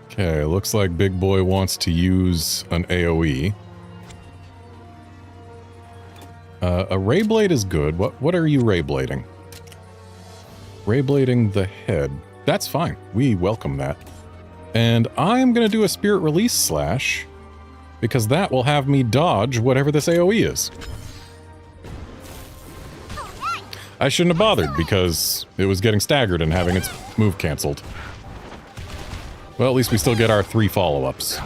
Okay, looks like Big Boy wants to use an AoE. A Ray Blade is good. What are you Ray Blading? Ray Blading the head. That's fine. We welcome that. And I'm going to do a Spirit Release Slash, because that will have me dodge whatever this AoE is. I shouldn't have bothered, because it was getting staggered and having its move cancelled. Well, at least we still get our 3 follow-ups.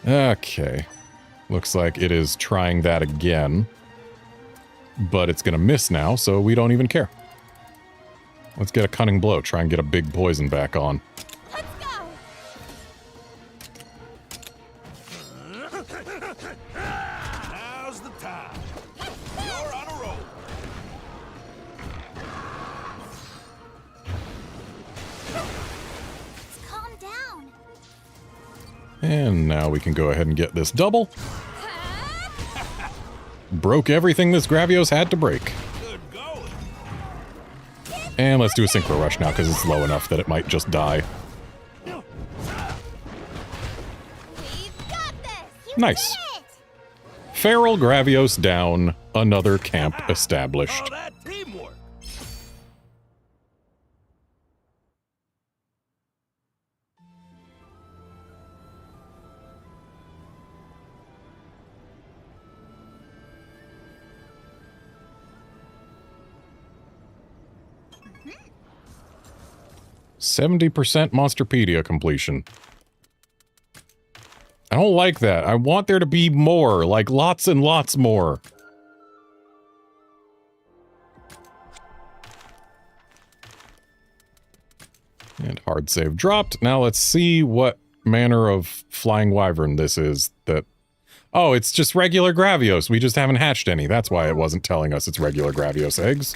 Okay. Looks like it is trying that again. But it's going to miss now, so we don't even care. Let's get a Cunning Blow. Try and get a big poison back on. Let's go. Now's the time. You're on a roll. Calm down. And now we can go ahead and get this double. Broke everything this Gravios had to break. Good going. And let's do a Synchro Rush now, because it's low enough that it might just die. We've got this. Nice. Feral Gravios down. Another camp established. All that teamwork. 70% Monsterpedia completion. I don't like that. I want there to be more, like lots and lots more. And hard save dropped. Now let's see what manner of flying wyvern this is that... Oh, it's just regular Gravios. We just haven't hatched any. That's why it wasn't telling us it's regular Gravios eggs.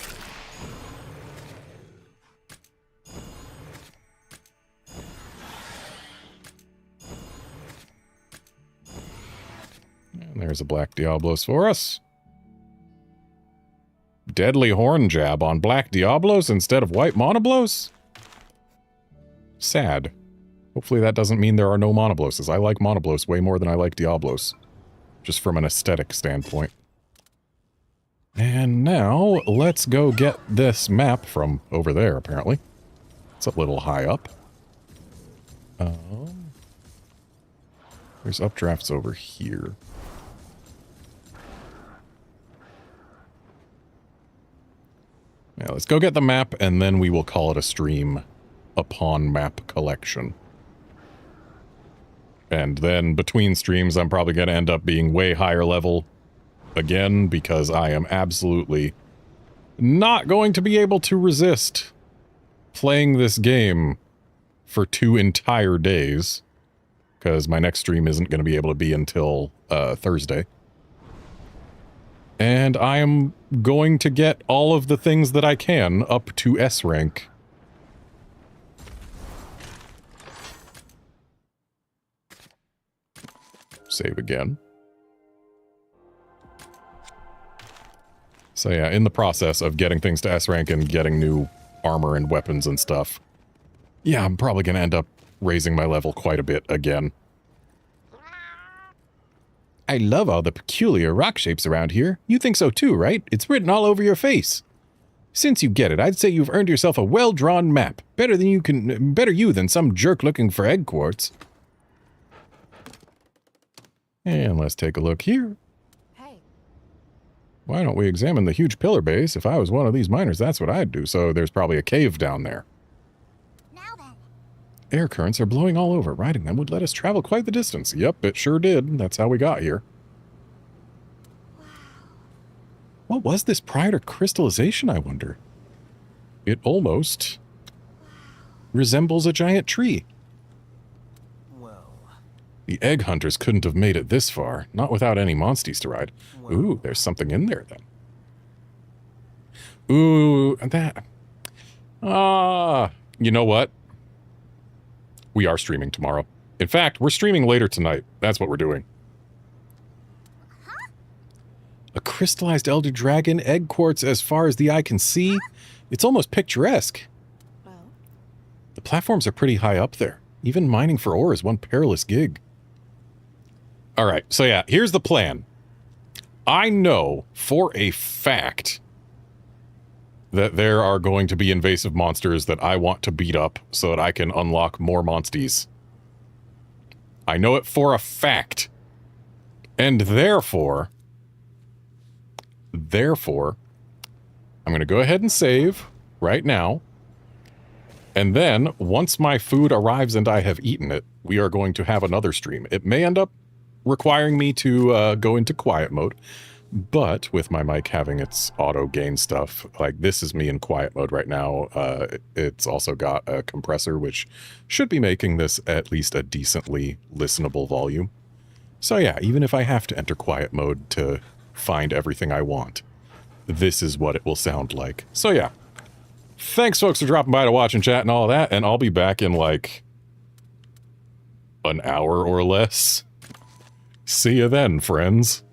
And there's a Black Diablos for us. Deadly Horn Jab on Black Diablos instead of White Monoblos? Sad. Hopefully that doesn't mean there are no Monobloses. I like Monoblos way more than I like Diablos. Just from an aesthetic standpoint. And now, let's go get this map from over there, apparently. It's a little high up. There's updrafts over here. Yeah, let's go get the map, and then we will call it a stream upon map collection. And then between streams, I'm probably going to end up being way higher level again, because I am absolutely not going to be able to resist playing this game for 2 entire days, because my next stream isn't going to be able to be until Thursday. And I am going to get all of the things that I can up to S rank. Save again. So yeah, in the process of getting things to S rank and getting new armor and weapons and stuff, yeah, I'm probably going to end up raising my level quite a bit again. I love all the peculiar rock shapes around here. You think so too, right? It's written all over your face. Since you get it, I'd say you've earned yourself a well-drawn map. Better you than some jerk looking for egg quartz. And let's take a look here. Hey. Why don't we examine the huge pillar base? If I was one of these miners, that's what I'd do. So there's probably a cave down there. Now then. Air currents are blowing all over. Riding them would let us travel quite the distance. Yep, it sure did. That's how we got here. Wow. What was this prior to crystallization, I wonder? It almost resembles a giant tree. The egg hunters couldn't have made it this far, not without any monsties to ride. Ooh, there's something in there then. Ooh, that... you know what? We are streaming tomorrow. In fact, we're streaming later tonight. That's what we're doing. Huh? A crystallized elder dragon, egg quartz as far as the eye can see. It's almost picturesque. Well, The platforms are pretty high up there. Even mining for ore is one perilous gig. All right, so yeah, here's the plan. I know for a fact that there are going to be invasive monsters that I want to beat up so that I can unlock more monsties. I know it for a fact. And therefore, I'm going to go ahead and save right now. And then, once my food arrives and I have eaten it, we are going to have another stream. It may end up requiring me to go into quiet mode, but with my mic having its auto gain stuff, like this is me in quiet mode right now. It's also got a compressor, which should be making this at least a decently listenable volume. So yeah, even if I have to enter quiet mode to find everything I want, this is what it will sound like. So yeah, thanks folks for dropping by to watch and chat and all of that, and I'll be back in like an hour or less. See you then, friends.